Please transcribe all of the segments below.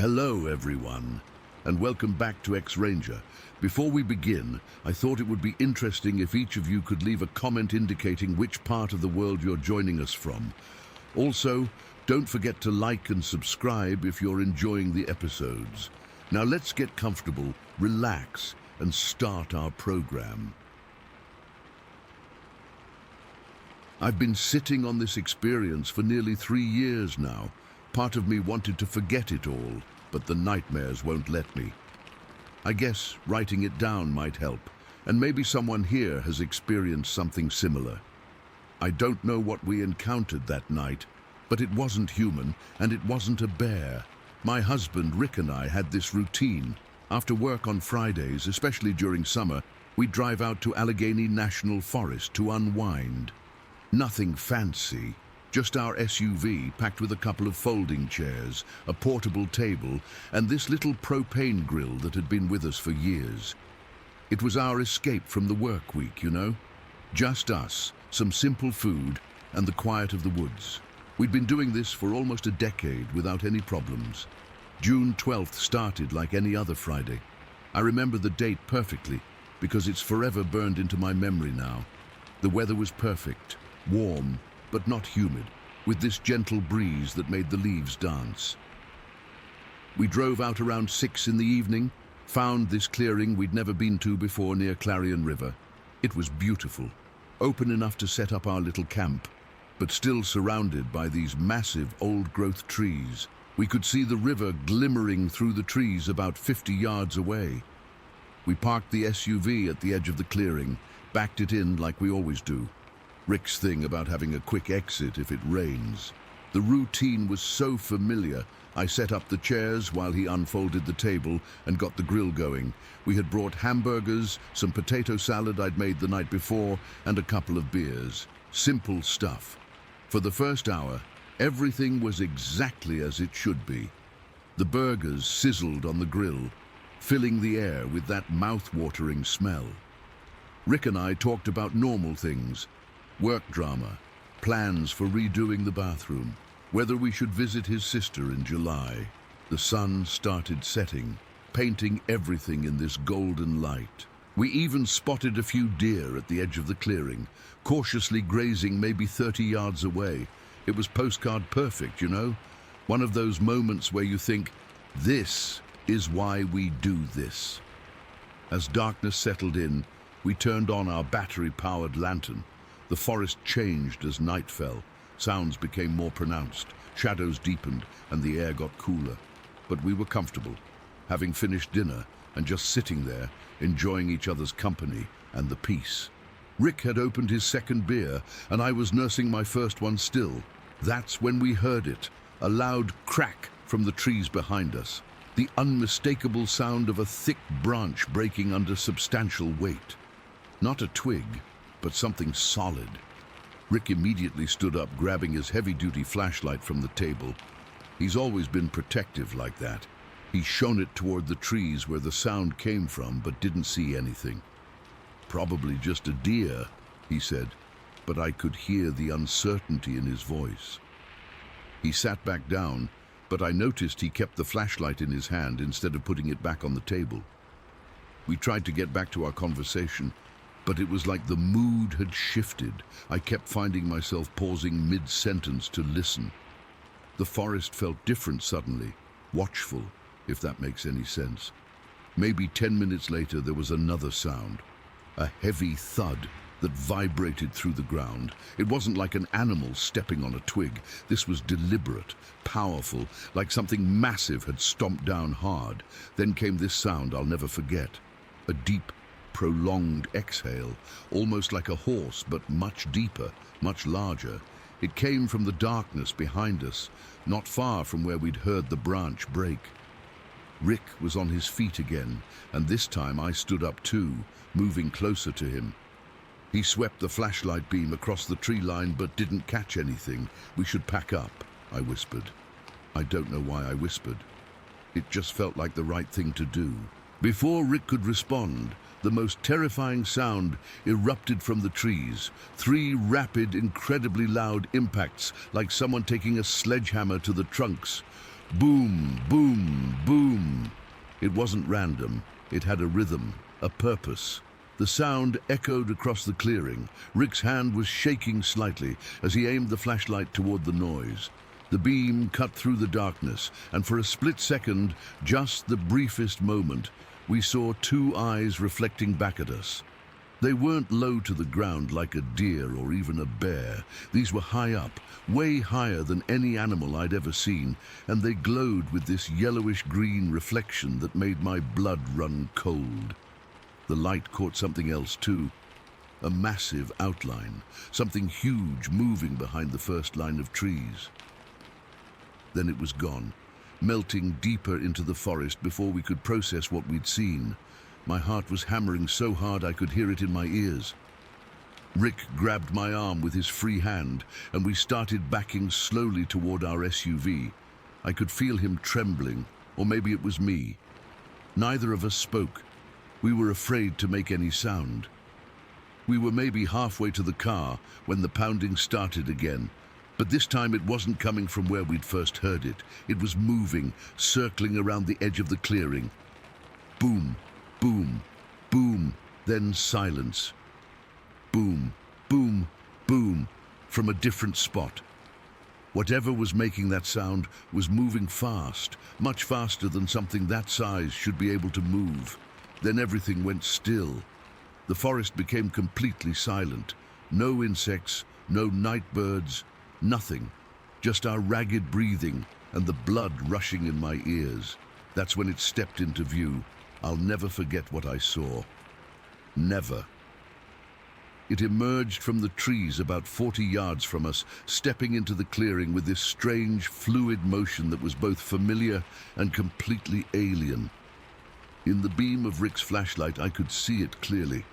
Hello everyone, and welcome back to X-Ranger. Before we begin, I thought it would be interesting if each of you could leave a comment indicating which part of the world you're joining us from. Also, don't forget to like and subscribe if you're enjoying the episodes. Now let's get comfortable, relax, and start our program. I've been sitting on this experience for nearly 3 years now. Part of me wanted to forget it all, but the nightmares won't let me. I guess writing it down might help, and maybe someone here has experienced something similar. I don't know what we encountered that night, but it wasn't human, and it wasn't a bear. My husband, Rick, and I had this routine. After work on Fridays, especially during summer, we'd drive out to Allegheny National Forest to unwind. Nothing fancy. Just our SUV packed with a couple of folding chairs, a portable table, and this little propane grill that had been with us for years. It was our escape from the work week, you know? Just us, some simple food, and the quiet of the woods. We'd been doing this for almost a decade without any problems. June 12th started like any other Friday. I remember the date perfectly because it's forever burned into my memory now. The weather was perfect, warm, but not humid, with this gentle breeze that made the leaves dance. We drove out around 6 in the evening, found this clearing we'd never been to before near Clarion River. It was beautiful, open enough to set up our little camp, but still surrounded by these massive old-growth trees. We could see the river glimmering through the trees about 50 yards away. We parked the SUV at the edge of the clearing, backed it in like we always do. Rick's thing about having a quick exit if it rains. The routine was so familiar. I set up the chairs while he unfolded the table and got the grill going. We had brought hamburgers, some potato salad I'd made the night before, and a couple of beers. Simple stuff. For the first hour, everything was exactly as it should be. The burgers sizzled on the grill, filling the air with that mouth-watering smell. Rick and I talked about normal things. Work drama, plans for redoing the bathroom, whether we should visit his sister in July. The sun started setting, painting everything in this golden light. We even spotted a few deer at the edge of the clearing, cautiously grazing maybe 30 yards away. It was postcard perfect, you know? One of those moments where you think, this is why we do this. As darkness settled in, we turned on our battery-powered lantern. The forest changed as night fell. Sounds became more pronounced, shadows deepened, and the air got cooler. But we were comfortable, having finished dinner and just sitting there, enjoying each other's company and the peace. Rick had opened his second beer, and I was nursing my first one still. That's when we heard it, a loud crack from the trees behind us, the unmistakable sound of a thick branch breaking under substantial weight. Not a twig, but something solid. Rick immediately stood up, grabbing his heavy-duty flashlight from the table. He's always been protective like that. He shone it toward the trees where the sound came from, but didn't see anything. Probably just a deer, he said, but I could hear the uncertainty in his voice. He sat back down, but I noticed he kept the flashlight in his hand instead of putting it back on the table. We tried to get back to our conversation, but it was like the mood had shifted. I kept finding myself pausing mid-sentence to listen. The forest felt different suddenly, watchful, if that makes any sense. Maybe 10 minutes later there was another sound, a heavy thud that vibrated through the ground. It wasn't like an animal stepping on a twig. This was deliberate, powerful, like something massive had stomped down hard. Then came this sound I'll never forget, a deep, prolonged exhale, almost like a horse, but much deeper, much larger. It came from the darkness behind us, not far from where we'd heard the branch break. Rick was on his feet again, and this time I stood up too, moving closer to him. He swept the flashlight beam across the tree line but didn't catch anything. We should pack up, I whispered. I don't know why I whispered. It just felt like the right thing to do. Before Rick could respond, the most terrifying sound erupted from the trees. 3 rapid, incredibly loud impacts, like someone taking a sledgehammer to the trunks. Boom, boom, It wasn't random. It had a rhythm, a purpose. The sound echoed across the clearing. Rick's hand was shaking slightly as he aimed the flashlight toward the noise. The beam cut through the darkness, and for a split second, just the briefest moment, we saw two eyes reflecting back at us. They weren't low to the ground like a deer or even a bear. These were high up, way higher than any animal I'd ever seen, and they glowed with this yellowish-green reflection that made my blood run cold. The light caught something else too. A massive outline, something huge moving behind the first line of trees. Then it was gone, melting deeper into the forest before we could process what we'd seen. My heart was hammering so hard I could hear it in my ears. Rick grabbed my arm with his free hand, and we started backing slowly toward our SUV. I could feel him trembling, or maybe it was me. Neither of us spoke. We were afraid to make any sound. We were maybe halfway to the car when the pounding started again. But this time it wasn't coming from where we'd first heard it. It was moving, circling around the edge of the clearing. Boom, boom, boom, then silence. Boom, boom, boom, from a different spot. Whatever was making that sound was moving fast, much faster than something that size should be able to move. Then everything went still. The forest became completely silent. No insects, no night birds, nothing. Just our ragged breathing and the blood rushing in my ears. That's when it stepped into view. I'll never forget what I saw. Never. It emerged from the trees about 40 yards from us, stepping into the clearing with this strange, fluid motion that was both familiar and completely alien. In the beam of Rick's flashlight, I could see it clearly.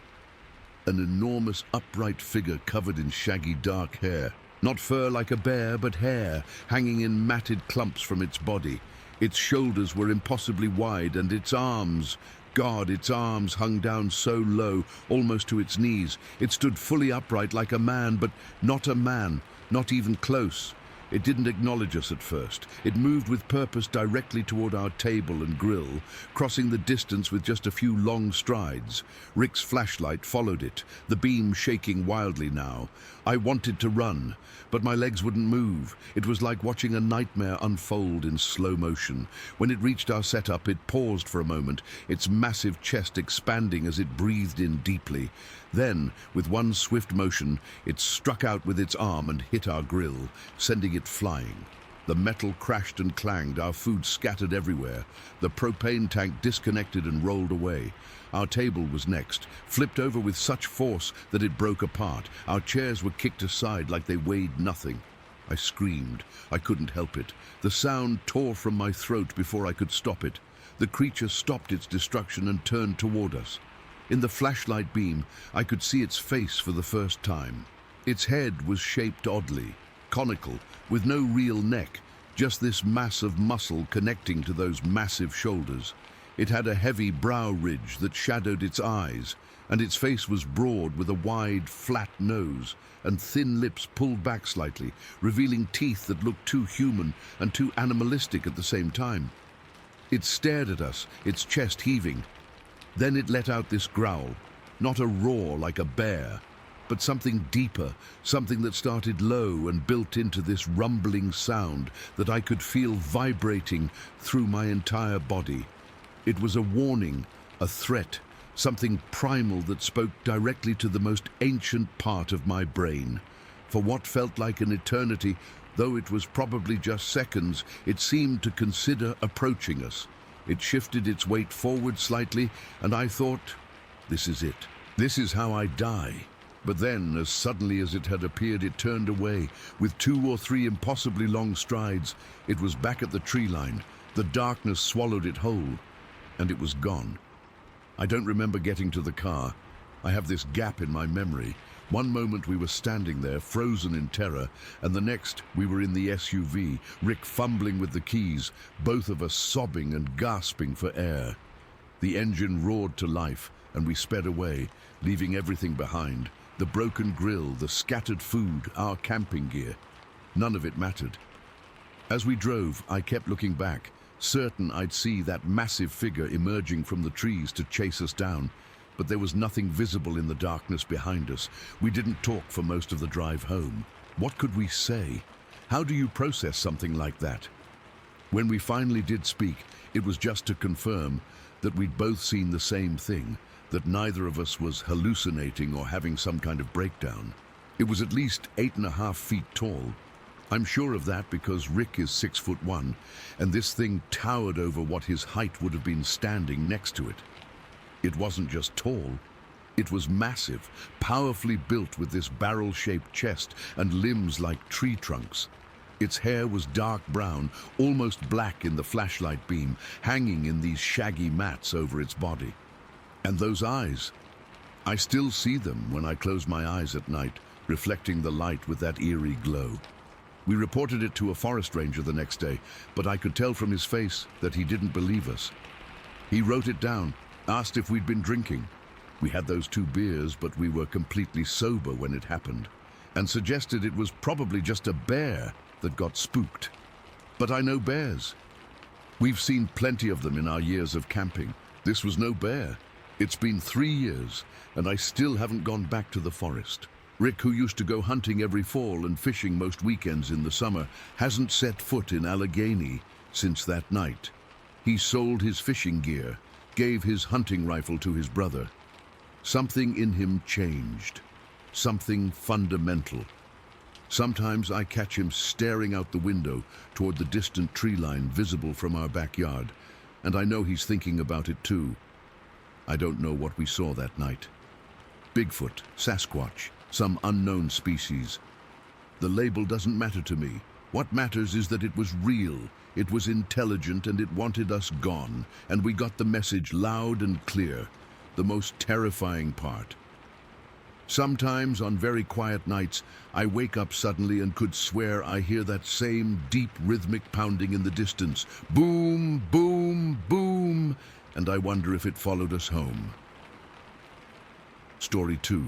An enormous, upright figure covered in shaggy, dark hair. Not fur like a bear, but hair, hanging in matted clumps from its body. Its shoulders were impossibly wide, and its arms, God, its arms hung down so low, almost to its knees. It stood fully upright like a man, but not a man, not even close. It didn't acknowledge us at first. It moved with purpose directly toward our table and grill, crossing the distance with just a few long strides. Rick's flashlight followed it, the beam shaking wildly now. I wanted to run, but my legs wouldn't move. It was like watching a nightmare unfold in slow motion. When it reached our setup, it paused for a moment, its massive chest expanding as it breathed in deeply. Then, with one swift motion, it struck out with its arm and hit our grill, sending it flying. The metal crashed and clanged, our food scattered everywhere. The propane tank disconnected and rolled away. Our table was next, flipped over with such force that it broke apart. Our chairs were kicked aside like they weighed nothing. I screamed. I couldn't help it. The sound tore from my throat before I could stop it. The creature stopped its destruction and turned toward us. In the flashlight beam, I could see its face for the first time. Its head was shaped oddly, conical, with no real neck, just this mass of muscle connecting to those massive shoulders. It had a heavy brow ridge that shadowed its eyes, and its face was broad with a wide, flat nose and thin lips pulled back slightly, revealing teeth that looked too human and too animalistic at the same time. It stared at us, its chest heaving. Then it let out this growl, not a roar like a bear, but something deeper, something that started low and built into this rumbling sound that I could feel vibrating through my entire body. It was a warning, a threat, something primal that spoke directly to the most ancient part of my brain. For what felt like an eternity, though it was probably just seconds, it seemed to consider approaching us. It shifted its weight forward slightly, and I thought, this is it. This is how I die. But then, as suddenly as it had appeared, it turned away. With 2 or 3 impossibly long strides, it was back at the tree line. The darkness swallowed it whole, and it was gone. I don't remember getting to the car. I have this gap in my memory. One moment we were standing there, frozen in terror, and the next we were in the SUV, Rick fumbling with the keys, both of us sobbing and gasping for air. The engine roared to life, and we sped away, leaving everything behind. The broken grill, the scattered food, our camping gear. None of it mattered. As we drove, I kept looking back, certain I'd see that massive figure emerging from the trees to chase us down, but there was nothing visible in the darkness behind us. We didn't talk for most of the drive home. What could we say? How do you process something like that? When we finally did speak, it was just to confirm that we'd both seen the same thing, that neither of us was hallucinating or having some kind of breakdown. It was at least 8.5 feet tall. I'm sure of that because Rick is 6'1", and this thing towered over what his height would have been standing next to it. It wasn't just tall, it was massive, powerfully built with this barrel-shaped chest and limbs like tree trunks. Its hair was dark brown, almost black in the flashlight beam, hanging in these shaggy mats over its body. And those eyes, I still see them when I close my eyes at night, reflecting the light with that eerie glow. We reported it to a forest ranger the next day, but I could tell from his face that he didn't believe us. He wrote it down, asked if we'd been drinking. We had those 2 beers, but we were completely sober when it happened, and suggested it was probably just a bear that got spooked. But I know bears. We've seen plenty of them in our years of camping. This was no bear. It's been 3 years, and I still haven't gone back to the forest. Rick, who used to go hunting every fall and fishing most weekends in the summer, hasn't set foot in Allegheny since that night. He sold his fishing gear, gave his hunting rifle to his brother. Something in him changed. Something fundamental. Sometimes I catch him staring out the window toward the distant tree line visible from our backyard, and I know he's thinking about it too. I don't know what we saw that night. Bigfoot, Sasquatch, some unknown species. The label doesn't matter to me. What matters is that it was real, it was intelligent, and it wanted us gone, and we got the message loud and clear, the most terrifying part. Sometimes, on very quiet nights, I wake up suddenly and could swear I hear that same deep rhythmic pounding in the distance. Boom, boom, boom, and I wonder if it followed us home. Story 2.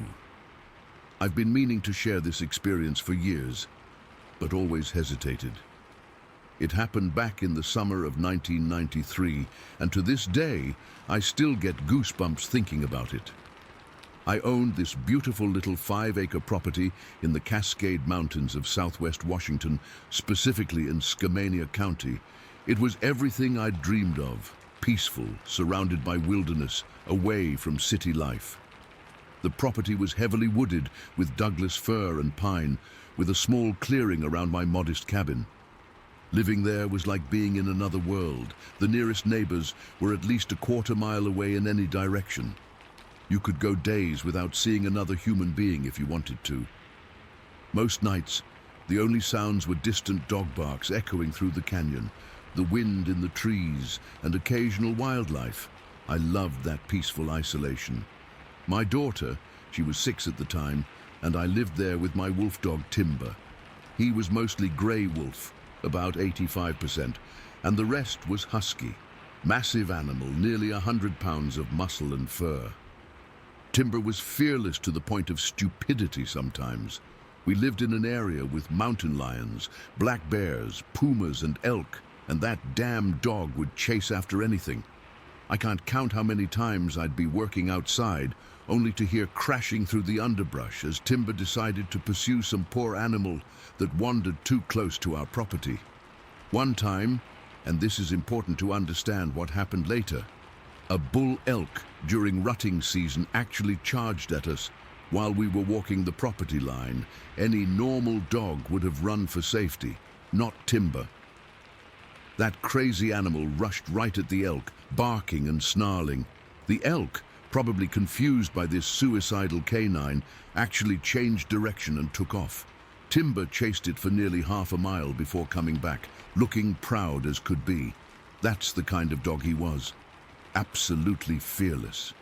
I've been meaning to share this experience for years, but always hesitated. It happened back in the summer of 1993, and to this day, I still get goosebumps thinking about it. I owned this beautiful little 5-acre property in the Cascade Mountains of southwest Washington, specifically in Skamania County. It was everything I'd dreamed of, peaceful, surrounded by wilderness, away from city life. The property was heavily wooded with Douglas fir and pine, with a small clearing around my modest cabin. Living there was like being in another world. The nearest neighbors were at least a quarter-mile away in any direction. You could go days without seeing another human being if you wanted to. Most nights, the only sounds were distant dog barks echoing through the canyon, the wind in the trees, and occasional wildlife. I loved that peaceful isolation. My daughter, she was 6 at the time, and I lived there with my wolf dog Timber. He was mostly grey wolf, about 85%, and the rest was husky, massive animal, nearly 100 pounds of muscle and fur. Timber was fearless to the point of stupidity sometimes. We lived in an area with mountain lions, black bears, pumas, and elk, and that damn dog would chase after anything. I can't count how many times I'd be working outside, only to hear crashing through the underbrush as Timber decided to pursue some poor animal that wandered too close to our property. One time, and this is important to understand what happened later, a bull elk during rutting season actually charged at us while we were walking the property line. Any normal dog would have run for safety, not Timber. That crazy animal rushed right at the elk, barking and snarling. The elk, probably confused by this suicidal canine, actually changed direction and took off. Timber chased it for nearly half a mile before coming back, looking proud as could be. That's the kind of dog he was. Absolutely fearless.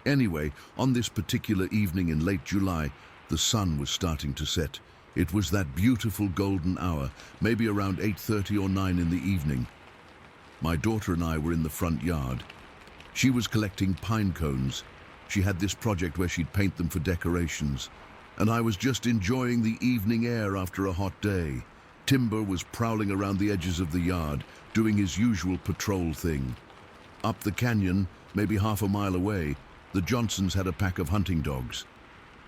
Anyway, on this particular evening in late July, the sun was starting to set. It was that beautiful golden hour, maybe around 8:30 or 9 in the evening. My daughter and I were in the front yard. She was collecting pine cones. She had this project where she'd paint them for decorations. And I was just enjoying the evening air after a hot day. Timber was prowling around the edges of the yard, doing his usual patrol thing. Up the canyon, maybe half a mile away, the Johnsons had a pack of hunting dogs.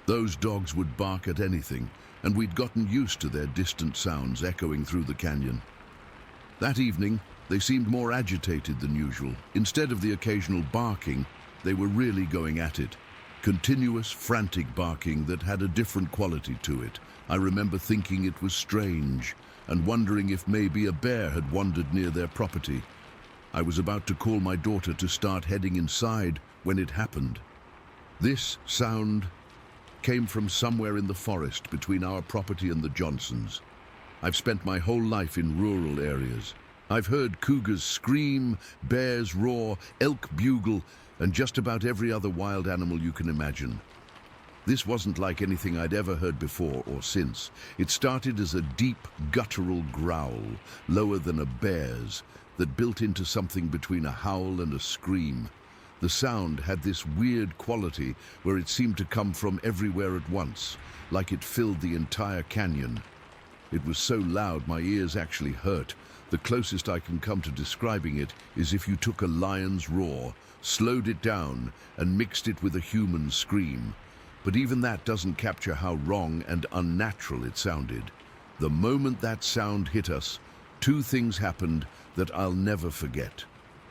Those dogs would bark at anything, and we'd gotten used to their distant sounds echoing through the canyon. That evening, they seemed more agitated than usual. Instead of the occasional barking, they were really going at it. Continuous, frantic barking that had a different quality to it. I remember thinking it was strange and wondering if maybe a bear had wandered near their property. I was about to call my daughter to start heading inside when it happened. This sound came from somewhere in the forest between our property and the Johnsons'. I've spent my whole life in rural areas. I've heard cougars scream, bears roar, elk bugle, and just about every other wild animal you can imagine. This wasn't like anything I'd ever heard before or since. It started as a deep, guttural growl, lower than a bear's, that built into something between a howl and a scream. The sound had this weird quality where it seemed to come from everywhere at once, like it filled the entire canyon. It was so loud my ears actually hurt. The closest I can come to describing it is if you took a lion's roar, slowed it down, and mixed it with a human scream. But even that doesn't capture how wrong and unnatural it sounded. The moment that sound hit us, two things happened that I'll never forget.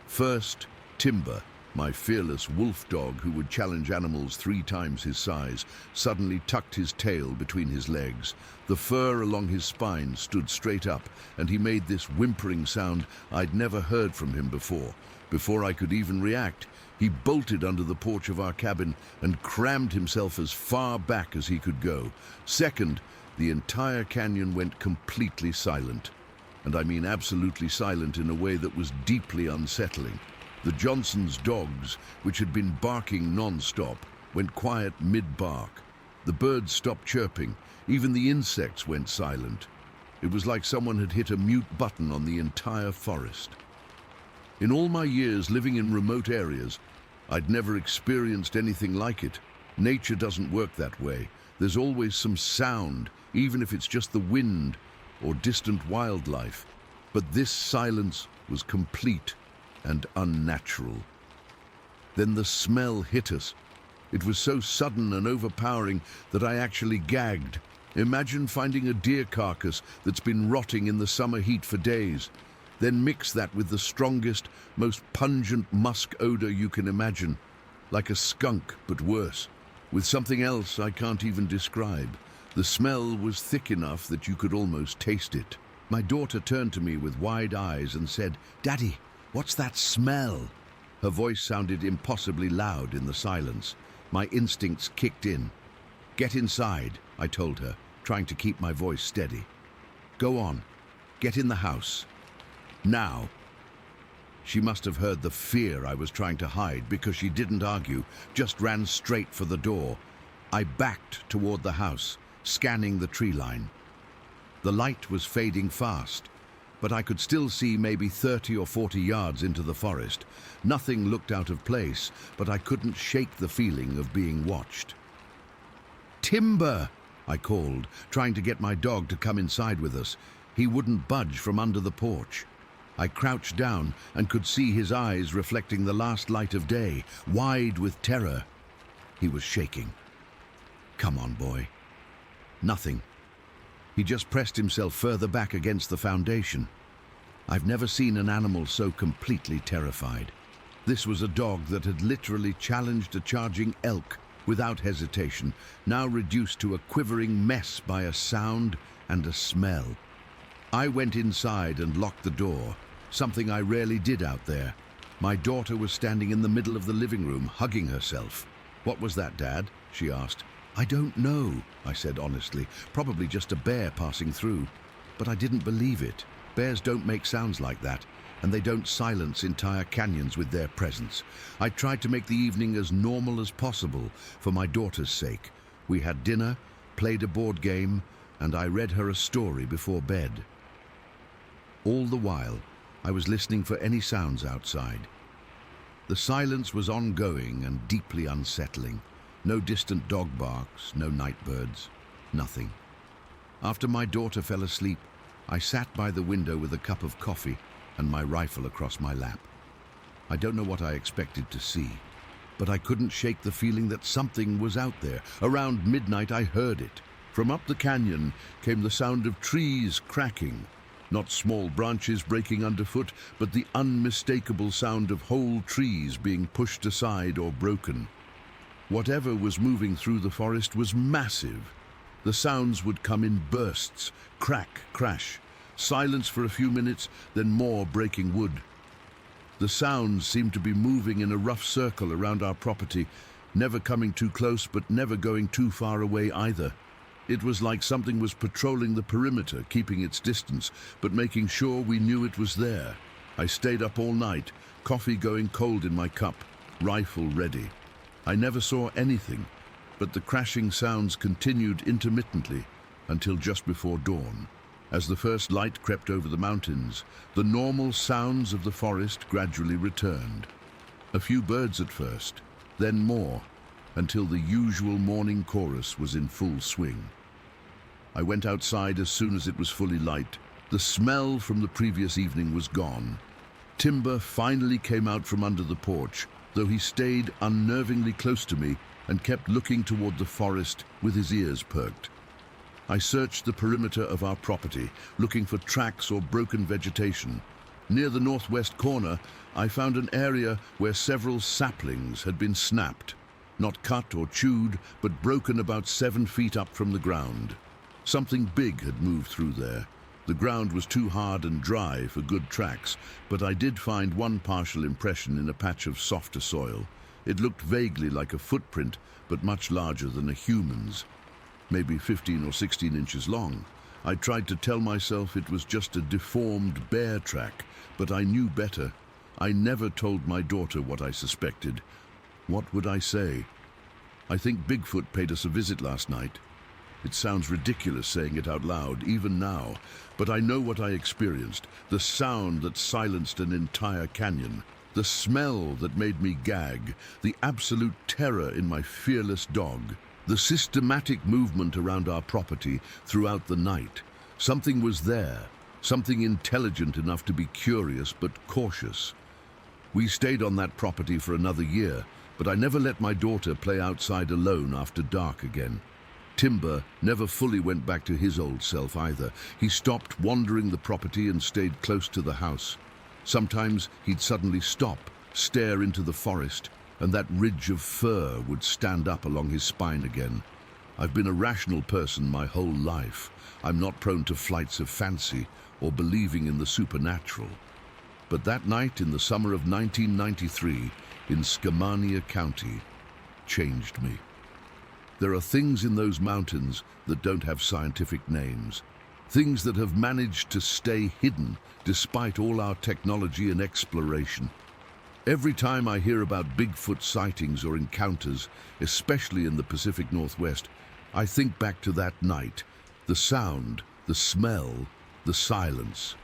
First, Timber, my fearless wolf dog who would challenge animals 3 times his size, suddenly tucked his tail between his legs. The fur along his spine stood straight up, and he made this whimpering sound I'd never heard from him before. Before I could even react, he bolted under the porch of our cabin and crammed himself as far back as he could go. Second, the entire canyon went completely silent. And I mean absolutely silent in a way that was deeply unsettling. The Johnsons' dogs, which had been barking non-stop, went quiet mid-bark. The birds stopped chirping. Even the insects went silent. It was like someone had hit a mute button on the entire forest. In all my years living in remote areas, I'd never experienced anything like it. Nature doesn't work that way. There's always some sound, even if it's just the wind or distant wildlife. But this silence was complete and unnatural. Then the smell hit us. It was so sudden and overpowering that I actually gagged. Imagine finding a deer carcass that's been rotting in the summer heat for days. Then mix that with the strongest, most pungent musk odor you can imagine. Like a skunk, but worse. With something else I can't even describe. The smell was thick enough that you could almost taste it. My daughter turned to me with wide eyes and said, "Daddy, what's that smell?" Her voice sounded impossibly loud in the silence. My instincts kicked in. "Get inside," I told her, trying to keep my voice steady. "Go on. Get in the house. Now." She must have heard the fear I was trying to hide because she didn't argue, just ran straight for the door. I backed toward the house, scanning the tree line. The light was fading fast, but I could still see maybe 30 or 40 yards into the forest. Nothing looked out of place, but I couldn't shake the feeling of being watched. "Timber!" I called, trying to get my dog to come inside with us. He wouldn't budge from under the porch. I crouched down and could see his eyes reflecting the last light of day, wide with terror. He was shaking. "Come on, boy." Nothing. He just pressed himself further back against the foundation. I've never seen an animal so completely terrified. This was a dog that had literally challenged a charging elk without hesitation, now reduced to a quivering mess by a sound and a smell. I went inside and locked the door, something I rarely did out there. My daughter was standing in the middle of the living room, hugging herself. "What was that, Dad?" she asked. "I don't know," I said honestly. "Probably just a bear passing through." But I didn't believe it. Bears don't make sounds like that, and they don't silence entire canyons with their presence. I tried to make the evening as normal as possible for my daughter's sake. We had dinner, played a board game, and I read her a story before bed. All the while, I was listening for any sounds outside. The silence was ongoing and deeply unsettling. No distant dog barks, no night birds, nothing. After my daughter fell asleep, I sat by the window with a cup of coffee and my rifle across my lap. I don't know what I expected to see, but I couldn't shake the feeling that something was out there. Around midnight, I heard it. From up the canyon came the sound of trees cracking. Not small branches breaking underfoot, but the unmistakable sound of whole trees being pushed aside or broken. Whatever was moving through the forest was massive. The sounds would come in bursts, crack, crash, silence for a few minutes, then more breaking wood. The sounds seemed to be moving in a rough circle around our property, never coming too close but never going too far away either. It was like something was patrolling the perimeter, keeping its distance, but making sure we knew it was there. I stayed up all night, coffee going cold in my cup, rifle ready. I never saw anything, but the crashing sounds continued intermittently until just before dawn. As the first light crept over the mountains, the normal sounds of the forest gradually returned. A few birds at first, then more, until the usual morning chorus was in full swing. I went outside as soon as it was fully light. The smell from the previous evening was gone. Timber finally came out from under the porch, though he stayed unnervingly close to me and kept looking toward the forest with his ears perked. I searched the perimeter of our property, looking for tracks or broken vegetation. Near the northwest corner, I found an area where several saplings had been snapped, not cut or chewed, but broken about 7 feet up from the ground. Something big had moved through there. The ground was too hard and dry for good tracks, but I did find one partial impression in a patch of softer soil. It looked vaguely like a footprint, but much larger than a human's, maybe 15 or 16 inches long. I tried to tell myself it was just a deformed bear track, but I knew better. I never told my daughter what I suspected. What would I say? I think Bigfoot paid us a visit last night. It sounds ridiculous saying it out loud, even now, but I know what I experienced. The sound that silenced an entire canyon. The smell that made me gag. The absolute terror in my fearless dog. The systematic movement around our property throughout the night. Something was there. Something intelligent enough to be curious but cautious. We stayed on that property for another year, but I never let my daughter play outside alone after dark again. Timber never fully went back to his old self either. He stopped wandering the property and stayed close to the house. Sometimes he'd suddenly stop, stare into the forest, and that ridge of fur would stand up along his spine again. I've been a rational person my whole life. I'm not prone to flights of fancy or believing in the supernatural. But that night in the summer of 1993 in Skamania County changed me. There are things in those mountains that don't have scientific names. Things that have managed to stay hidden despite all our technology and exploration. Every time I hear about Bigfoot sightings or encounters, especially in the Pacific Northwest, I think back to that night. The sound, the smell, the silence.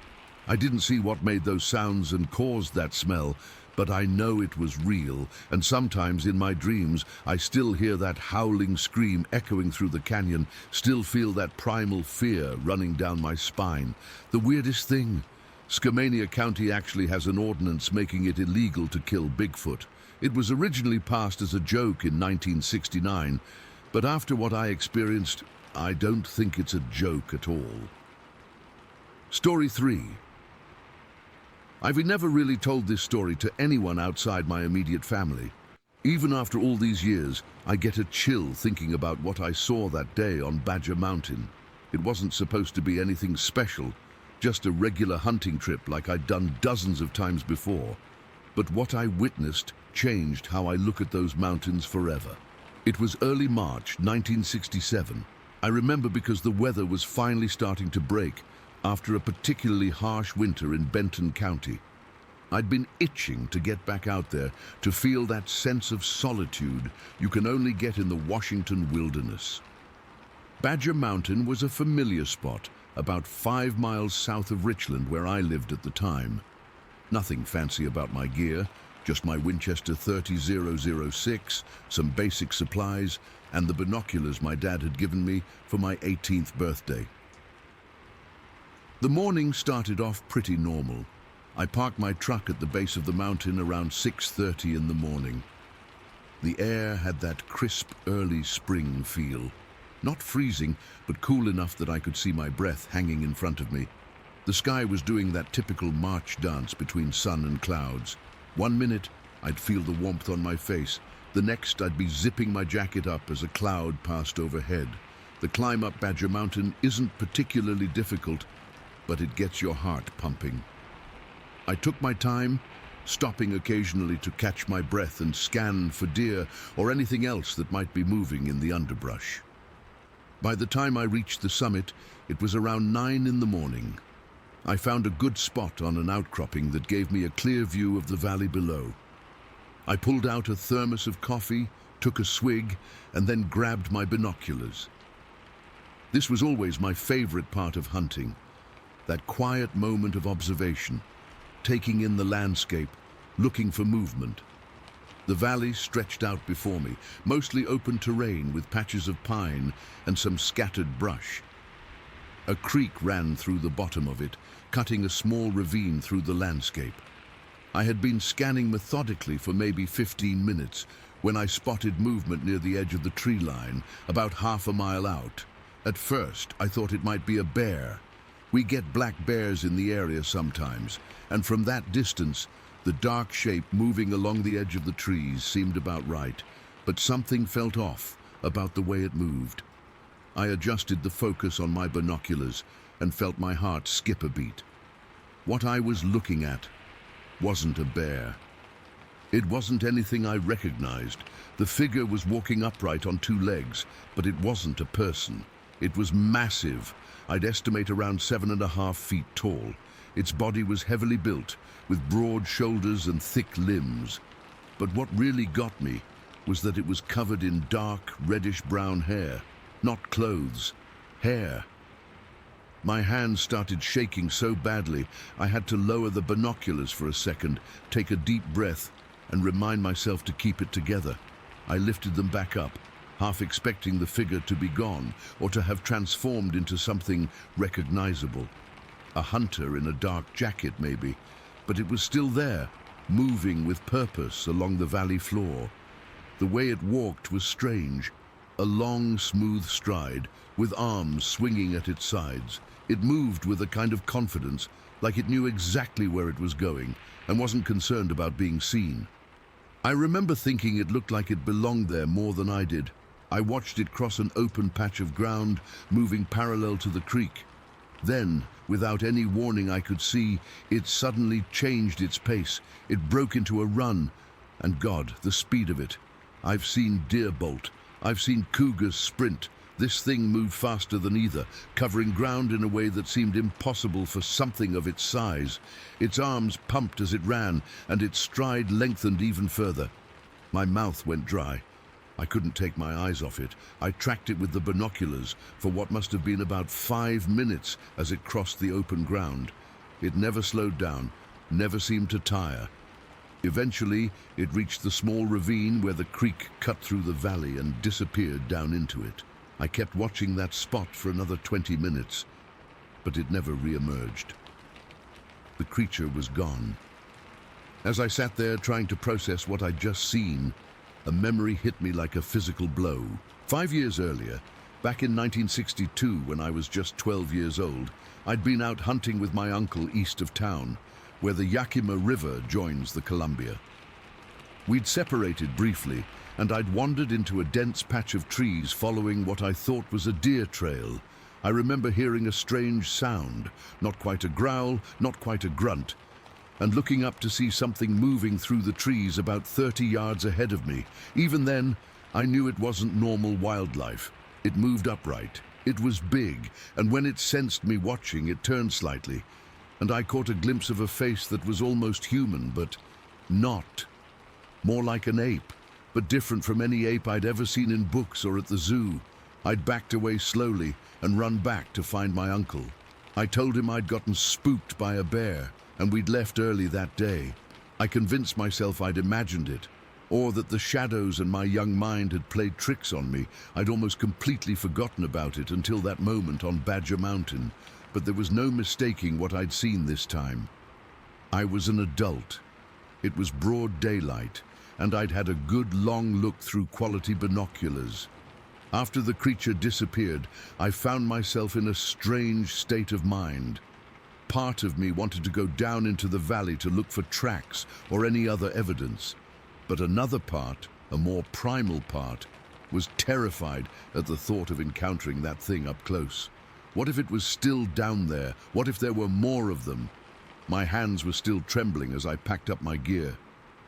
I didn't see what made those sounds and caused that smell, but I know it was real, and sometimes in my dreams I still hear that howling scream echoing through the canyon, still feel that primal fear running down my spine. The weirdest thing, Skamania County actually has an ordinance making it illegal to kill Bigfoot. It was originally passed as a joke in 1969, but after what I experienced, I don't think it's a joke at all. Story 3. I've never really told this story to anyone outside my immediate family. Even after all these years, I get a chill thinking about what I saw that day on Badger Mountain. It wasn't supposed to be anything special, just a regular hunting trip like I'd done dozens of times before. But what I witnessed changed how I look at those mountains forever. It was early March 1967. I remember because the weather was finally starting to break after a particularly harsh winter in Benton County. I'd been itching to get back out there, to feel that sense of solitude you can only get in the Washington wilderness. Badger Mountain was a familiar spot, about 5 miles south of Richland, where I lived at the time. Nothing fancy about my gear, just my Winchester 30-006, some basic supplies, and the binoculars my dad had given me for my 18th birthday. The morning started off pretty normal. I parked my truck at the base of the mountain around 6:30 in the morning. The air had that crisp, early spring feel. Not freezing, but cool enough that I could see my breath hanging in front of me. The sky was doing that typical March dance between sun and clouds. 1 minute, I'd feel the warmth on my face. The next, I'd be zipping my jacket up as a cloud passed overhead. The climb up Badger Mountain isn't particularly difficult, but it gets your heart pumping. I took my time, stopping occasionally to catch my breath and scan for deer or anything else that might be moving in the underbrush. By the time I reached the summit, it was around 9 in the morning. I found a good spot on an outcropping that gave me a clear view of the valley below. I pulled out a thermos of coffee, took a swig, and then grabbed my binoculars. This was always my favorite part of hunting, that quiet moment of observation, taking in the landscape, looking for movement. The valley stretched out before me, mostly open terrain with patches of pine and some scattered brush. A creek ran through the bottom of it, cutting a small ravine through the landscape. I had been scanning methodically for maybe 15 minutes when I spotted movement near the edge of the tree line, about half a mile out. At first, I thought it might be a bear. We get black bears in the area sometimes, and from that distance, the dark shape moving along the edge of the trees seemed about right, but something felt off about the way it moved. I adjusted the focus on my binoculars and felt my heart skip a beat. What I was looking at wasn't a bear. It wasn't anything I recognized. The figure was walking upright on 2 legs, but it wasn't a person. It was massive. I'd estimate around 7.5 feet tall. Its body was heavily built, with broad shoulders and thick limbs. But what really got me was that it was covered in dark, reddish-brown hair. Not clothes, hair. My hands started shaking so badly, I had to lower the binoculars for a second, take a deep breath, and remind myself to keep it together. I lifted them back up, half expecting the figure to be gone, or to have transformed into something recognizable. A hunter in a dark jacket, maybe, but it was still there, moving with purpose along the valley floor. The way it walked was strange. A long, smooth stride, with arms swinging at its sides. It moved with a kind of confidence, like it knew exactly where it was going, and wasn't concerned about being seen. I remember thinking it looked like it belonged there more than I did. I watched it cross an open patch of ground, moving parallel to the creek. Then, without any warning I could see, it suddenly changed its pace. It broke into a run, and God, the speed of it. I've seen deer bolt. I've seen cougars sprint. This thing moved faster than either, covering ground in a way that seemed impossible for something of its size. Its arms pumped as it ran, and its stride lengthened even further. My mouth went dry. I couldn't take my eyes off it. I tracked it with the binoculars for what must have been about 5 minutes as it crossed the open ground. It never slowed down, never seemed to tire. Eventually, it reached the small ravine where the creek cut through the valley and disappeared down into it. I kept watching that spot for another 20 minutes, but it never re-emerged. The creature was gone. As I sat there trying to process what I'd just seen, a memory hit me like a physical blow. 5 years earlier, back in 1962, when I was just 12 years old, I'd been out hunting with my uncle east of town, where the Yakima River joins the Columbia. We'd separated briefly, and I'd wandered into a dense patch of trees following what I thought was a deer trail. I remember hearing a strange sound, not quite a growl, not quite a grunt, and looking up to see something moving through the trees about 30 yards ahead of me. Even then, I knew it wasn't normal wildlife. It moved upright. It was big, and when it sensed me watching, it turned slightly, and I caught a glimpse of a face that was almost human, but not. More like an ape, but different from any ape I'd ever seen in books or at the zoo. I'd backed away slowly and run back to find my uncle. I told him I'd gotten spooked by a bear, and we'd left early that day. I convinced myself I'd imagined it, or that the shadows and my young mind had played tricks on me. I'd almost completely forgotten about it until that moment on Badger Mountain. but there was no mistaking what I'd seen this time. I was an adult. It was broad daylight, and I'd had a good long look through quality binoculars. After the creature disappeared, I found myself in a strange state of mind. Part of me wanted to go down into the valley to look for tracks or any other evidence, but another part, a more primal part, was terrified at the thought of encountering that thing up close. What if it was still down there? What if there were more of them? My hands were still trembling as I packed up my gear.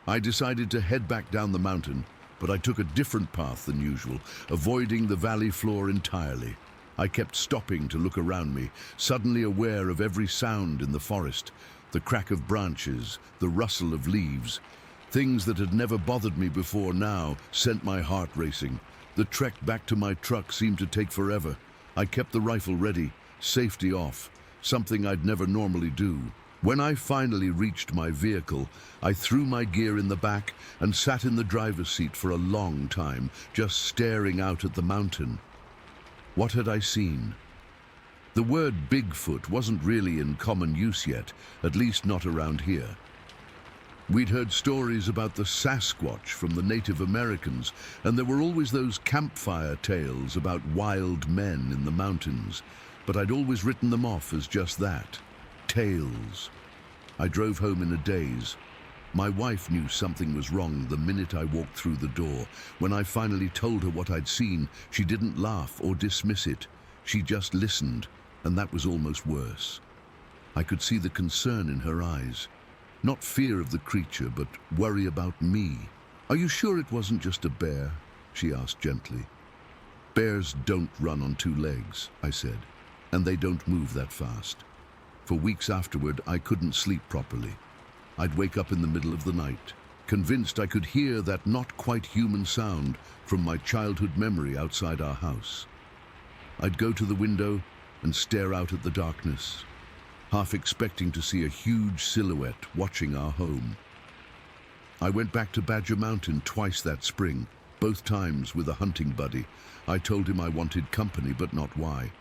I decided to head back down the mountain, but I took a different path than usual, avoiding the valley floor entirely. I kept stopping to look around me, suddenly aware of every sound in the forest, the crack of branches, the rustle of leaves. Things that had never bothered me before now sent my heart racing. The trek back to my truck seemed to take forever. I kept the rifle ready, safety off, something I'd never normally do. When I finally reached my vehicle, I threw my gear in the back and sat in the driver's seat for a long time, just staring out at the mountain. What had I seen? The word Bigfoot wasn't really in common use yet, at least not around here. We'd heard stories about the Sasquatch from the Native Americans, and there were always those campfire tales about wild men in the mountains, but I'd always written them off as just that, tales. I drove home in a daze. My wife knew something was wrong the minute I walked through the door. When I finally told her what I'd seen, she didn't laugh or dismiss it. She just listened, and that was almost worse. I could see the concern in her eyes. Not fear of the creature, but worry about me. "Are you sure it wasn't just a bear?" she asked gently. "Bears don't run on two legs," I said, "and they don't move that fast." For weeks afterward, I couldn't sleep properly. I'd wake up in the middle of the night, convinced I could hear that not quite human sound from my childhood memory outside our house. I'd go to the window and stare out at the darkness, half expecting to see a huge silhouette watching our home. I went back to Badger Mountain twice that spring, both times with a hunting buddy. I told him I wanted company, but not why.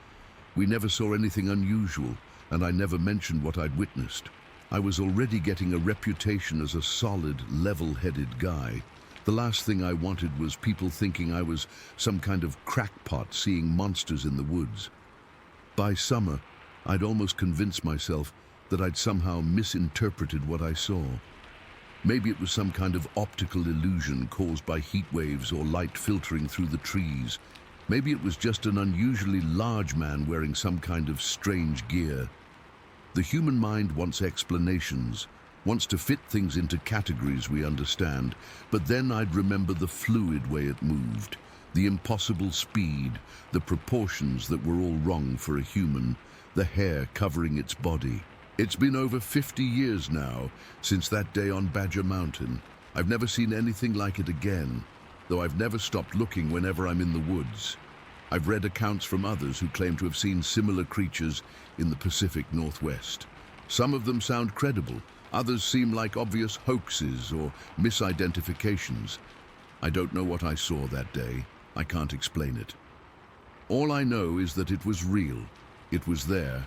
We never saw anything unusual, and I never mentioned what I'd witnessed. I was already getting a reputation as a solid, level-headed guy. The last thing I wanted was people thinking I was some kind of crackpot seeing monsters in the woods. By summer, I'd almost convinced myself that I'd somehow misinterpreted what I saw. Maybe it was some kind of optical illusion caused by heat waves or light filtering through the trees. Maybe it was just an unusually large man wearing some kind of strange gear. The human mind wants explanations, wants to fit things into categories we understand, but then I'd remember the fluid way it moved, the impossible speed, the proportions that were all wrong for a human, the hair covering its body. It's been over 50 years now since that day on Badger Mountain. I've never seen anything like it again, though I've never stopped looking whenever I'm in the woods. I've read accounts from others who claim to have seen similar creatures in the Pacific Northwest. Some of them sound credible, others seem like obvious hoaxes or misidentifications. I don't know what I saw that day. I can't explain it. All I know is that it was real, it was there,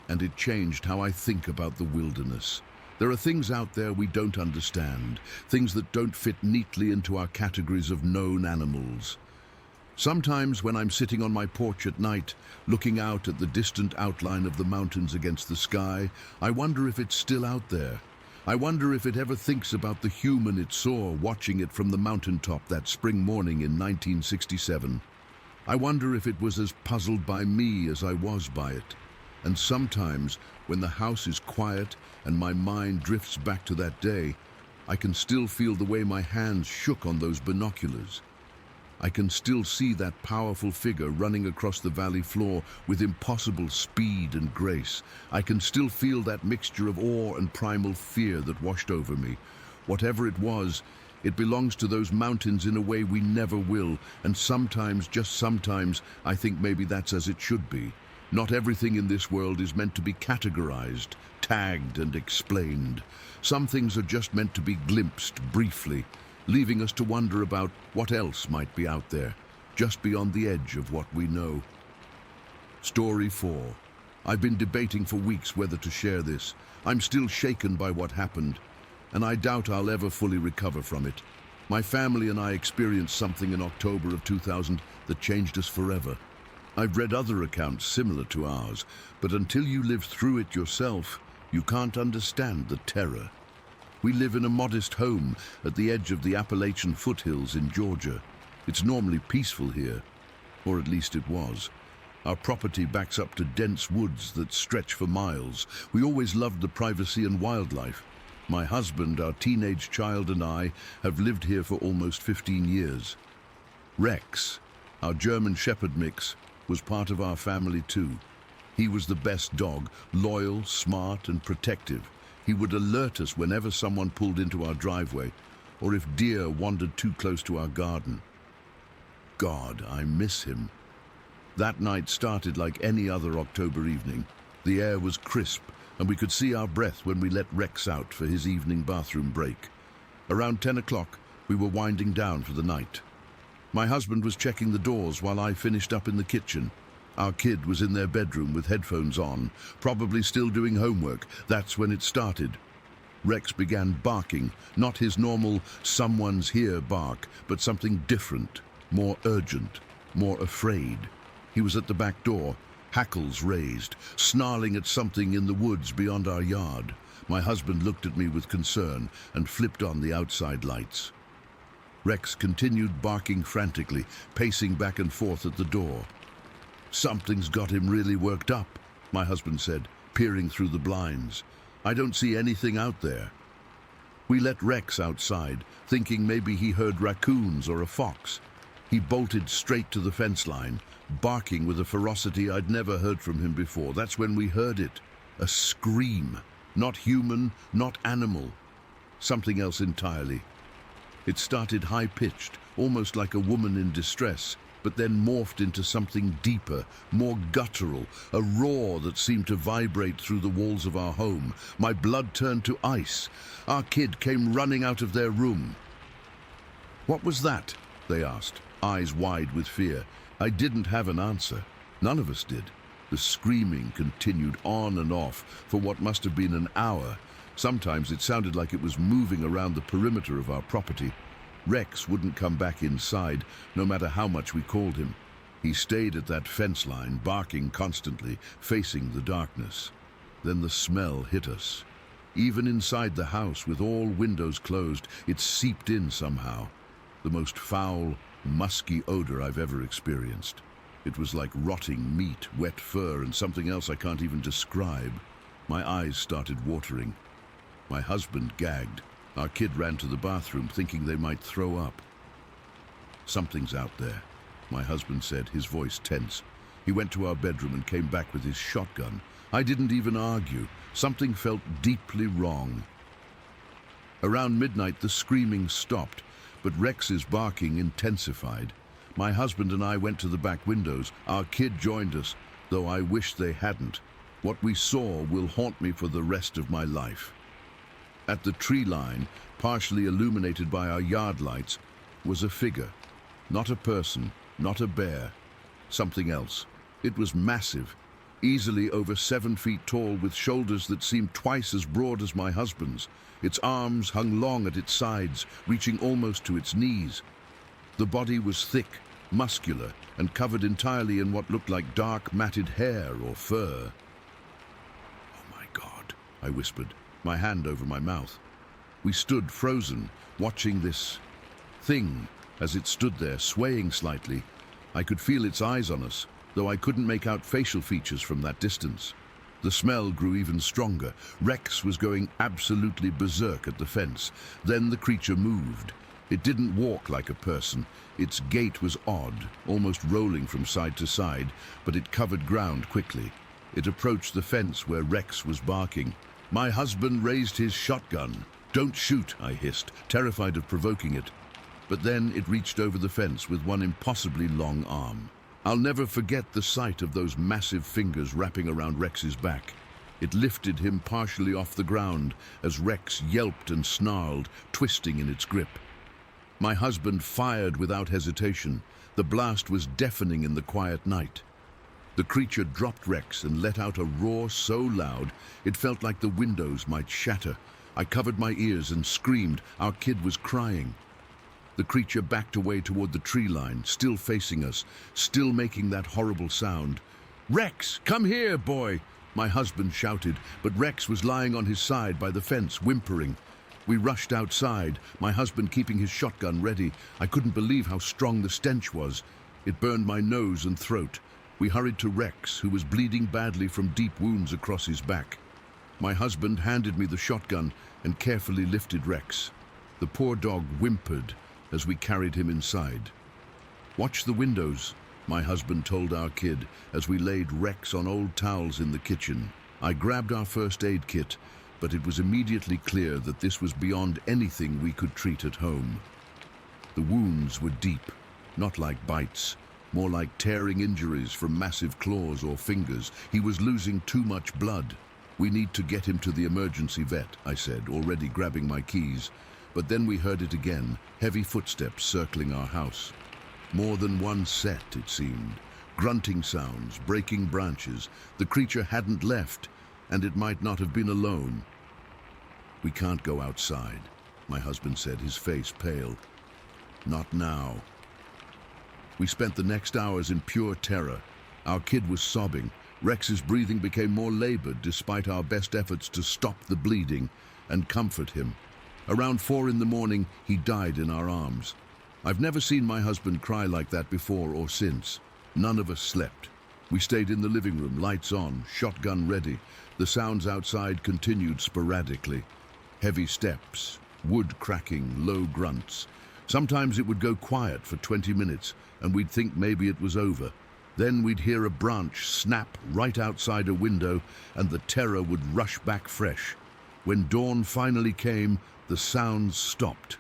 and it changed how I think about the wilderness. There are things out there we don't understand, things that don't fit neatly into our categories of known animals. Sometimes when I'm sitting on my porch at night, looking out at the distant outline of the mountains against the sky, I wonder if it's still out there. I wonder if it ever thinks about the human it saw watching it from the mountaintop that spring morning in 1967. I wonder if it was as puzzled by me as I was by it. And sometimes, when the house is quiet and my mind drifts back to that day, I can still feel the way my hands shook on those binoculars. I can still see that powerful figure running across the valley floor with impossible speed and grace. I can still feel that mixture of awe and primal fear that washed over me. Whatever it was, it belongs to those mountains in a way we never will, and sometimes, just sometimes, I think maybe that's as it should be. Not everything in this world is meant to be categorized, tagged, and explained. Some things are just meant to be glimpsed briefly, leaving us to wonder about what else might be out there, just beyond the edge of what we know. Story 4. I've been debating for weeks whether to share this. I'm still shaken by what happened, and I doubt I'll ever fully recover from it. My family and I experienced something in October of 2000 that changed us forever. I've read other accounts similar to ours, but until you live through it yourself, you can't understand the terror. We live in a modest home at the edge of the Appalachian foothills in Georgia. It's normally peaceful here, or at least it was. Our property backs up to dense woods that stretch for miles. We always loved the privacy and wildlife. My husband, our teenage child, and I have lived here for almost 15 years. Rex, our German Shepherd mix, was part of our family too. He was the best dog, loyal, smart, and protective. He would alert us whenever someone pulled into our driveway, or if deer wandered too close to our garden. God, I miss him. That night started like any other October evening. The air was crisp, and we could see our breath when we let Rex out for his evening bathroom break. Around 10 o'clock, we were winding down for the night. My husband was checking the doors while I finished up in the kitchen. Our kid was in their bedroom with headphones on, probably still doing homework. That's when it started. Rex began barking, not his normal "someone's here" bark, but something different, more urgent, more afraid. He was at the back door, hackles raised, snarling at something in the woods beyond our yard. My husband looked at me with concern and flipped on the outside lights. Rex continued barking frantically, pacing back and forth at the door. "Something's got him really worked up," my husband said, peering through the blinds. "I don't see anything out there." We let Rex outside, thinking maybe he heard raccoons or a fox. He bolted straight to the fence line, barking with a ferocity I'd never heard from him before. That's when we heard it. A scream. Not human, not animal. Something else entirely. It started high-pitched, almost like a woman in distress, but then morphed into something deeper, more guttural, a roar that seemed to vibrate through the walls of our home. My blood turned to ice. Our kid came running out of their room. "What was that?" they asked, eyes wide with fear. I didn't have an answer. None of us did. The screaming continued on and off for what must have been an hour. Sometimes it sounded like it was moving around the perimeter of our property. Rex wouldn't come back inside, no matter how much we called him. He stayed at that fence line, barking constantly, facing the darkness. Then the smell hit us. Even inside the house, with all windows closed, it seeped in somehow. The most foul, musky odor I've ever experienced. It was like rotting meat, wet fur, and something else I can't even describe. My eyes started watering. My husband gagged. Our kid ran to the bathroom, thinking they might throw up. "Something's out there," my husband said, his voice tense. He went to our bedroom and came back with his shotgun. I didn't even argue. Something felt deeply wrong. Around midnight, the screaming stopped, but Rex's barking intensified. My husband and I went to the back windows. Our kid joined us, though I wish they hadn't. What we saw will haunt me for the rest of my life. At the tree line, partially illuminated by our yard lights, was a figure. Not a person, not a bear, something else. It was massive, easily over 7 feet tall, with shoulders that seemed twice as broad as my husband's. Its arms hung long at its sides, reaching almost to its knees. The body was thick, muscular, and covered entirely in what looked like dark, matted hair or fur. "Oh my God," I whispered, my hand over my mouth. We stood frozen, watching this thing as it stood there, swaying slightly. I could feel its eyes on us, though I couldn't make out facial features from that distance. The smell grew even stronger. Rex was going absolutely berserk at the fence. Then the creature moved. It didn't walk like a person. Its gait was odd, almost rolling from side to side, but it covered ground quickly. It approached the fence where Rex was barking. My husband raised his shotgun. "Don't shoot," I hissed, terrified of provoking it. But then it reached over the fence with one impossibly long arm. I'll never forget the sight of those massive fingers wrapping around Rex's back. It lifted him partially off the ground as Rex yelped and snarled, twisting in its grip. My husband fired without hesitation. The blast was deafening in the quiet night. The creature dropped Rex and let out a roar so loud it felt like the windows might shatter. I covered my ears and screamed. Our kid was crying. The creature backed away toward the tree line, still facing us, still making that horrible sound. "Rex, come here, boy!" my husband shouted, but Rex was lying on his side by the fence, whimpering. We rushed outside, my husband keeping his shotgun ready. I couldn't believe how strong the stench was. It burned my nose and throat. We hurried to Rex, who was bleeding badly from deep wounds across his back. My husband handed me the shotgun and carefully lifted Rex. The poor dog whimpered as we carried him inside. "Watch the windows," my husband told our kid as we laid Rex on old towels in the kitchen. I grabbed our first aid kit, but it was immediately clear that this was beyond anything we could treat at home. The wounds were deep, not like bites, more like tearing injuries from massive claws or fingers. He was losing too much blood. "We need to get him to the emergency vet," I said, already grabbing my keys. But then we heard it again, heavy footsteps circling our house. More than one set, it seemed. Grunting sounds, breaking branches. The creature hadn't left, and it might not have been alone. "We can't go outside," my husband said, his face pale. "Not now." We spent the next hours in pure terror. Our kid was sobbing. Rex's breathing became more labored despite our best efforts to stop the bleeding and comfort him. Around 4 in the morning, he died in our arms. I've never seen my husband cry like that before or since. None of us slept. We stayed in the living room, lights on, shotgun ready. The sounds outside continued sporadically. Heavy steps, wood cracking, low grunts. Sometimes it would go quiet for 20 minutes, and we'd think maybe it was over. Then we'd hear a branch snap right outside a window, and the terror would rush back fresh. When dawn finally came, the sounds stopped.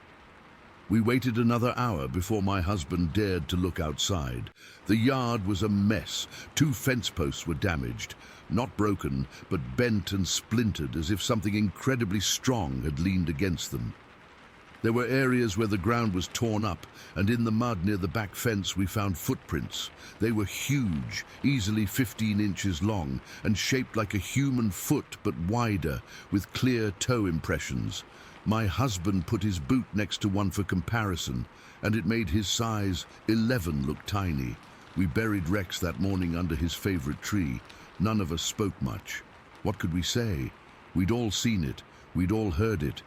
We waited another hour before my husband dared to look outside. The yard was a mess. 2 fence posts were damaged, not broken, but bent and splintered as if something incredibly strong had leaned against them. There were areas where the ground was torn up, and in the mud near the back fence we found footprints. They were huge, easily 15 inches long, and shaped like a human foot but wider, with clear toe impressions. My husband put his boot next to one for comparison, and it made his size 11 look tiny. We buried Rex that morning under his favorite tree. None of us spoke much. What could we say? We'd all seen it, we'd all heard it,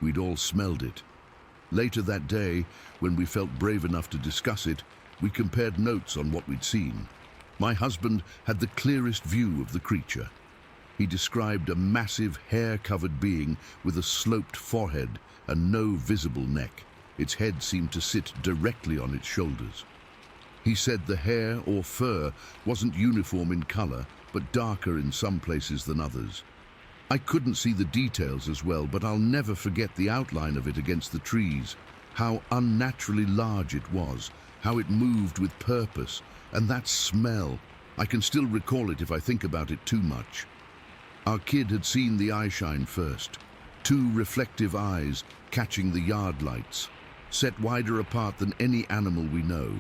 we'd all smelled it. Later that day, when we felt brave enough to discuss it, we compared notes on what we'd seen. My husband had the clearest view of the creature. He described a massive hair-covered being with a sloped forehead and no visible neck. Its head seemed to sit directly on its shoulders. He said the hair or fur wasn't uniform in color, but darker in some places than others. I couldn't see the details as well, but I'll never forget the outline of it against the trees, how unnaturally large it was, how it moved with purpose, and that smell. I can still recall it if I think about it too much. Our kid had seen the eyeshine first, 2 reflective eyes catching the yard lights, set wider apart than any animal we know.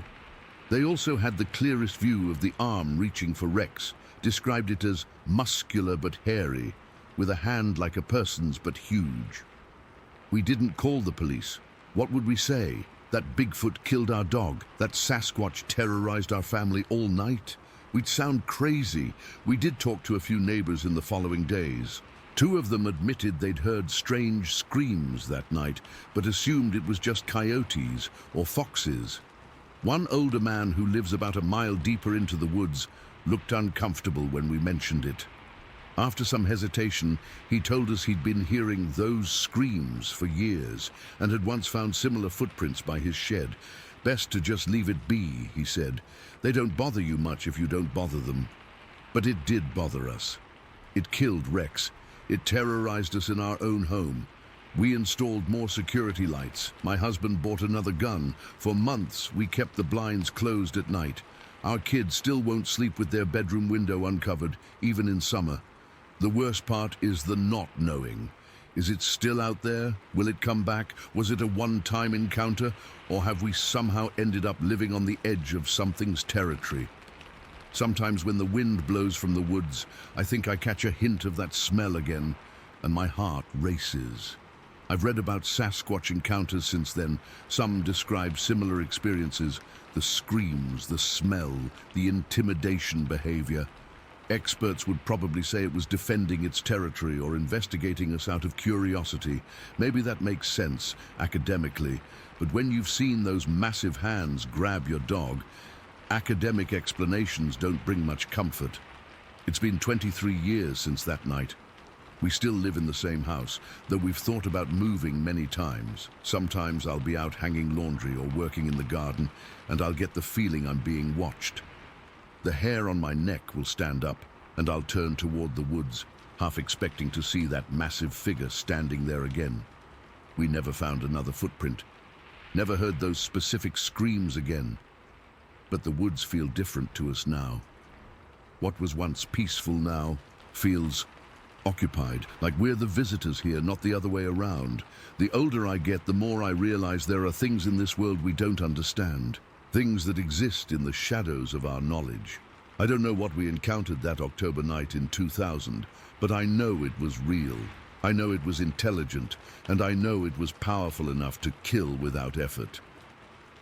They also had the clearest view of the arm reaching for Rex, described it as muscular but hairy, with a hand like a person's but huge. We didn't call the police. What would we say? That Bigfoot killed our dog, that Sasquatch terrorized our family all night? We'd sound crazy. We did talk to a few neighbors in the following days. 2 of them admitted they'd heard strange screams that night, but assumed it was just coyotes or foxes. One older man who lives about a mile deeper into the woods looked uncomfortable when we mentioned it. After some hesitation, he told us he'd been hearing those screams for years and had once found similar footprints by his shed. "Best to just leave it be," he said. "They don't bother you much if you don't bother them." But it did bother us. It killed Rex. It terrorized us in our own home. We installed more security lights. My husband bought another gun. For months, we kept the blinds closed at night. Our kids still won't sleep with their bedroom window uncovered, even in summer. The worst part is the not knowing. Is it still out there? Will it come back? Was it a one-time encounter? Or have we somehow ended up living on the edge of something's territory? Sometimes when the wind blows from the woods, I think I catch a hint of that smell again, and my heart races. I've read about Sasquatch encounters since then. Some describe similar experiences: the screams, the smell, the intimidation behavior. Experts would probably say it was defending its territory or investigating us out of curiosity. Maybe that makes sense academically, but when you've seen those massive hands grab your dog, academic explanations don't bring much comfort. It's been 23 years since that night. We still live in the same house, though we've thought about moving many times. Sometimes I'll be out hanging laundry or working in the garden, and I'll get the feeling I'm being watched. The hair on my neck will stand up, and I'll turn toward the woods, half expecting to see that massive figure standing there again. We never found another footprint, never heard those specific screams again. But the woods feel different to us now. What was once peaceful now feels occupied, like we're the visitors here, not the other way around. The older I get, the more I realize there are things in this world we don't understand, things that exist in the shadows of our knowledge. I don't know what we encountered that October night in 2000, but I know it was real. I know it was intelligent, and I know it was powerful enough to kill without effort.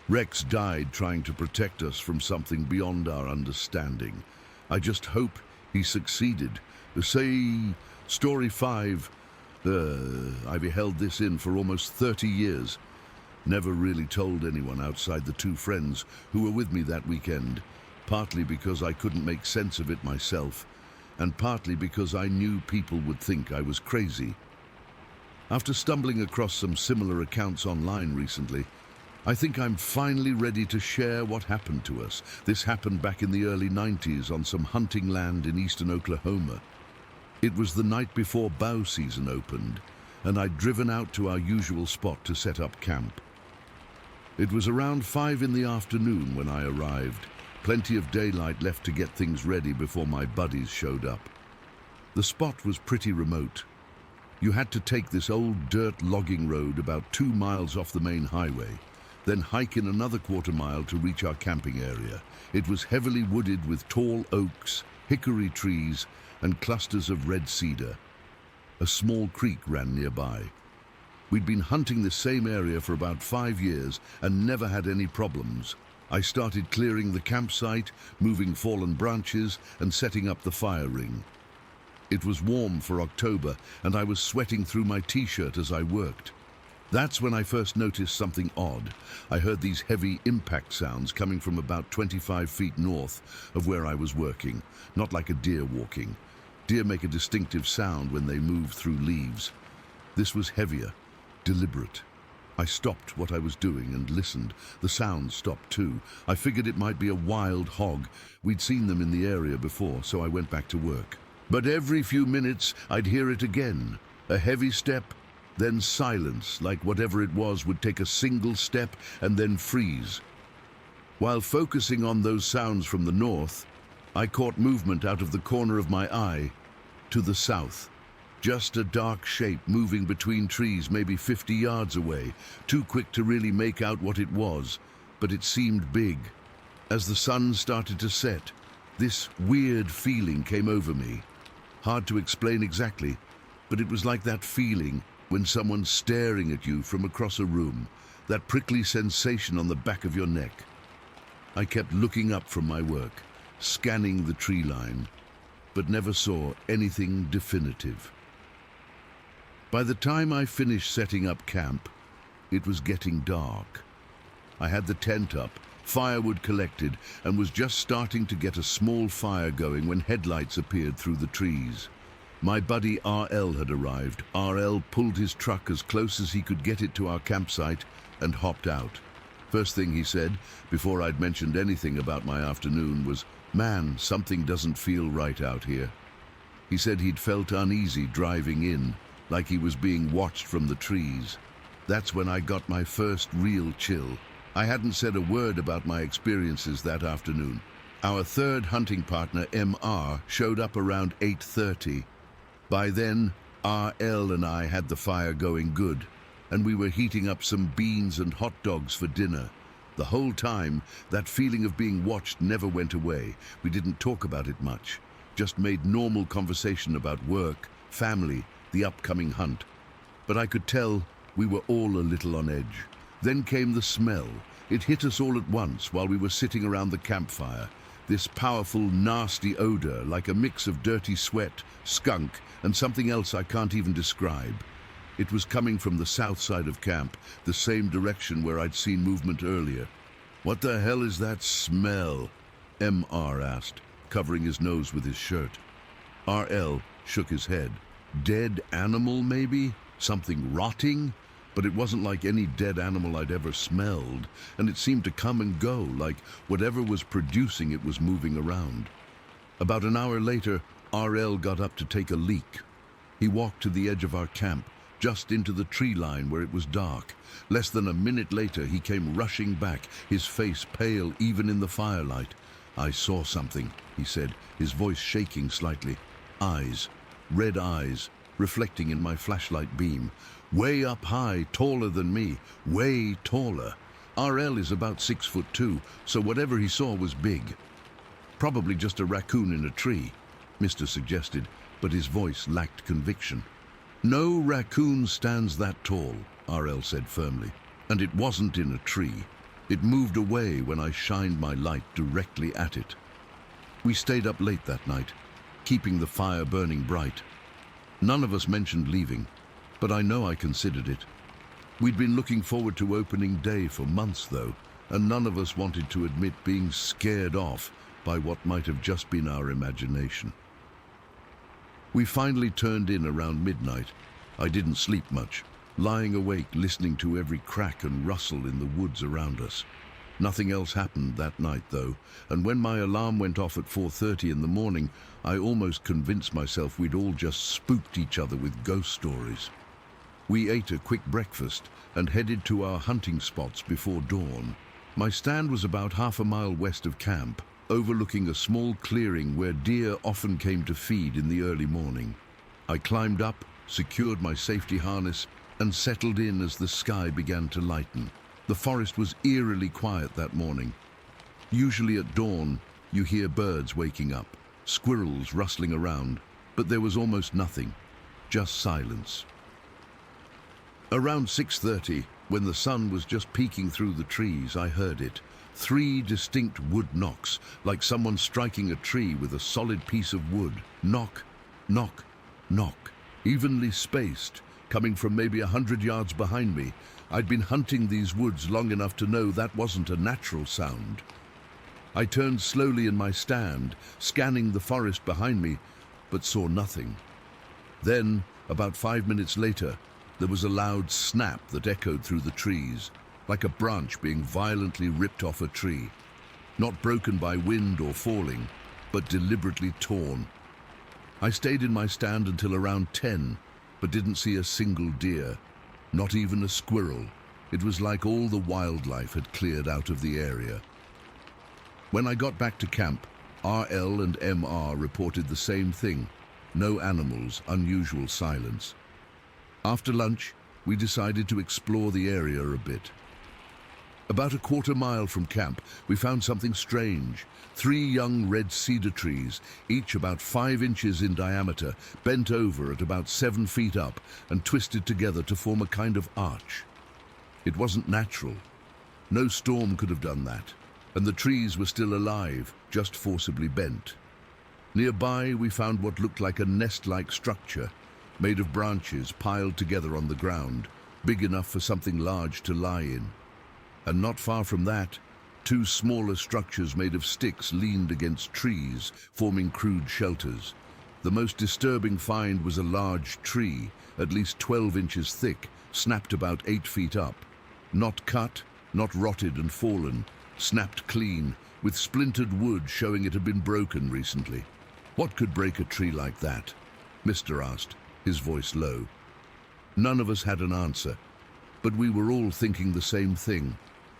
Rex died trying to protect us from something beyond our understanding. I just hope he succeeded. Say, Story 5, I've held this in for almost 30 years. Never really told anyone outside the two friends who were with me that weekend, partly because I couldn't make sense of it myself, and partly because I knew people would think I was crazy. After stumbling across some similar accounts online recently, I think I'm finally ready to share what happened to us. This happened back in the early 90s on some hunting land in eastern Oklahoma. It was the night before bow season opened, and I'd driven out to our usual spot to set up camp. It was around 5 in the afternoon when I arrived, plenty of daylight left to get things ready before my buddies showed up. The spot was pretty remote. You had to take this old dirt logging road about 2 miles off the main highway, then hike in another quarter-mile to reach our camping area. It was heavily wooded with tall oaks, hickory trees, and clusters of red cedar. A small creek ran nearby. We'd been hunting this same area for about 5 years and never had any problems. I started clearing the campsite, moving fallen branches, and setting up the fire ring. It was warm for October, and I was sweating through my t-shirt as I worked. That's when I first noticed something odd. I heard these heavy impact sounds coming from about 25 feet north of where I was working, not like a deer walking. Deer make a distinctive sound when they move through leaves. This was heavier, deliberate. I stopped what I was doing and listened. The sound stopped too. I figured it might be a wild hog. We'd seen them in the area before, so I went back to work. But every few minutes I'd hear it again. A heavy step, then silence, like whatever it was would take a single step and then freeze. While focusing on those sounds from the north, I caught movement out of the corner of my eye to the south. Just a dark shape moving between trees maybe 50 yards away, too quick to really make out what it was, but it seemed big. As the sun started to set, this weird feeling came over me. Hard to explain exactly, but it was like that feeling when someone's staring at you from across a room, that prickly sensation on the back of your neck. I kept looking up from my work, scanning the tree line, but never saw anything definitive. By the time I finished setting up camp, it was getting dark. I had the tent up, firewood collected, and was just starting to get a small fire going when headlights appeared through the trees. My buddy RL had arrived. RL pulled his truck as close as he could get it to our campsite and hopped out. First thing he said, before I'd mentioned anything about my afternoon, was, "Man, something doesn't feel right out here." He said he'd felt uneasy driving in, like he was being watched from the trees. That's when I got my first real chill. I hadn't said a word about my experiences that afternoon. Our third hunting partner, MR, showed up around 8:30. By then, RL and I had the fire going good, and we were heating up some beans and hot dogs for dinner. The whole time, that feeling of being watched never went away. We didn't talk about it much, just made normal conversation about work, family, the upcoming hunt. But I could tell we were all a little on edge. Then came the smell. It hit us all at once while we were sitting around the campfire. This powerful, nasty odor, like a mix of dirty sweat, skunk, and something else I can't even describe. It was coming from the south side of camp, the same direction where I'd seen movement earlier. "What the hell is that smell?" MR asked, covering his nose with his shirt. RL shook his head. Dead animal, maybe? Something rotting? But it wasn't like any dead animal I'd ever smelled, and it seemed to come and go, like whatever was producing it was moving around. About an hour later, RL got up to take a leak. He walked to the edge of our camp, just into the tree line where it was dark. Less than a minute later, he came rushing back, his face pale even in the firelight. "I saw something," he said, his voice shaking slightly. Eyes, red eyes, reflecting in my flashlight beam. Way up high, taller than me, way taller. RL is about 6'2", so whatever he saw was big. "Probably just a raccoon in a tree," Mr. suggested, but his voice lacked conviction. "No raccoon stands that tall," RL said firmly, "and it wasn't in a tree. It moved away when I shined my light directly at it." We stayed up late that night, keeping the fire burning bright. None of us mentioned leaving, but I know I considered it. We'd been looking forward to opening day for months, though, and none of us wanted to admit being scared off by what might have just been our imagination. We finally turned in around midnight. I didn't sleep much, lying awake listening to every crack and rustle in the woods around us. Nothing else happened that night, though, and when my alarm went off at 4:30 in the morning, I almost convinced myself we'd all just spooked each other with ghost stories. We ate a quick breakfast and headed to our hunting spots before dawn. My stand was about half a mile west of camp, overlooking a small clearing where deer often came to feed in the early morning. I climbed up, secured my safety harness, and settled in as the sky began to lighten. The forest was eerily quiet that morning. Usually at dawn, you hear birds waking up, squirrels rustling around, but there was almost nothing, just silence. Around 6:30, when the sun was just peeking through the trees, I heard it. 3 distinct wood knocks, like someone striking a tree with a solid piece of wood. Knock, knock, knock, evenly spaced, coming from maybe 100 yards behind me. I'd been hunting these woods long enough to know that wasn't a natural sound. I turned slowly in my stand, scanning the forest behind me, but saw nothing. Then, about 5 minutes later, there was a loud snap that echoed through the trees, like a branch being violently ripped off a tree. Not broken by wind or falling, but deliberately torn. I stayed in my stand until around 10, but didn't see a single deer, not even a squirrel. It was like all the wildlife had cleared out of the area. When I got back to camp, RL and MR reported the same thing. No animals, unusual silence. After lunch, we decided to explore the area a bit. About a quarter mile from camp, we found something strange. 3 young red cedar trees, each about 5 inches in diameter, bent over at about 7 feet up and twisted together to form a kind of arch. It wasn't natural. No storm could have done that, and the trees were still alive, just forcibly bent. Nearby, we found what looked like a nest-like structure, made of branches piled together on the ground, big enough for something large to lie in. And not far from that, 2 smaller structures made of sticks leaned against trees, forming crude shelters. The most disturbing find was a large tree, at least 12 inches thick, snapped about 8 feet up. Not cut, not rotted and fallen, snapped clean, with splintered wood showing it had been broken recently. "What could break a tree like that?" Mr. asked, his voice low. None of us had an answer, but we were all thinking the same thing.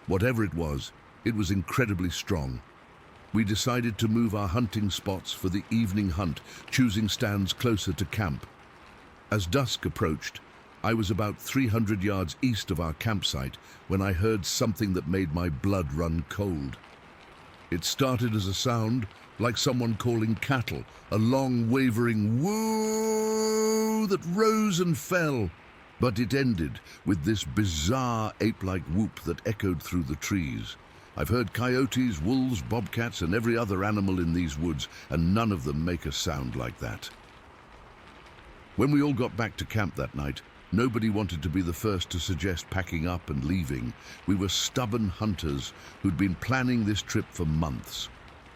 Whatever it was incredibly strong. We decided to move our hunting spots for the evening hunt, choosing stands closer to camp. As dusk approached, I was about 300 yards east of our campsite when I heard something that made my blood run cold. It started as a sound like someone calling cattle, a long wavering whoa that rose and fell. But it ended with this bizarre ape-like whoop that echoed through the trees. I've heard coyotes, wolves, bobcats, and every other animal in these woods, and none of them make a sound like that. When we all got back to camp that night, nobody wanted to be the first to suggest packing up and leaving. We were stubborn hunters who'd been planning this trip for months.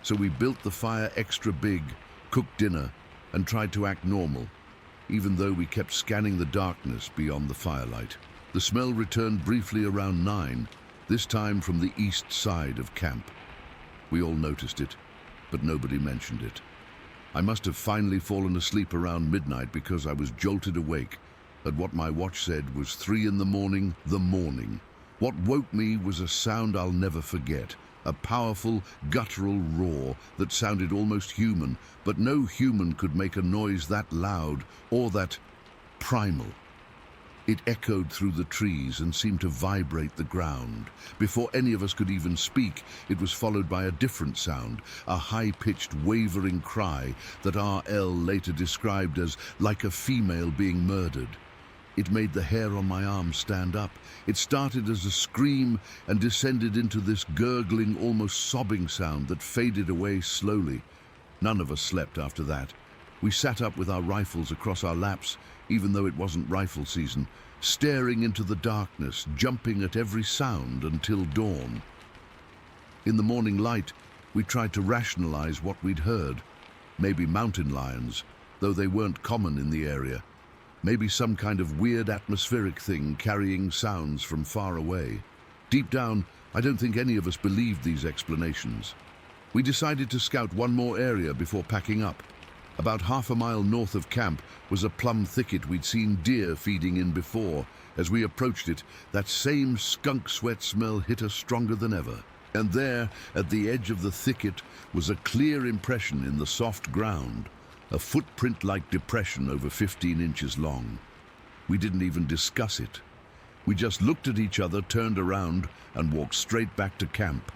So we built the fire extra big, cooked dinner, and tried to act normal, even though we kept scanning the darkness beyond the firelight. The smell returned briefly around 9, this time from the east side of camp. We all noticed it, but nobody mentioned it. I must have finally fallen asleep around midnight because I was jolted awake at what my watch said was 3 in the morning, the morning. What woke me was a sound I'll never forget, a powerful, guttural roar that sounded almost human, but no human could make a noise that loud or that primal. It echoed through the trees and seemed to vibrate the ground. Before any of us could even speak, it was followed by a different sound, a high-pitched, wavering cry that R.L. later described as like a female being murdered. It made the hair on my arm stand up. It started as a scream and descended into this gurgling, almost sobbing sound that faded away slowly. None of us slept after that. We sat up with our rifles across our laps, even though it wasn't rifle season, staring into the darkness, jumping at every sound until dawn. In the morning light, we tried to rationalize what we'd heard. Maybe mountain lions, though they weren't common in the area. Maybe some kind of weird atmospheric thing carrying sounds from far away. Deep down, I don't think any of us believed these explanations. We decided to scout one more area before packing up. About half a mile north of camp was a plum thicket we'd seen deer feeding in before. As we approached it, that same skunk sweat smell hit us stronger than ever. And there, at the edge of the thicket, was a clear impression in the soft ground, a footprint-like depression over 15 inches long. We didn't even discuss it. We just looked at each other, turned around, and walked straight back to camp.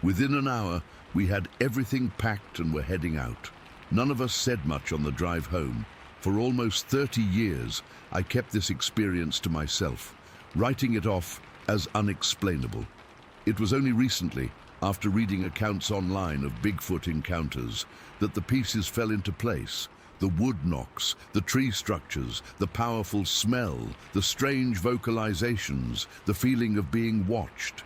Within an hour, we had everything packed and were heading out. None of us said much on the drive home. For almost 30 years, I kept this experience to myself, writing it off as unexplainable. It was only recently, after reading accounts online of Bigfoot encounters, that the pieces fell into place. The wood knocks, the tree structures, the powerful smell, the strange vocalizations, the feeling of being watched.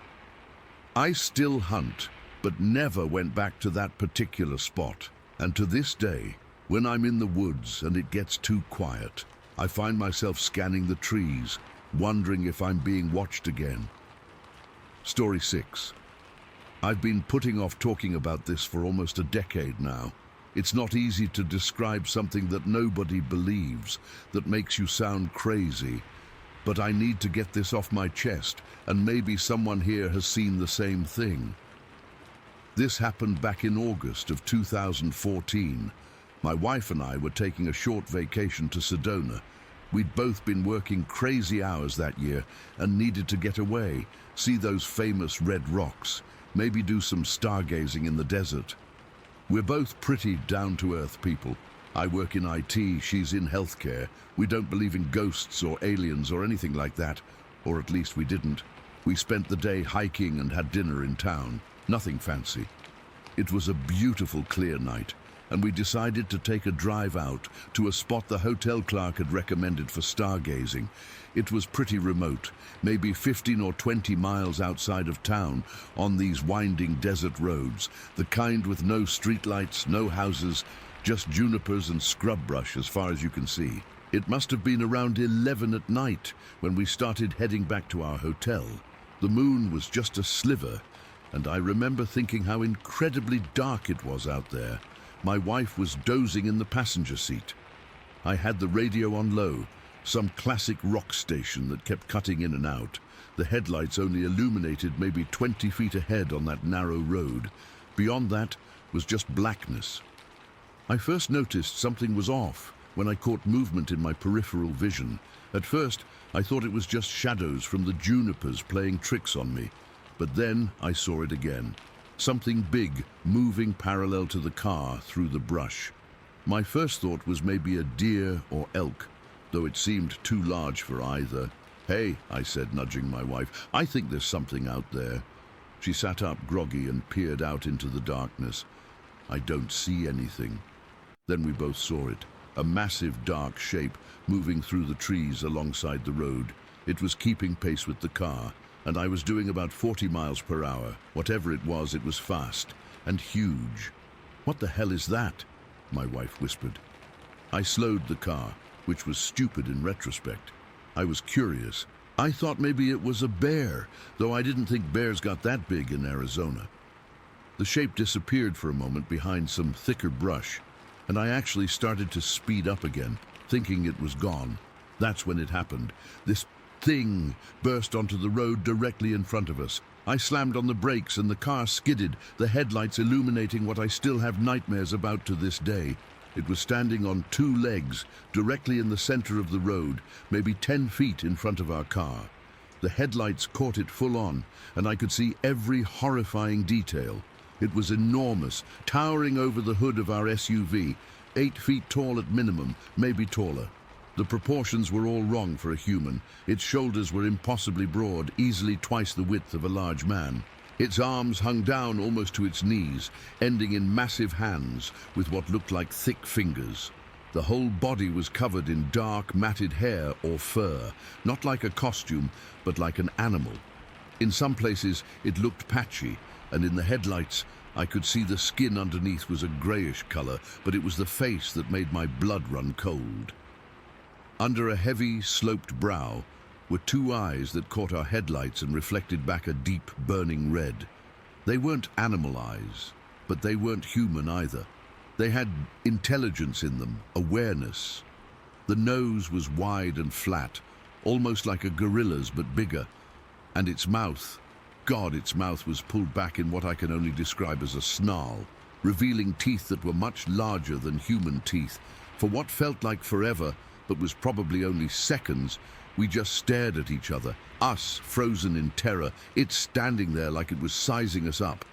I still hunt, but never went back to that particular spot. And to this day, when I'm in the woods and it gets too quiet, I find myself scanning the trees, wondering if I'm being watched again. Story 6. I've been putting off talking about this for almost a decade now. It's not easy to describe something that nobody believes, that makes you sound crazy. But I need to get this off my chest, and maybe someone here has seen the same thing. This happened back in August of 2014. My wife and I were taking a short vacation to Sedona. We'd both been working crazy hours that year and needed to get away, see those famous red rocks, maybe do some stargazing in the desert. We're both pretty down-to-earth people. I work in IT, she's in healthcare. We don't believe in ghosts or aliens or anything like that, or at least we didn't. We spent the day hiking and had dinner in town. Nothing fancy. It was a beautiful, clear night, and we decided to take a drive out to a spot the hotel clerk had recommended for stargazing. It was pretty remote, maybe 15 or 20 miles outside of town, on these winding desert roads, the kind with no streetlights, no houses, just junipers and scrub brush as far as you can see. It must have been around 11 at night when we started heading back to our hotel. The moon was just a sliver, and I remember thinking how incredibly dark it was out there. My wife was dozing in the passenger seat. I had the radio on low, some classic rock station that kept cutting in and out. The headlights only illuminated maybe 20 feet ahead on that narrow road. Beyond that was just blackness. I first noticed something was off when I caught movement in my peripheral vision. At first, I thought it was just shadows from the junipers playing tricks on me. But then I saw it again. Something big moving parallel to the car through the brush. My first thought was maybe a deer or elk, though it seemed too large for either. "Hey," I said, nudging my wife, "I think there's something out there." She sat up groggy and peered out into the darkness. "I don't see anything." Then we both saw it, a massive dark shape moving through the trees alongside the road. It was keeping pace with the car, and I was doing about 40 miles per hour. Whatever it was fast and huge. "What the hell is that?" my wife whispered. I slowed the car, which was stupid in retrospect. I was curious. I thought maybe it was a bear, though I didn't think bears got that big in Arizona. The shape disappeared for a moment behind some thicker brush, and I actually started to speed up again, thinking it was gone. That's when it happened. This thing burst onto the road directly in front of us. I slammed on the brakes and the car skidded, the headlights illuminating what I still have nightmares about to this day. It was standing on two legs, directly in the center of the road, maybe 10 feet in front of our car. The headlights caught it full on, and I could see every horrifying detail. It was enormous, towering over the hood of our SUV, 8 feet tall at minimum, maybe taller. The proportions were all wrong for a human. Its shoulders were impossibly broad, easily twice the width of a large man. Its arms hung down almost to its knees, ending in massive hands with what looked like thick fingers. The whole body was covered in dark, matted hair or fur, not like a costume, but like an animal. In some places, it looked patchy, and in the headlights, I could see the skin underneath was a grayish color, but it was the face that made my blood run cold. Under a heavy, sloped brow were two eyes that caught our headlights and reflected back a deep, burning red. They weren't animal eyes, but they weren't human either. They had intelligence in them, awareness. The nose was wide and flat, almost like a gorilla's but bigger. And its mouth, God, its mouth was pulled back in what I can only describe as a snarl, revealing teeth that were much larger than human teeth. For what felt like forever, but was probably only seconds, we just stared at each other, us frozen in terror, it standing there like it was sizing us up.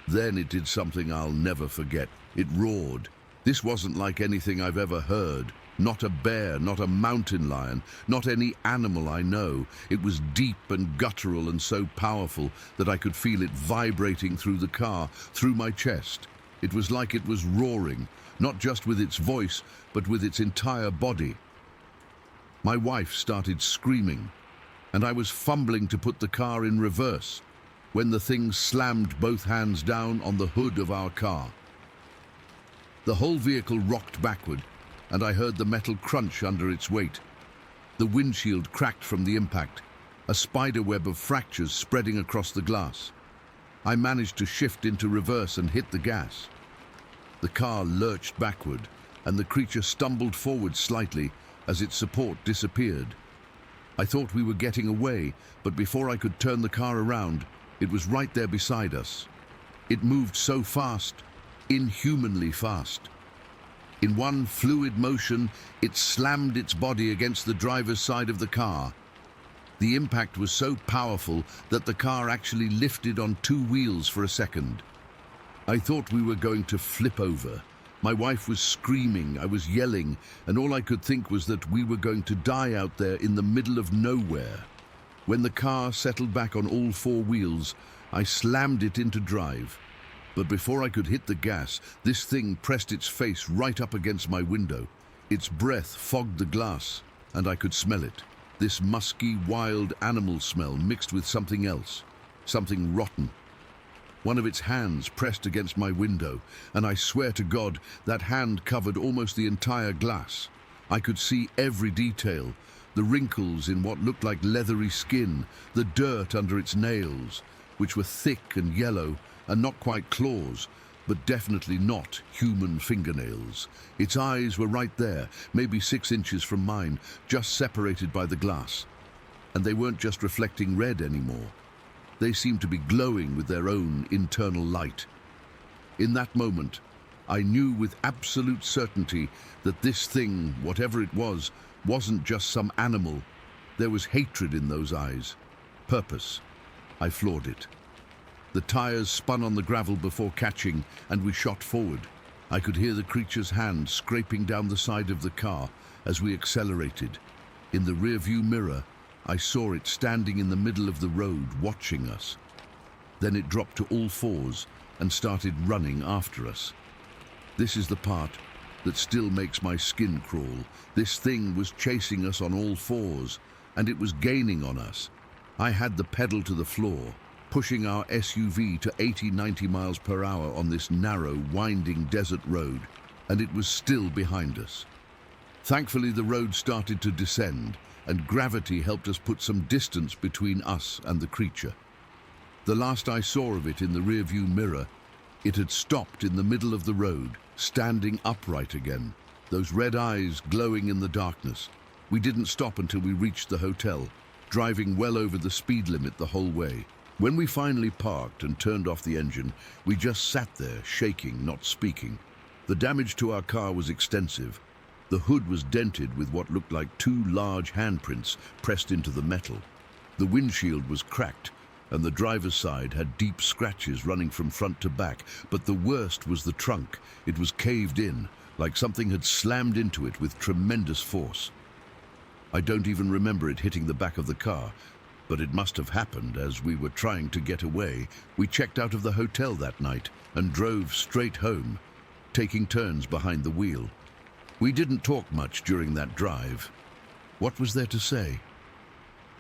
Then it did something I'll never forget. It roared. This wasn't like anything I've ever heard. Not a bear, not a mountain lion, not any animal I know. It was deep and guttural and so powerful that I could feel it vibrating through the car, through my chest. It was like it was roaring, not just with its voice, but with its entire body. My wife started screaming, and I was fumbling to put the car in reverse when the thing slammed both hands down on the hood of our car. The whole vehicle rocked backward, and I heard the metal crunch under its weight. The windshield cracked from the impact, a spider web of fractures spreading across the glass. I managed to shift into reverse and hit the gas. The car lurched backward, and the creature stumbled forward slightly as its support disappeared. I thought we were getting away, but before I could turn the car around, it was right there beside us. It moved so fast, inhumanly fast. In one fluid motion, it slammed its body against the driver's side of the car. The impact was so powerful that the car actually lifted on two wheels for a second. I thought we were going to flip over. My wife was screaming, I was yelling, and all I could think was that we were going to die out there in the middle of nowhere. When the car settled back on all four wheels, I slammed it into drive. But before I could hit the gas, this thing pressed its face right up against my window. Its breath fogged the glass, and I could smell it. This musky, wild animal smell mixed with something else, something rotten. One of its hands pressed against my window, and I swear to God, that hand covered almost the entire glass. I could see every detail, the wrinkles in what looked like leathery skin, the dirt under its nails, which were thick and yellow, and not quite claws, but definitely not human fingernails. Its eyes were right there, maybe 6 inches from mine, just separated by the glass. And they weren't just reflecting red anymore. They seemed to be glowing with their own internal light. In that moment, I knew with absolute certainty that this thing, whatever it was, wasn't just some animal. There was hatred in those eyes. Purpose. I floored it. The tires spun on the gravel before catching, and we shot forward. I could hear the creature's hand scraping down the side of the car as we accelerated. In the rearview mirror, I saw it standing in the middle of the road, watching us. Then it dropped to all fours and started running after us. This is the part that still makes my skin crawl. This thing was chasing us on all fours, and it was gaining on us. I had the pedal to the floor, pushing our SUV to 80-90 miles per hour on this narrow, winding desert road, and it was still behind us. Thankfully, the road started to descend, and gravity helped us put some distance between us and the creature. The last I saw of it in the rearview mirror, it had stopped in the middle of the road, standing upright again, those red eyes glowing in the darkness. We didn't stop until we reached the hotel, driving well over the speed limit the whole way. When we finally parked and turned off the engine, we just sat there, shaking, not speaking. The damage to our car was extensive. The hood was dented with what looked like 2 large handprints pressed into the metal. The windshield was cracked, and the driver's side had deep scratches running from front to back. But the worst was the trunk. It was caved in, like something had slammed into it with tremendous force. I don't even remember it hitting the back of the car, but it must have happened as we were trying to get away. We checked out of the hotel that night and drove straight home, taking turns behind the wheel. We didn't talk much during that drive. What was there to say?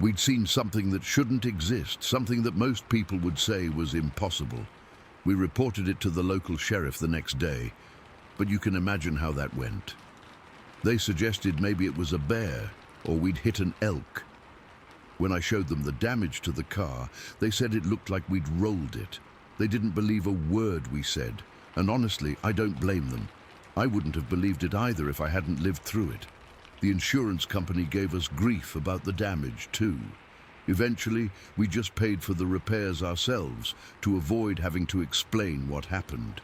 We'd seen something that shouldn't exist, something that most people would say was impossible. We reported it to the local sheriff the next day, but you can imagine how that went. They suggested maybe it was a bear, or we'd hit an elk. When I showed them the damage to the car, they said it looked like we'd rolled it. They didn't believe a word we said, and honestly, I don't blame them. I wouldn't have believed it either if I hadn't lived through it. The insurance company gave us grief about the damage too. Eventually, we just paid for the repairs ourselves to avoid having to explain what happened.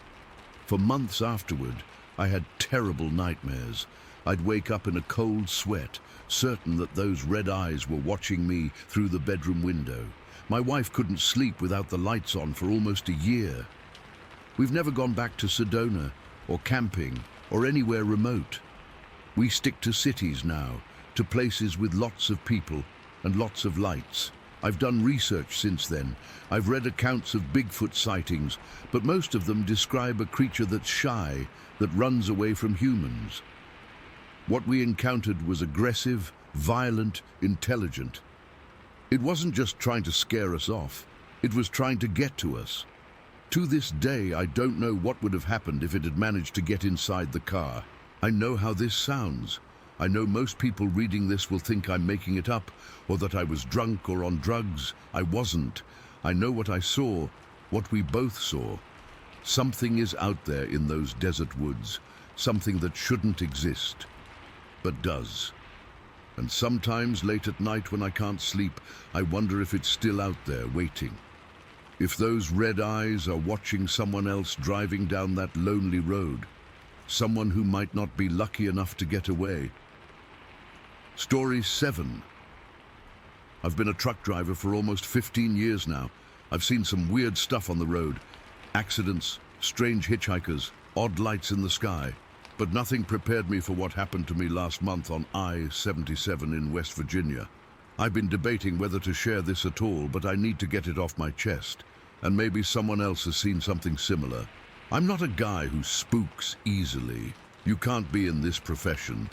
For months afterward, I had terrible nightmares. I'd wake up in a cold sweat, certain that those red eyes were watching me through the bedroom window. My wife couldn't sleep without the lights on for almost a year. We've never gone back to Sedona, or camping, or anywhere remote. We stick to cities now, to places with lots of people and lots of lights. I've done research since then. I've read accounts of Bigfoot sightings, but most of them describe a creature that's shy, that runs away from humans. What we encountered was aggressive, violent, intelligent. It wasn't just trying to scare us off, it was trying to get to us. To this day, I don't know what would have happened if it had managed to get inside the car. I know how this sounds. I know most people reading this will think I'm making it up, or that I was drunk or on drugs. I wasn't. I know what I saw, what we both saw. Something is out there in those desert woods, something that shouldn't exist, but does. And sometimes late at night when I can't sleep, I wonder if it's still out there waiting. If those red eyes are watching someone else driving down that lonely road, someone who might not be lucky enough to get away. Story 7. I've been a truck driver for almost 15 years now. I've seen some weird stuff on the road. Accidents, strange hitchhikers, odd lights in the sky. But nothing prepared me for what happened to me last month on I-77 in West Virginia. I've been debating whether to share this at all, but I need to get it off my chest. And maybe someone else has seen something similar. I'm not a guy who spooks easily. You can't be in this profession.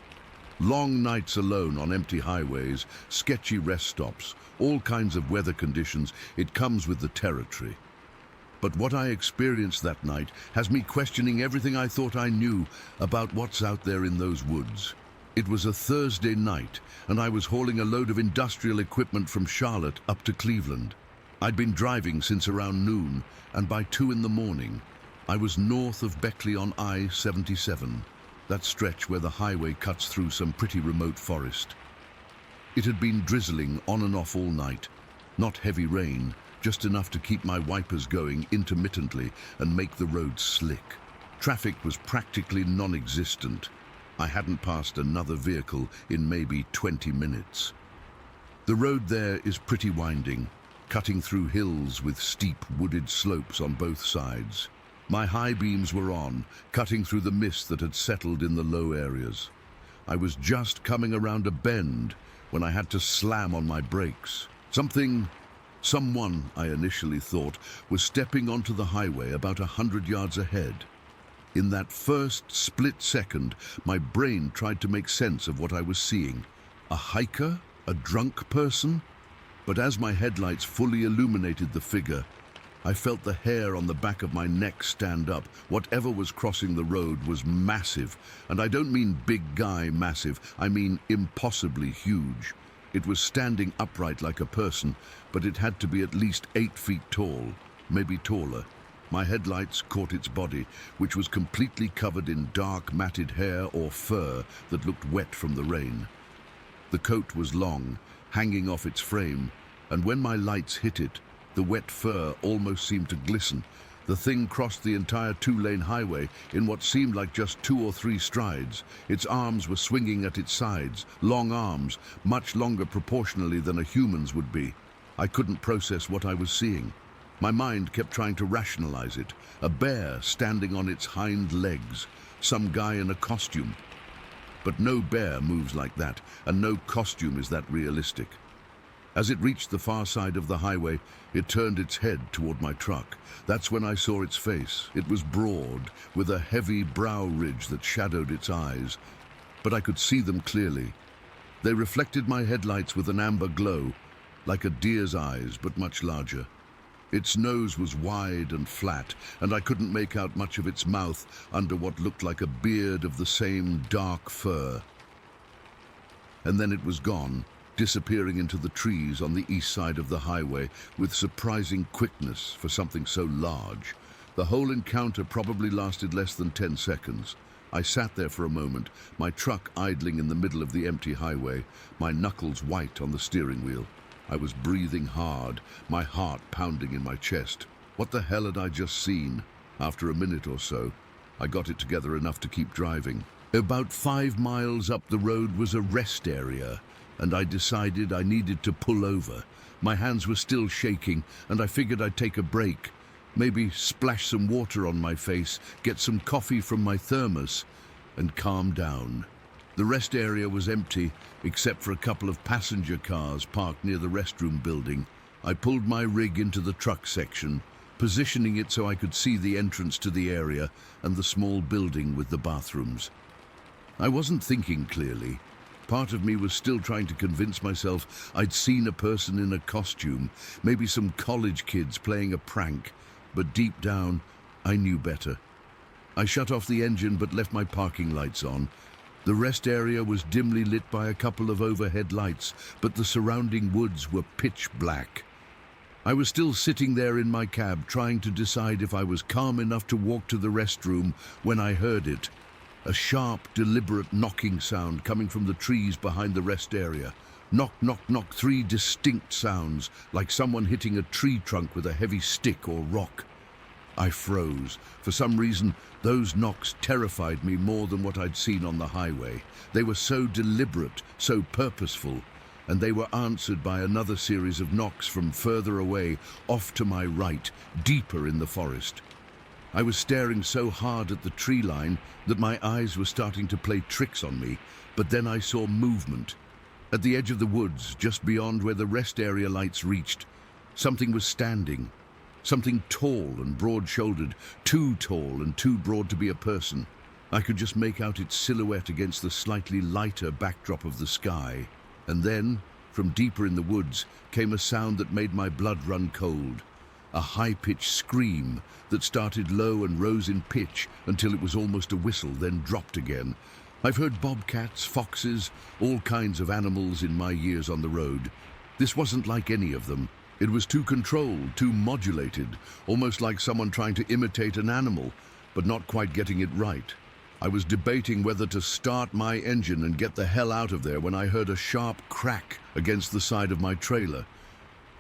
Long nights alone on empty highways, sketchy rest stops, all kinds of weather conditions, it comes with the territory. But what I experienced that night has me questioning everything I thought I knew about what's out there in those woods. It was a Thursday night, and I was hauling a load of industrial equipment from Charlotte up to Cleveland. I'd been driving since around noon, and by 2 in the morning, I was north of Beckley on I-77, that stretch where the highway cuts through some pretty remote forest. It had been drizzling on and off all night, not heavy rain, just enough to keep my wipers going intermittently and make the road slick. Traffic was practically non-existent. I hadn't passed another vehicle in maybe 20 minutes. The road there is pretty winding, cutting through hills with steep wooded slopes on both sides. My high beams were on, cutting through the mist that had settled in the low areas. I was just coming around a bend when I had to slam on my brakes. Someone, I initially thought, was stepping onto the highway about 100 yards ahead. In that first split second, my brain tried to make sense of what I was seeing. A hiker? A drunk person? But as my headlights fully illuminated the figure, I felt the hair on the back of my neck stand up. Whatever was crossing the road was massive, and I don't mean big guy massive, I mean impossibly huge. It was standing upright like a person, but it had to be at least 8 feet tall, maybe taller. My headlights caught its body, which was completely covered in dark matted hair or fur that looked wet from the rain. The coat was long, hanging off its frame, and when my lights hit it, the wet fur almost seemed to glisten. The thing crossed the entire 2-lane highway in what seemed like just 2 or 3 strides. Its arms were swinging at its sides, long arms, much longer proportionally than a human's would be. I couldn't process what I was seeing. My mind kept trying to rationalize it. A bear standing on its hind legs, some guy in a costume. But no bear moves like that, and no costume is that realistic. As it reached the far side of the highway, it turned its head toward my truck. That's when I saw its face. It was broad, with a heavy brow ridge that shadowed its eyes, but I could see them clearly. They reflected my headlights with an amber glow, like a deer's eyes, but much larger. Its nose was wide and flat, and I couldn't make out much of its mouth under what looked like a beard of the same dark fur. And then it was gone, disappearing into the trees on the east side of the highway with surprising quickness for something so large. The whole encounter probably lasted less than 10 seconds. I sat there for a moment, my truck idling in the middle of the empty highway, my knuckles white on the steering wheel. I was breathing hard, my heart pounding in my chest. What the hell had I just seen? After a minute or so, I got it together enough to keep driving. About 5 miles up the road was a rest area, and I decided I needed to pull over. My hands were still shaking, and I figured I'd take a break. Maybe splash some water on my face, get some coffee from my thermos, and calm down. The rest area was empty, except for a couple of passenger cars parked near the restroom building. I pulled my rig into the truck section, positioning it so I could see the entrance to the area and the small building with the bathrooms. I wasn't thinking clearly. Part of me was still trying to convince myself I'd seen a person in a costume, maybe some college kids playing a prank, but deep down, I knew better. I shut off the engine but left my parking lights on. The rest area was dimly lit by a couple of overhead lights, but the surrounding woods were pitch black. I was still sitting there in my cab, trying to decide if I was calm enough to walk to the restroom when I heard it. A sharp, deliberate knocking sound coming from the trees behind the rest area. Knock, knock, knock, 3 distinct sounds, like someone hitting a tree trunk with a heavy stick or rock. I froze. For some reason, those knocks terrified me more than what I'd seen on the highway. They were so deliberate, so purposeful, and they were answered by another series of knocks from further away, off to my right, deeper in the forest. I was staring so hard at the tree line that my eyes were starting to play tricks on me, but then I saw movement. At the edge of the woods, just beyond where the rest area lights reached, something was standing. Something tall and broad-shouldered, too tall and too broad to be a person. I could just make out its silhouette against the slightly lighter backdrop of the sky. And then, from deeper in the woods, came a sound that made my blood run cold. A high-pitched scream that started low and rose in pitch until it was almost a whistle, then dropped again. I've heard bobcats, foxes, all kinds of animals in my years on the road. This wasn't like any of them. It was too controlled, too modulated, almost like someone trying to imitate an animal, but not quite getting it right. I was debating whether to start my engine and get the hell out of there when I heard a sharp crack against the side of my trailer.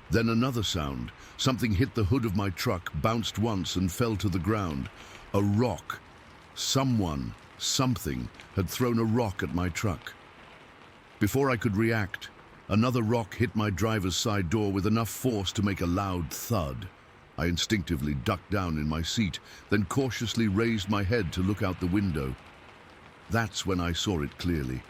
Then another sound. Something hit the hood of my truck, bounced once and fell to the ground. A rock, Something had thrown a rock at my truck. Before I could react, another rock hit my driver's side door with enough force to make a loud thud. I instinctively ducked down in my seat, then cautiously raised my head to look out the window. That's when I saw it clearly.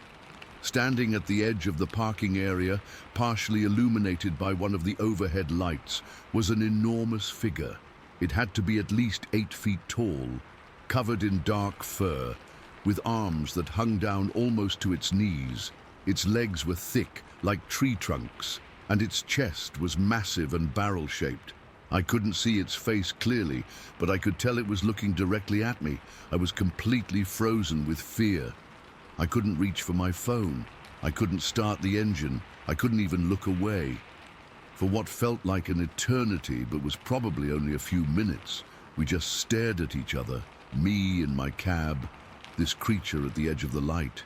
Standing at the edge of the parking area, partially illuminated by one of the overhead lights, was an enormous figure. It had to be at least 8 feet tall, covered in dark fur, with arms that hung down almost to its knees. Its legs were thick, like tree trunks, and its chest was massive and barrel-shaped. I couldn't see its face clearly, but I could tell it was looking directly at me. I was completely frozen with fear. I couldn't reach for my phone. I couldn't start the engine. I couldn't even look away. For what felt like an eternity, but was probably only a few minutes, we just stared at each other, me in my cab, this creature at the edge of the light.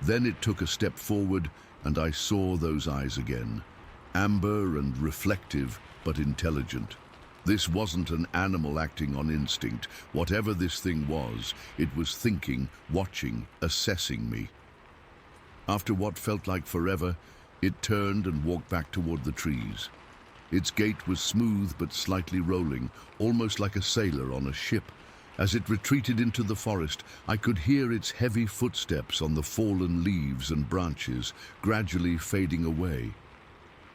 Then it took a step forward, and I saw those eyes again. Amber and reflective, but intelligent. This wasn't an animal acting on instinct. Whatever this thing was, it was thinking, watching, assessing me. After what felt like forever, it turned and walked back toward the trees. Its gait was smooth but slightly rolling, almost like a sailor on a ship. As it retreated into the forest, I could hear its heavy footsteps on the fallen leaves and branches, gradually fading away.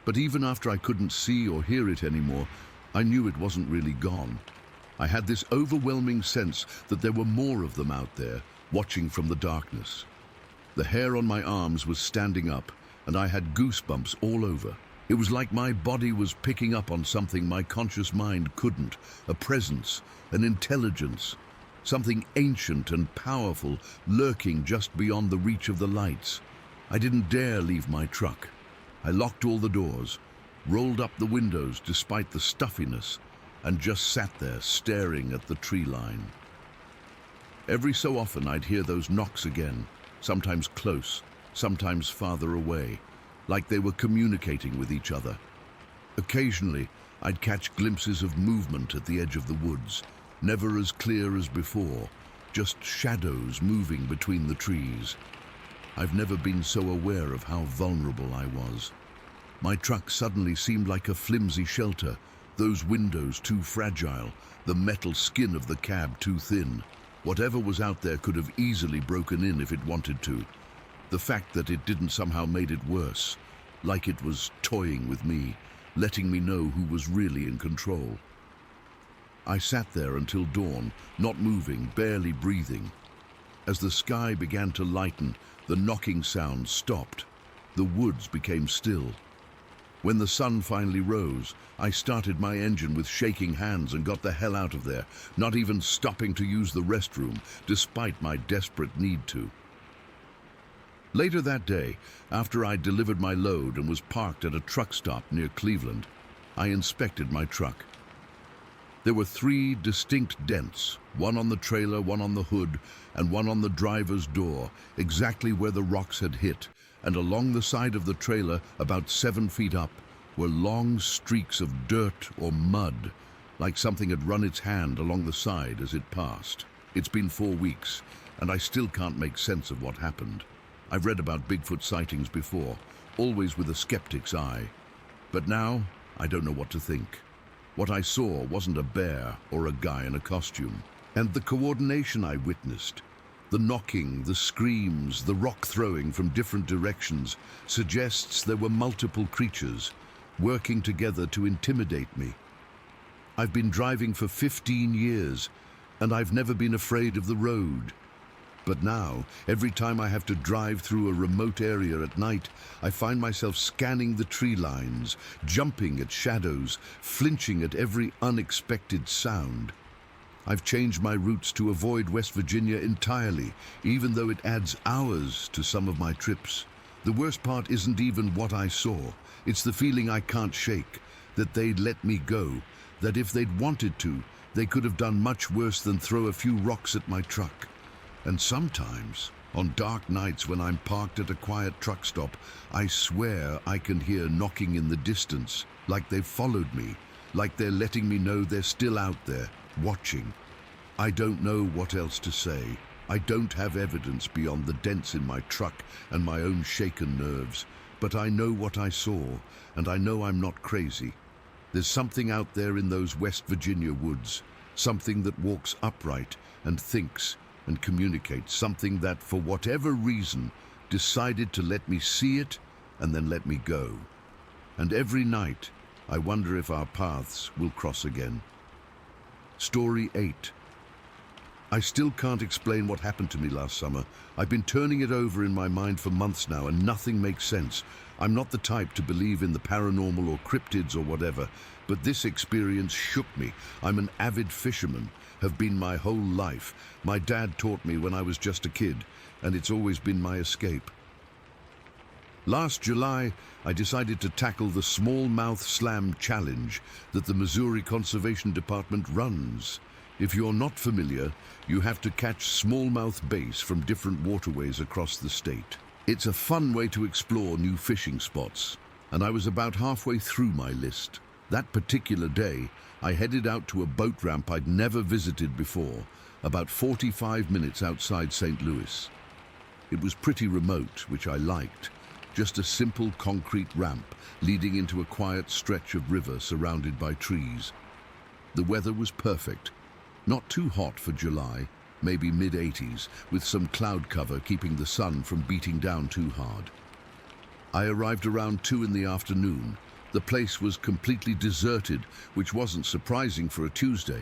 But even after I couldn't see or hear it anymore, I knew it wasn't really gone. I had this overwhelming sense that there were more of them out there, watching from the darkness. The hair on my arms was standing up, and I had goosebumps all over. It was like my body was picking up on something my conscious mind couldn't, a presence, an intelligence, something ancient and powerful lurking just beyond the reach of the lights. I didn't dare leave my truck. I locked all the doors, rolled up the windows despite the stuffiness, and just sat there staring at the tree line. Every so often I'd hear those knocks again, sometimes close, sometimes farther away, like they were communicating with each other. Occasionally, I'd catch glimpses of movement at the edge of the woods, never as clear as before, just shadows moving between the trees. I've never been so aware of how vulnerable I was. My truck suddenly seemed like a flimsy shelter, those windows too fragile, the metal skin of the cab too thin. Whatever was out there could have easily broken in if it wanted to. The fact that it didn't somehow made it worse, like it was toying with me, letting me know who was really in control. I sat there until dawn, not moving, barely breathing. As the sky began to lighten, the knocking sound stopped. The woods became still. When the sun finally rose, I started my engine with shaking hands and got the hell out of there, not even stopping to use the restroom, despite my desperate need to. Later that day, after I'd delivered my load and was parked at a truck stop near Cleveland, I inspected my truck. There were 3 distinct dents, one on the trailer, one on the hood, and one on the driver's door, exactly where the rocks had hit, and along the side of the trailer, about 7 feet up, were long streaks of dirt or mud, like something had run its hand along the side as it passed. It's been 4 weeks, and I still can't make sense of what happened. I've read about Bigfoot sightings before, always with a skeptic's eye. But now, I don't know what to think. What I saw wasn't a bear or a guy in a costume. And the coordination I witnessed, the knocking, the screams, the rock throwing from different directions, suggests there were multiple creatures working together to intimidate me. I've been driving for 15 years, and I've never been afraid of the road. But now, every time I have to drive through a remote area at night, I find myself scanning the tree lines, jumping at shadows, flinching at every unexpected sound. I've changed my routes to avoid West Virginia entirely, even though it adds hours to some of my trips. The worst part isn't even what I saw. It's the feeling I can't shake, that they'd let me go, that if they'd wanted to, they could have done much worse than throw a few rocks at my truck. And sometimes, on dark nights when I'm parked at a quiet truck stop, I swear I can hear knocking in the distance, like they've followed me, like they're letting me know they're still out there, watching. I don't know what else to say. I don't have evidence beyond the dents in my truck and my own shaken nerves, but I know what I saw, and I know I'm not crazy. There's something out there in those West Virginia woods, something that walks upright and thinks and communicates, something that, for whatever reason, decided to let me see it and then let me go. And every night, I wonder if our paths will cross again. Story 8. I still can't explain what happened to me last summer. I've been turning it over in my mind for months now, and nothing makes sense. I'm not the type to believe in the paranormal or cryptids or whatever, but this experience shook me. I'm an avid fisherman, have been my whole life. My dad taught me when I was just a kid, and it's always been my escape. Last July, I decided to tackle the smallmouth slam challenge that the Missouri Conservation Department runs. If you're not familiar, you have to catch smallmouth bass from different waterways across the state. It's a fun way to explore new fishing spots, and I was about halfway through my list. That particular day, I headed out to a boat ramp I'd never visited before, about 45 minutes outside St. Louis. It was pretty remote, which I liked. Just a simple concrete ramp leading into a quiet stretch of river surrounded by trees. The weather was perfect. Not too hot for July, maybe mid-80s, with some cloud cover keeping the sun from beating down too hard. I arrived around 2 in the afternoon. The place was completely deserted, which wasn't surprising for a Tuesday.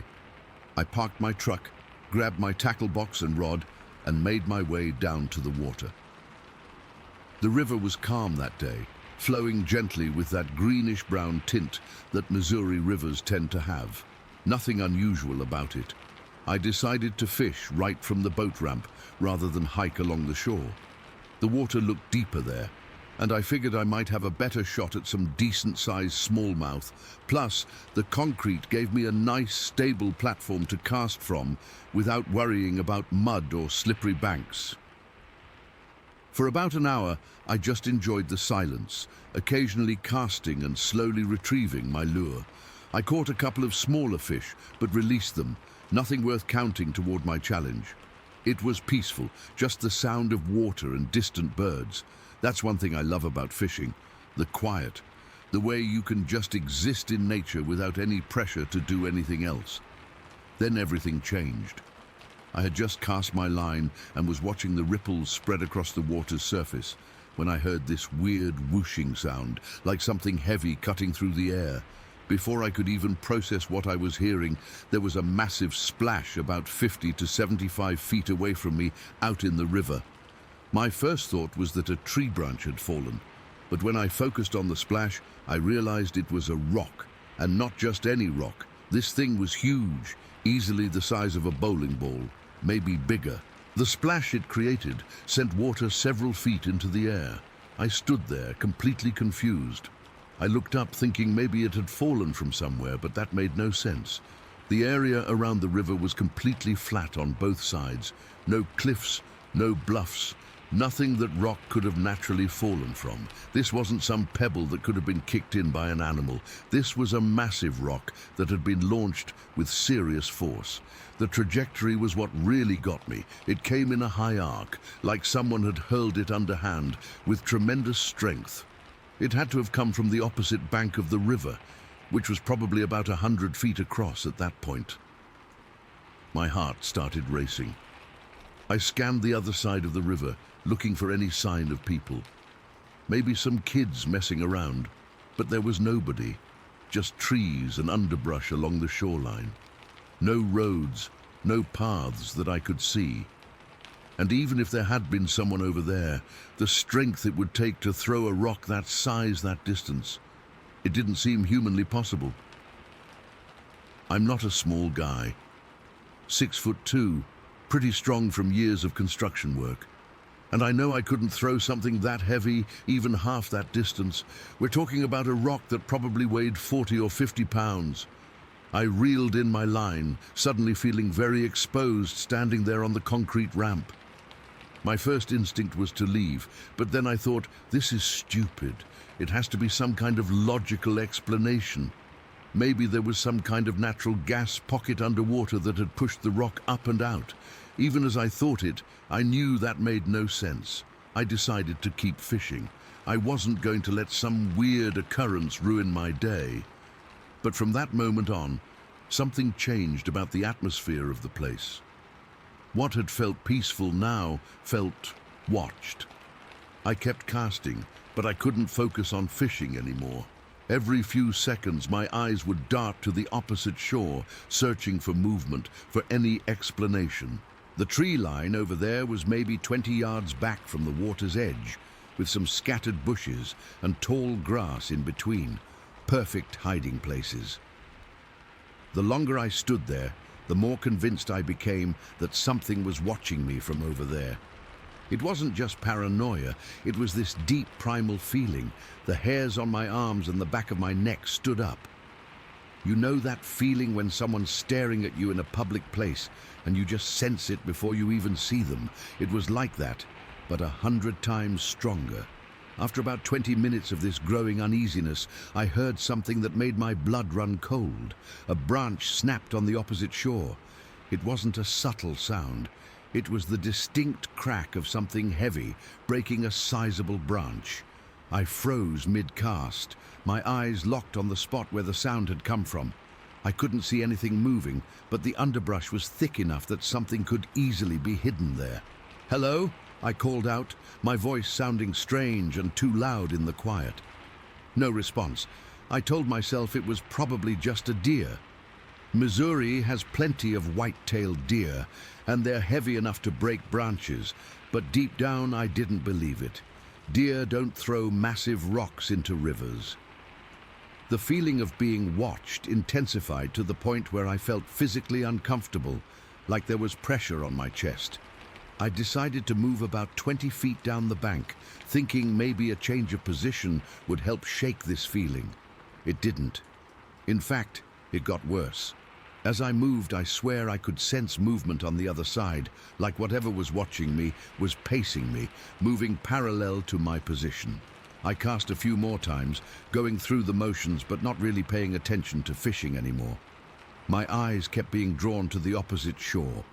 I parked my truck, grabbed my tackle box and rod, and made my way down to the water. The river was calm that day, flowing gently with that greenish-brown tint that Missouri rivers tend to have. Nothing unusual about it. I decided to fish right from the boat ramp rather than hike along the shore. The water looked deeper there, and I figured I might have a better shot at some decent-sized smallmouth. Plus, the concrete gave me a nice, stable platform to cast from without worrying about mud or slippery banks. For about an hour, I just enjoyed the silence, occasionally casting and slowly retrieving my lure. I caught a couple of smaller fish, but released them, nothing worth counting toward my challenge. It was peaceful, just the sound of water and distant birds. That's one thing I love about fishing, the quiet, the way you can just exist in nature without any pressure to do anything else. Then everything changed. I had just cast my line and was watching the ripples spread across the water's surface when I heard this weird whooshing sound, like something heavy cutting through the air. Before I could even process what I was hearing, there was a massive splash about 50 to 75 feet away from me out in the river. My first thought was that a tree branch had fallen, but when I focused on the splash, I realized it was a rock, and not just any rock. This thing was huge, easily the size of a bowling ball, maybe bigger. The splash it created sent water several feet into the air. I stood there, completely confused. I looked up thinking maybe it had fallen from somewhere, but that made no sense. The area around the river was completely flat on both sides. No cliffs, no bluffs, nothing that rock could have naturally fallen from. This wasn't some pebble that could have been kicked in by an animal. This was a massive rock that had been launched with serious force. The trajectory was what really got me. It came in a high arc, like someone had hurled it underhand with tremendous strength. It had to have come from the opposite bank of the river, which was probably about 100 feet across at that point. My heart started racing. I scanned the other side of the river, looking for any sign of people. Maybe some kids messing around, but there was nobody, just trees and underbrush along the shoreline. No roads, no paths that I could see. And even if there had been someone over there, the strength it would take to throw a rock that size that distance, it didn't seem humanly possible. I'm not a small guy. 6'2", pretty strong from years of construction work. And I know I couldn't throw something that heavy, even half that distance. We're talking about a rock that probably weighed 40 or 50 pounds. I reeled in my line, suddenly feeling very exposed standing there on the concrete ramp. My first instinct was to leave, but then I thought, this is stupid. It has to be some kind of logical explanation. Maybe there was some kind of natural gas pocket underwater that had pushed the rock up and out. Even as I thought it, I knew that made no sense. I decided to keep fishing. I wasn't going to let some weird occurrence ruin my day. But from that moment on, something changed about the atmosphere of the place. What had felt peaceful now felt watched. I kept casting, but I couldn't focus on fishing anymore. Every few seconds, my eyes would dart to the opposite shore, searching for movement, for any explanation. The tree line over there was maybe 20 yards back from the water's edge, with some scattered bushes and tall grass in between, perfect hiding places. The longer I stood there, the more convinced I became that something was watching me from over there. It wasn't just paranoia, it was this deep primal feeling. The hairs on my arms and the back of my neck stood up. You know that feeling when someone's staring at you in a public place and you just sense it before you even see them? It was like that, but 100 times stronger. After about 20 minutes of this growing uneasiness, I heard something that made my blood run cold. A branch snapped on the opposite shore. It wasn't a subtle sound. It was the distinct crack of something heavy breaking a sizable branch. I froze mid-cast, my eyes locked on the spot where the sound had come from. I couldn't see anything moving, but the underbrush was thick enough that something could easily be hidden there. "Hello?" I called out, my voice sounding strange and too loud in the quiet. No response. I told myself it was probably just a deer. Missouri has plenty of white-tailed deer, and they're heavy enough to break branches, but deep down I didn't believe it. Deer don't throw massive rocks into rivers. The feeling of being watched intensified to the point where I felt physically uncomfortable, like there was pressure on my chest. I decided to move about 20 feet down the bank, thinking maybe a change of position would help shake this feeling. It didn't. In fact, it got worse. As I moved, I swear I could sense movement on the other side, like whatever was watching me was pacing me, moving parallel to my position. I cast a few more times, going through the motions but not really paying attention to fishing anymore. My eyes kept being drawn to the opposite shore.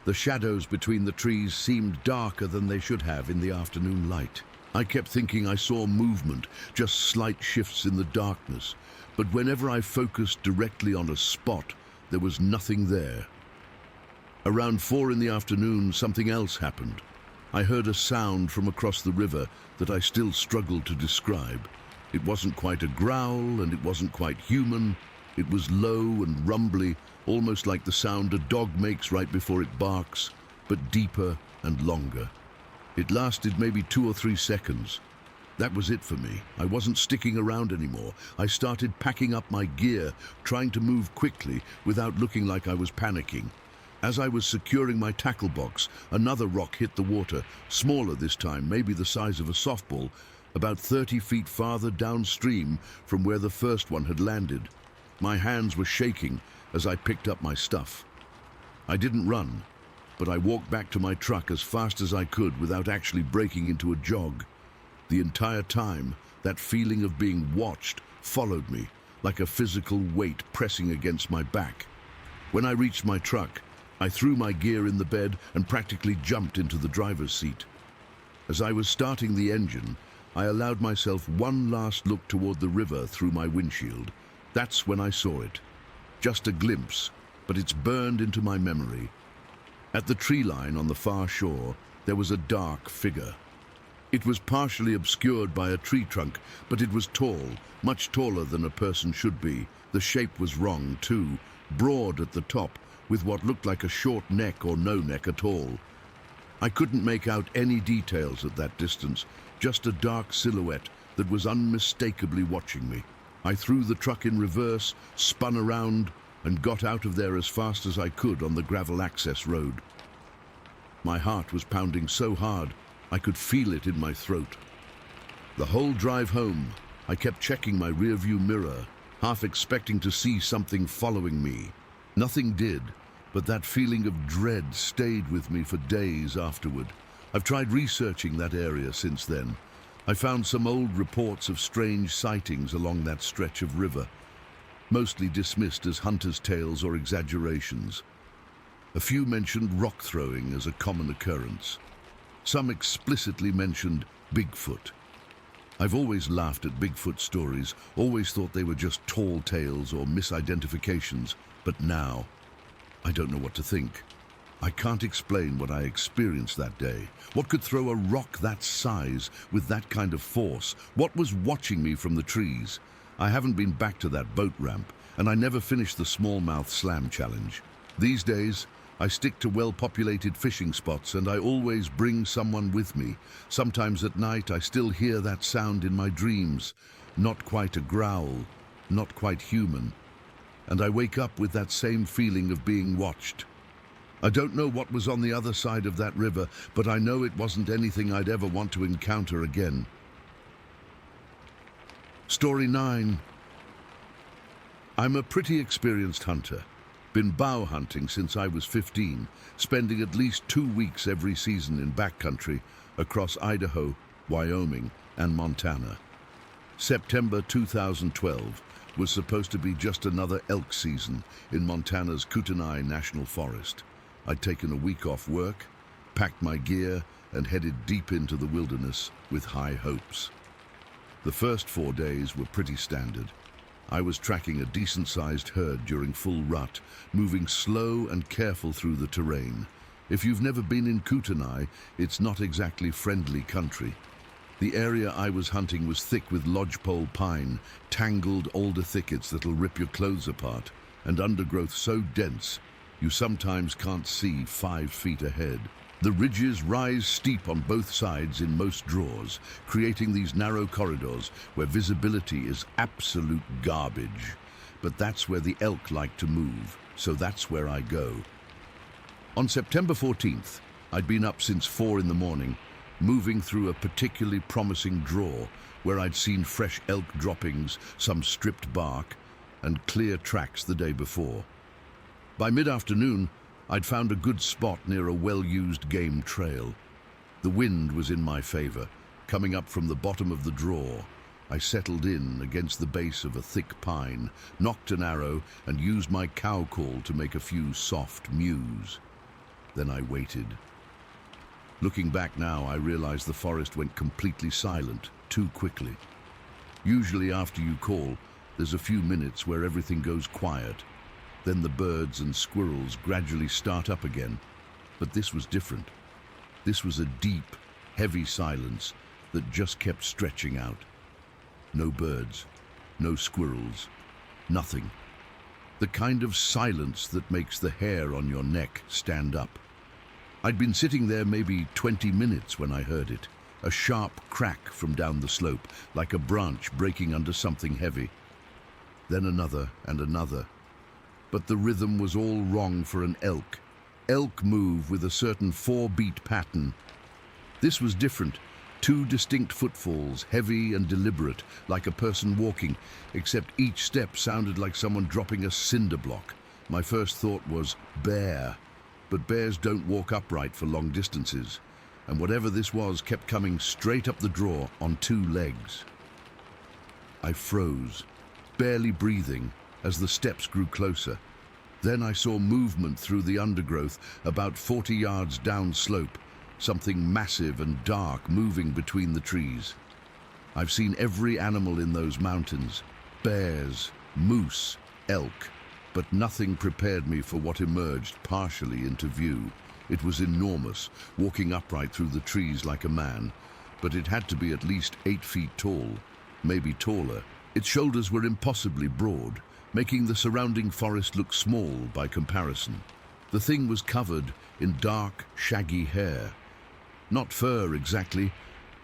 The shadows between the trees seemed darker than they should have in the afternoon light. I kept thinking I saw movement, just slight shifts in the darkness, but whenever I focused directly on a spot, there was nothing there. Around 4 in the afternoon, something else happened. I heard a sound from across the river that I still struggled to describe. It wasn't quite a growl, and it wasn't quite human. It was low and rumbly, almost like the sound a dog makes right before it barks, but deeper and longer. It lasted maybe 2 or 3 seconds. That was it for me. I wasn't sticking around anymore. I started packing up my gear, trying to move quickly without looking like I was panicking. As I was securing my tackle box, another rock hit the water, smaller this time, maybe the size of a softball, about 30 feet farther downstream from where the first one had landed. My hands were shaking as I picked up my stuff. I didn't run, but I walked back to my truck as fast as I could without actually breaking into a jog. The entire time, that feeling of being watched followed me, like a physical weight pressing against my back. When I reached my truck, I threw my gear in the bed and practically jumped into the driver's seat. As I was starting the engine, I allowed myself one last look toward the river through my windshield. That's when I saw it. Just a glimpse, but it's burned into my memory. At the tree line on the far shore, there was a dark figure. It was partially obscured by a tree trunk, but it was tall, much taller than a person should be. The shape was wrong, too, broad at the top, with what looked like a short neck or no neck at all. I couldn't make out any details at that distance, just a dark silhouette that was unmistakably watching me. I threw the truck in reverse, spun around, and got out of there as fast as I could on the gravel access road. My heart was pounding so hard, I could feel it in my throat. The whole drive home, I kept checking my rearview mirror, half expecting to see something following me. Nothing did, but that feeling of dread stayed with me for days afterward. I've tried researching that area since then. I found some old reports of strange sightings along that stretch of river. mostly dismissed as hunters' tales or exaggerations. A few mentioned rock throwing as a common occurrence. Some explicitly mentioned Bigfoot. I've always laughed at Bigfoot stories, always thought they were just tall tales or misidentifications, but now I don't know what to think. I can't explain what I experienced that day. What could throw a rock that size with that kind of force? What was watching me from the trees? I haven't been back to that boat ramp, and I never finished the smallmouth slam challenge. These days, I stick to well-populated fishing spots, and I always bring someone with me. Sometimes at night I still hear that sound in my dreams. Not quite a growl, not quite human. And I wake up with that same feeling of being watched. I don't know what was on the other side of that river, but I know it wasn't anything I'd ever want to encounter again. Story 9. I'm a pretty experienced hunter. Been bow hunting since I was 15, spending at least 2 weeks every season in backcountry across Idaho, Wyoming, and Montana. September 2012 was supposed to be just another elk season in Montana's Kootenai National Forest. I'd taken a week off work, packed my gear, and headed deep into the wilderness with high hopes. The first 4 days were pretty standard. I was tracking a decent-sized herd during full rut, moving slow and careful through the terrain. If you've never been in Kootenai, it's not exactly friendly country. The area I was hunting was thick with lodgepole pine, tangled alder thickets that'll rip your clothes apart, and undergrowth so dense you sometimes can't see 5 feet ahead. The ridges rise steep on both sides in most draws, creating these narrow corridors where visibility is absolute garbage. But that's where the elk like to move, so that's where I go. On September 14th, I'd been up since 4 in the morning, moving through a particularly promising draw where I'd seen fresh elk droppings, some stripped bark, and clear tracks the day before. By mid-afternoon, I'd found a good spot near a well-used game trail. The wind was in my favor. Coming up from the bottom of the draw, I settled in against the base of a thick pine, nocked an arrow, and used my cow call to make a few soft mews. Then I waited. Looking back now, I realize the forest went completely silent, too quickly. Usually after you call, there's a few minutes where everything goes quiet. Then the birds and squirrels gradually start up again. But this was different. This was a deep, heavy silence that just kept stretching out. No birds, no squirrels, nothing. The kind of silence that makes the hair on your neck stand up. I'd been sitting there maybe 20 minutes when I heard it. A sharp crack from down the slope, like a branch breaking under something heavy. Then another and another. But the rhythm was all wrong for an elk. Elk move with a certain 4-beat pattern. This was different. 2 distinct footfalls, heavy and deliberate, like a person walking, except each step sounded like someone dropping a cinder block. My first thought was bear, but bears don't walk upright for long distances, and whatever this was kept coming straight up the draw on 2 legs. I froze, barely breathing, as the steps grew closer. Then I saw movement through the undergrowth about 40 yards downslope, something massive and dark moving between the trees. I've seen every animal in those mountains, bears, moose, elk, but nothing prepared me for what emerged partially into view. It was enormous, walking upright through the trees like a man, but it had to be at least 8 feet tall, maybe taller. Its shoulders were impossibly broad, making the surrounding forest look small by comparison. The thing was covered in dark, shaggy hair. Not fur exactly,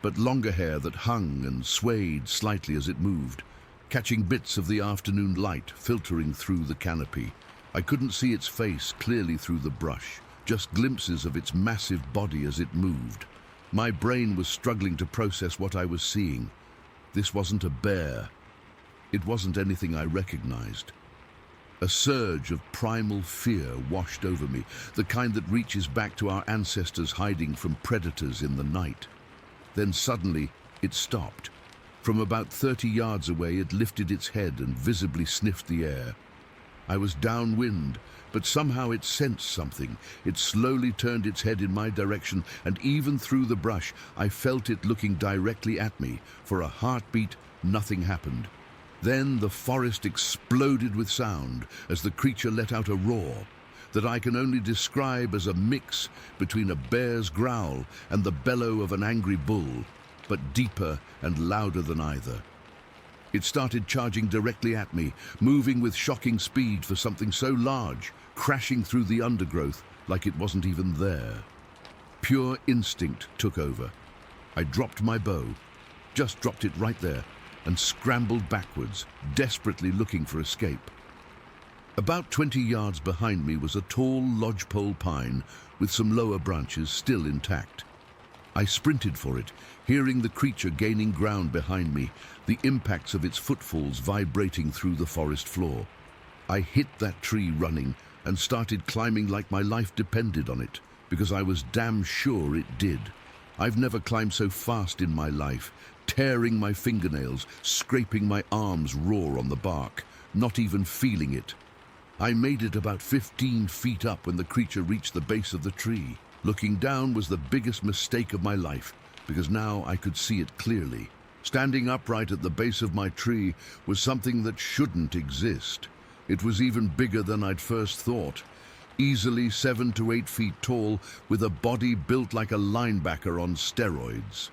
but longer hair that hung and swayed slightly as it moved, catching bits of the afternoon light filtering through the canopy. I couldn't see its face clearly through the brush, just glimpses of its massive body as it moved. My brain was struggling to process what I was seeing. This wasn't a bear. It wasn't anything I recognized. A surge of primal fear washed over me, the kind that reaches back to our ancestors hiding from predators in the night. Then suddenly, it stopped. From about 30 yards away, it lifted its head and visibly sniffed the air. I was downwind, but somehow it sensed something. It slowly turned its head in my direction, and even through the brush, I felt it looking directly at me. For a heartbeat, nothing happened. Then the forest exploded with sound as the creature let out a roar that I can only describe as a mix between a bear's growl and the bellow of an angry bull, but deeper and louder than either. It started charging directly at me, moving with shocking speed for something so large, crashing through the undergrowth like it wasn't even there. Pure instinct took over. I dropped my bow, just dropped it right there, and scrambled backwards, desperately looking for escape. About 20 yards behind me was a tall lodgepole pine with some lower branches still intact. I sprinted for it, hearing the creature gaining ground behind me, the impacts of its footfalls vibrating through the forest floor. I hit that tree running and started climbing like my life depended on it, because I was damn sure it did. I've never climbed so fast in my life, tearing my fingernails, scraping my arms raw on the bark, not even feeling it. I made it about 15 feet up when the creature reached the base of the tree. Looking down was the biggest mistake of my life, because now I could see it clearly. Standing upright at the base of my tree was something that shouldn't exist. It was even bigger than I'd first thought. Easily 7 to 8 feet tall, with a body built like a linebacker on steroids.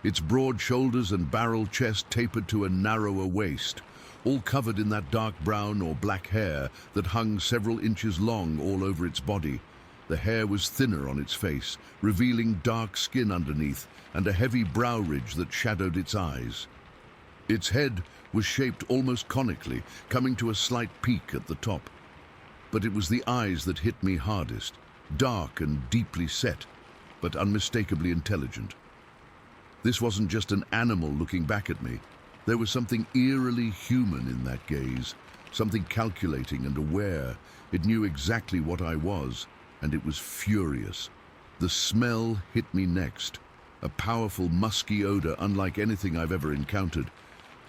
Its broad shoulders and barrel chest tapered to a narrower waist, all covered in that dark brown or black hair that hung several inches long all over its body. The hair was thinner on its face, revealing dark skin underneath and a heavy brow ridge that shadowed its eyes. Its head was shaped almost conically, coming to a slight peak at the top. But it was the eyes that hit me hardest, dark and deeply set, but unmistakably intelligent. This wasn't just an animal looking back at me. There was something eerily human in that gaze, something calculating and aware. It knew exactly what I was, and it was furious. The smell hit me next, a powerful musky odor unlike anything I've ever encountered.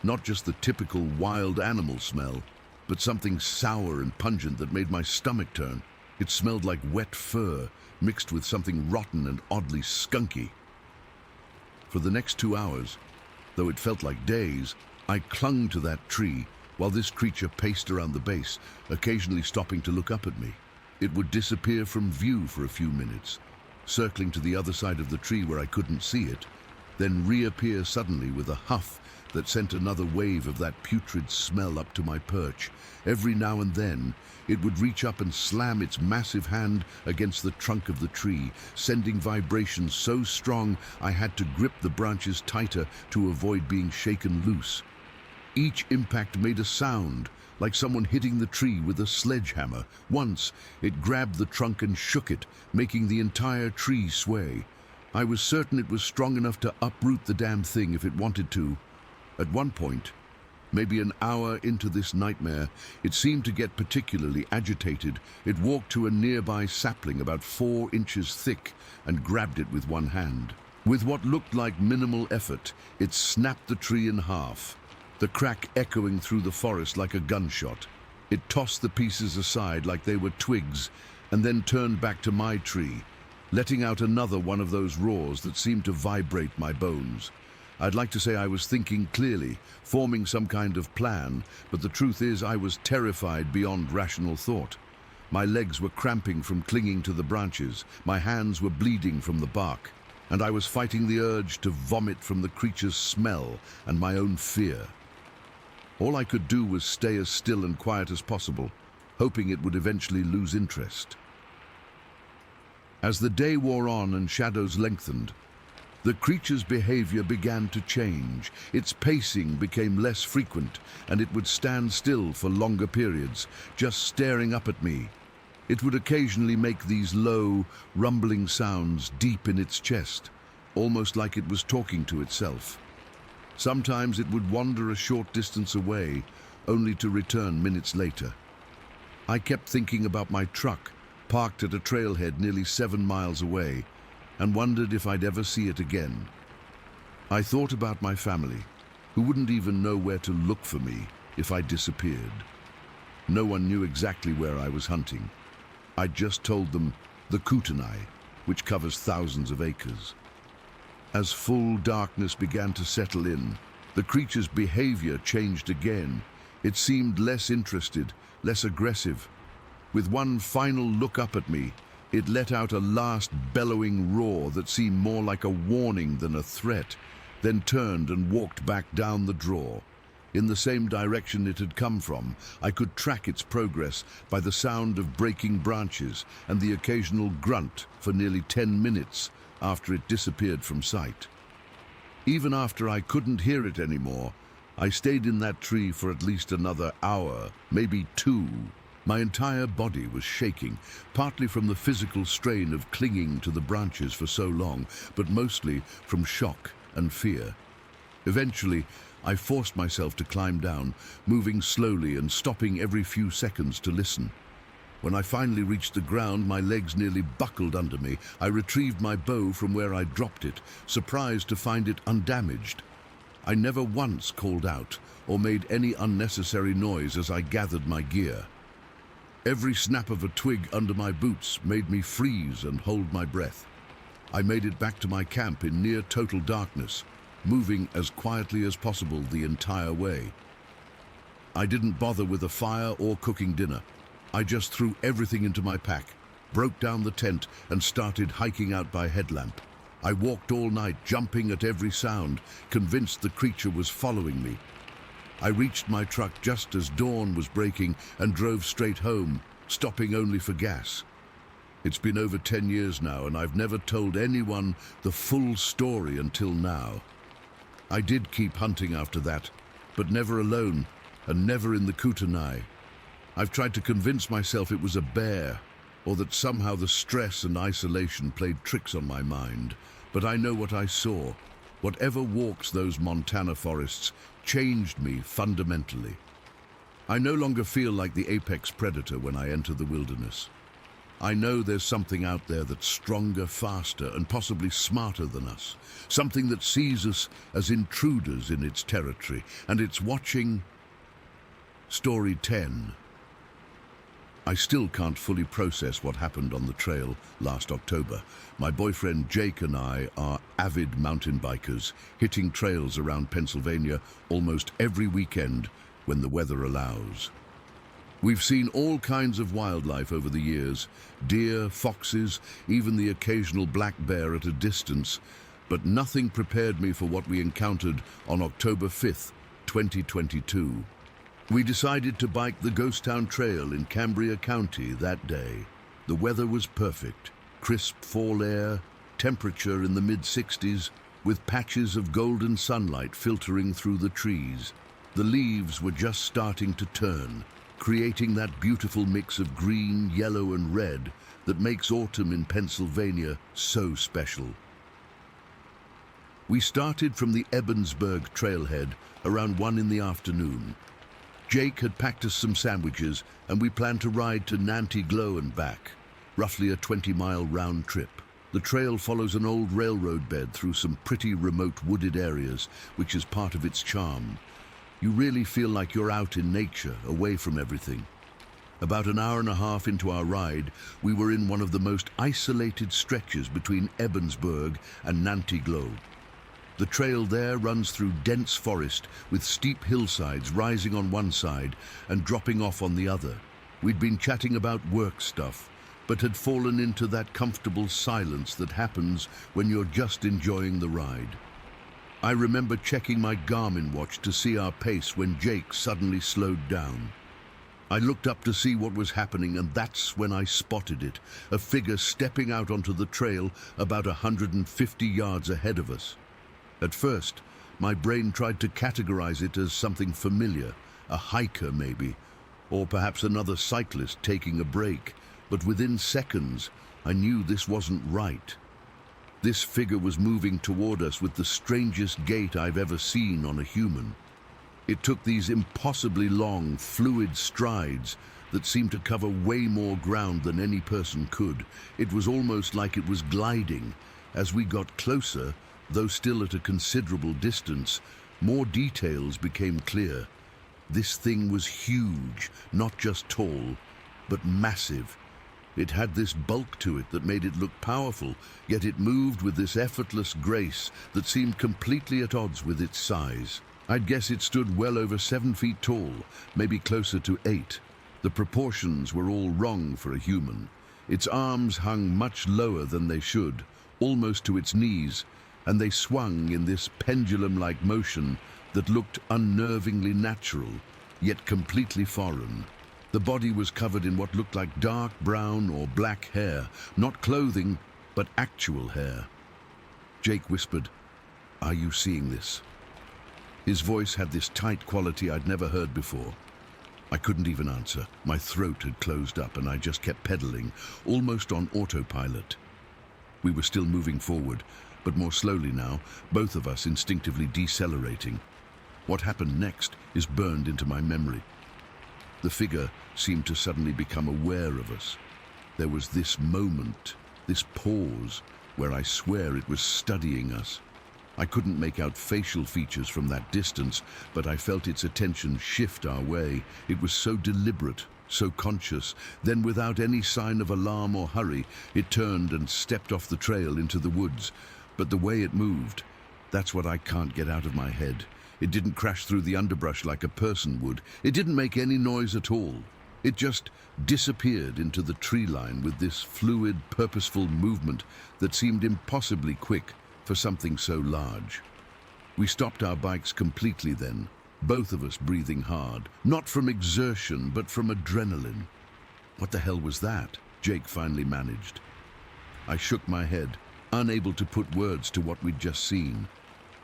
Not just the typical wild animal smell, but something sour and pungent that made my stomach turn. It smelled like wet fur, mixed with something rotten and oddly skunky. For the next 2 hours, though it felt like days, I clung to that tree while this creature paced around the base, occasionally stopping to look up at me. It would disappear from view for a few minutes, circling to the other side of the tree where I couldn't see it, then reappear suddenly with a huff that sent another wave of that putrid smell up to my perch. Every now and then, it would reach up and slam its massive hand against the trunk of the tree, sending vibrations so strong I had to grip the branches tighter to avoid being shaken loose. Each impact made a sound, like someone hitting the tree with a sledgehammer. Once, it grabbed the trunk and shook it, making the entire tree sway. I was certain it was strong enough to uproot the damn thing if it wanted to. At one point, maybe an hour into this nightmare, it seemed to get particularly agitated. It walked to a nearby sapling about 4 inches thick and grabbed it with one hand. With what looked like minimal effort, it snapped the tree in half, the crack echoing through the forest like a gunshot. It tossed the pieces aside like they were twigs and then turned back to my tree, letting out another one of those roars that seemed to vibrate my bones. I'd like to say I was thinking clearly, forming some kind of plan, but the truth is I was terrified beyond rational thought. My legs were cramping from clinging to the branches, my hands were bleeding from the bark, and I was fighting the urge to vomit from the creature's smell and my own fear. All I could do was stay as still and quiet as possible, hoping it would eventually lose interest. As the day wore on and shadows lengthened, the creature's behavior began to change. Its pacing became less frequent, and it would stand still for longer periods, just staring up at me. It would occasionally make these low, rumbling sounds deep in its chest, almost like it was talking to itself. Sometimes it would wander a short distance away, only to return minutes later. I kept thinking about my truck, parked at a trailhead nearly 7 miles away, and wondered if I'd ever see it again. I thought about my family, who wouldn't even know where to look for me if I disappeared. No one knew exactly where I was hunting. I just told them the Kootenai, which covers thousands of acres. As full darkness began to settle in, the creature's behavior changed again. It seemed less interested, less aggressive. With one final look up at me, it let out a last bellowing roar that seemed more like a warning than a threat, then turned and walked back down the draw. In the same direction it had come from, I could track its progress by the sound of breaking branches and the occasional grunt for nearly 10 minutes after it disappeared from sight. Even after I couldn't hear it anymore, I stayed in that tree for at least another hour, maybe 2. My entire body was shaking, partly from the physical strain of clinging to the branches for so long, but mostly from shock and fear. Eventually, I forced myself to climb down, moving slowly and stopping every few seconds to listen. When I finally reached the ground, my legs nearly buckled under me. I retrieved my bow from where I dropped it, surprised to find it undamaged. I never once called out or made any unnecessary noise as I gathered my gear. Every snap of a twig under my boots made me freeze and hold my breath. I made it back to my camp in near total darkness, moving as quietly as possible the entire way. I didn't bother with a fire or cooking dinner. I just threw everything into my pack, broke down the tent, and started hiking out by headlamp. I walked all night, jumping at every sound, convinced the creature was following me. I reached my truck just as dawn was breaking and drove straight home, stopping only for gas. It's been over 10 years now, and I've never told anyone the full story until now. I did keep hunting after that, but never alone, and never in the Kootenai. I've tried to convince myself it was a bear, or that somehow the stress and isolation played tricks on my mind. But I know what I saw. Whatever walks those Montana forests changed me fundamentally. I no longer feel like the apex predator when I enter the wilderness. I know there's something out there that's stronger, faster, and possibly smarter than us. Something that sees us as intruders in its territory, and it's watching. Story 10. I still can't fully process what happened on the trail last October. My boyfriend Jake and I are avid mountain bikers, hitting trails around Pennsylvania almost every weekend when the weather allows. We've seen all kinds of wildlife over the years, deer, foxes, even the occasional black bear at a distance, but nothing prepared me for what we encountered on October 5th, 2022. We decided to bike the Ghost Town Trail in Cambria County that day. The weather was perfect, crisp fall air, temperature in the mid-60s, with patches of golden sunlight filtering through the trees. The leaves were just starting to turn, creating that beautiful mix of green, yellow, and red that makes autumn in Pennsylvania so special. We started from the Ebensburg trailhead around 1 in the afternoon. Jake had packed us some sandwiches, and we planned to ride to Nanty Glo and back, roughly a 20-mile round trip. The trail follows an old railroad bed through some pretty remote wooded areas, which is part of its charm. You really feel like you're out in nature, away from everything. About an hour and a half into our ride, we were in one of the most isolated stretches between Ebensburg and Nanty Glo. The trail there runs through dense forest with steep hillsides rising on one side and dropping off on the other. We'd been chatting about work stuff, but had fallen into that comfortable silence that happens when you're just enjoying the ride. I remember checking my Garmin watch to see our pace when Jake suddenly slowed down. I looked up to see what was happening, and that's when I spotted it, a figure stepping out onto the trail about 150 yards ahead of us. At first, my brain tried to categorize it as something familiar, a hiker maybe, or perhaps another cyclist taking a break, but within seconds, I knew this wasn't right. This figure was moving toward us with the strangest gait I've ever seen on a human. It took these impossibly long, fluid strides that seemed to cover way more ground than any person could. It was almost like it was gliding. As we got closer, though still at a considerable distance, more details became clear. This thing was huge, not just tall, but massive. It had this bulk to it that made it look powerful, yet it moved with this effortless grace that seemed completely at odds with its size. I'd guess it stood well over 7 feet tall, maybe closer to 8. The proportions were all wrong for a human. Its arms hung much lower than they should, almost to its knees, and they swung in this pendulum-like motion that looked unnervingly natural, yet completely foreign. The body was covered in what looked like dark brown or black hair, not clothing, but actual hair. Jake whispered, "Are you seeing this?" His voice had this tight quality I'd never heard before. I couldn't even answer. My throat had closed up and I just kept pedaling, almost on autopilot. We were still moving forward, but more slowly now, both of us instinctively decelerating. What happened next is burned into my memory. The figure seemed to suddenly become aware of us. There was this moment, this pause, where I swear it was studying us. I couldn't make out facial features from that distance, but I felt its attention shift our way. It was so deliberate, so conscious. Then, without any sign of alarm or hurry, it turned and stepped off the trail into the woods. But the way it moved, that's what I can't get out of my head. It didn't crash through the underbrush like a person would. It didn't make any noise at all. It just disappeared into the tree line with this fluid, purposeful movement that seemed impossibly quick for something so large. We stopped our bikes completely then, both of us breathing hard, not from exertion, but from adrenaline. What the hell was that? Jake finally managed. I shook my head, unable to put words to what we'd just seen.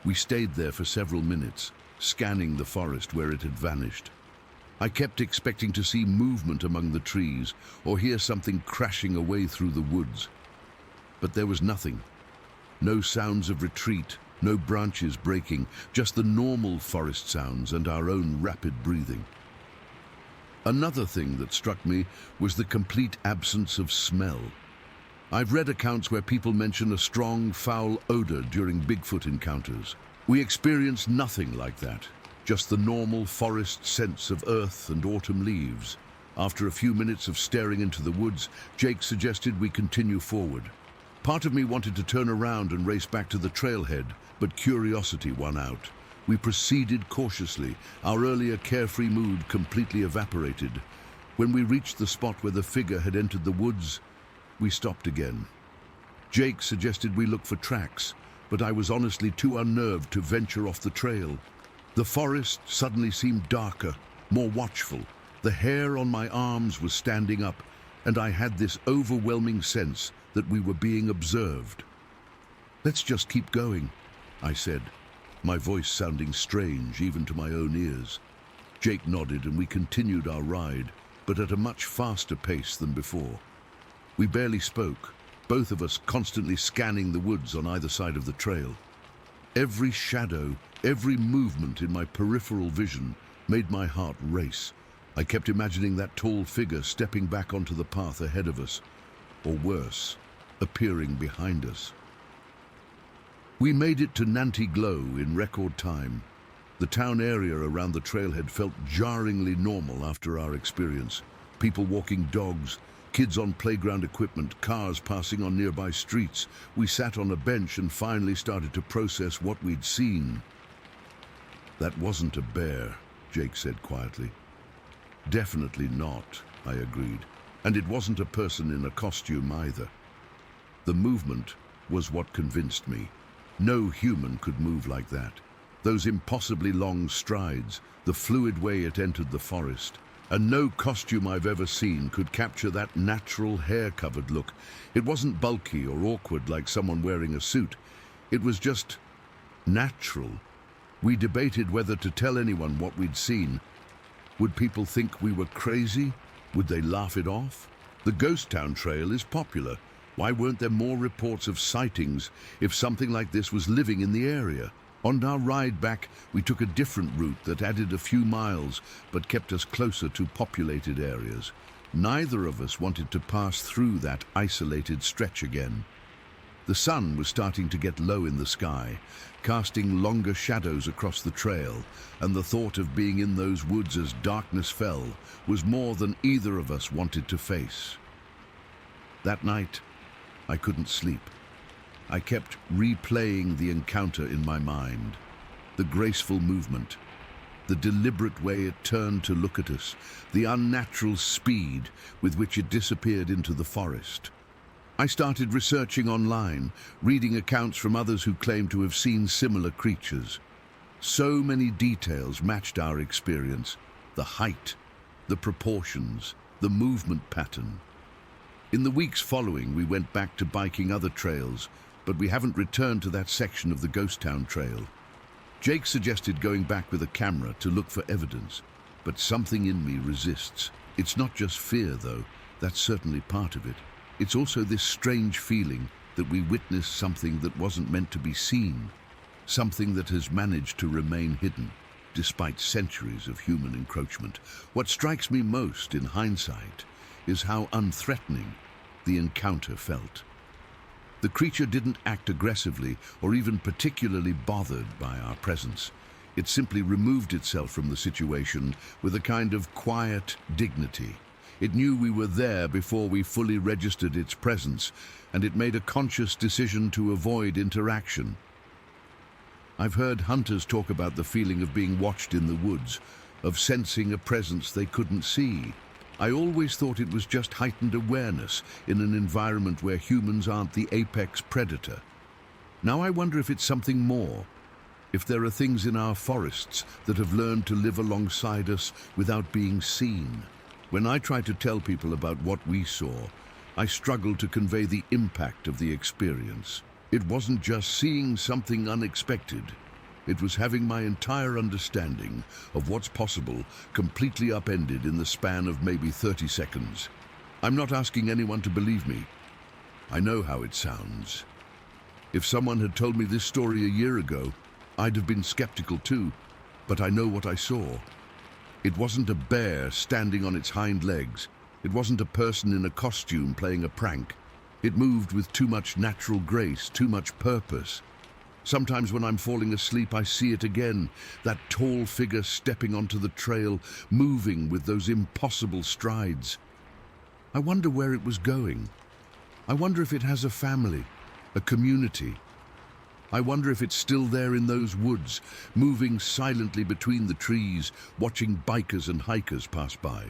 We stayed there for several minutes, scanning the forest where it had vanished. I kept expecting to see movement among the trees or hear something crashing away through the woods. But there was nothing. No sounds of retreat, no branches breaking, just the normal forest sounds and our own rapid breathing. Another thing that struck me was the complete absence of smell. I've read accounts where people mention a strong, foul odor during Bigfoot encounters. We experienced nothing like that, just the normal forest scents of earth and autumn leaves. After a few minutes of staring into the woods, Jake suggested we continue forward. Part of me wanted to turn around and race back to the trailhead, but curiosity won out. We proceeded cautiously, our earlier carefree mood completely evaporated. When we reached the spot where the figure had entered the woods, we stopped again. Jake suggested we look for tracks, but I was honestly too unnerved to venture off the trail. The forest suddenly seemed darker, more watchful. The hair on my arms was standing up, and I had this overwhelming sense that we were being observed. "Let's just keep going," I said, my voice sounding strange even to my own ears. Jake nodded and we continued our ride, but at a much faster pace than before. We barely spoke, both of us constantly scanning the woods on either side of the trail. Every shadow, every movement in my peripheral vision made my heart race. I kept imagining that tall figure stepping back onto the path ahead of us, or worse, appearing behind us. We made it to Nanty Glow in record time. The town area around the trailhead felt jarringly normal after our experience. People walking dogs, kids on playground equipment, cars passing on nearby streets. We sat on a bench and finally started to process what we'd seen. "That wasn't a bear," Jake said quietly. "Definitely not," I agreed. "And it wasn't a person in a costume either." The movement was what convinced me. No human could move like that. Those impossibly long strides, the fluid way it entered the forest. And no costume I've ever seen could capture that natural hair-covered look. It wasn't bulky or awkward like someone wearing a suit. It was just natural. We debated whether to tell anyone what we'd seen. Would people think we were crazy? Would they laugh it off? The Ghost Town Trail is popular. Why weren't there more reports of sightings if something like this was living in the area? On our ride back, we took a different route that added a few miles but kept us closer to populated areas. Neither of us wanted to pass through that isolated stretch again. The sun was starting to get low in the sky, casting longer shadows across the trail, and the thought of being in those woods as darkness fell was more than either of us wanted to face. That night, I couldn't sleep. I kept replaying the encounter in my mind. The graceful movement, the deliberate way it turned to look at us, the unnatural speed with which it disappeared into the forest. I started researching online, reading accounts from others who claimed to have seen similar creatures. So many details matched our experience: the height, the proportions, the movement pattern. In the weeks following, we went back to biking other trails, but we haven't returned to that section of the Ghost Town Trail. Jake suggested going back with a camera to look for evidence, but something in me resists. It's not just fear, though. That's certainly part of it. It's also this strange feeling that we witnessed something that wasn't meant to be seen, something that has managed to remain hidden, despite centuries of human encroachment. What strikes me most in hindsight is how unthreatening the encounter felt. The creature didn't act aggressively or even particularly bothered by our presence. It simply removed itself from the situation with a kind of quiet dignity. It knew we were there before we fully registered its presence, and it made a conscious decision to avoid interaction. I've heard hunters talk about the feeling of being watched in the woods, of sensing a presence they couldn't see. I always thought it was just heightened awareness in an environment where humans aren't the apex predator. Now I wonder if it's something more, if there are things in our forests that have learned to live alongside us without being seen. When I try to tell people about what we saw, I struggle to convey the impact of the experience. It wasn't just seeing something unexpected. It was having my entire understanding of what's possible completely upended in the span of maybe 30 seconds. I'm not asking anyone to believe me. I know how it sounds. If someone had told me this story a year ago, I'd have been skeptical too, but I know what I saw. It wasn't a bear standing on its hind legs. It wasn't a person in a costume playing a prank. It moved with too much natural grace, too much purpose. Sometimes when I'm falling asleep, I see it again, that tall figure stepping onto the trail, moving with those impossible strides. I wonder where it was going. I wonder if it has a family, a community. I wonder if it's still there in those woods, moving silently between the trees, watching bikers and hikers pass by,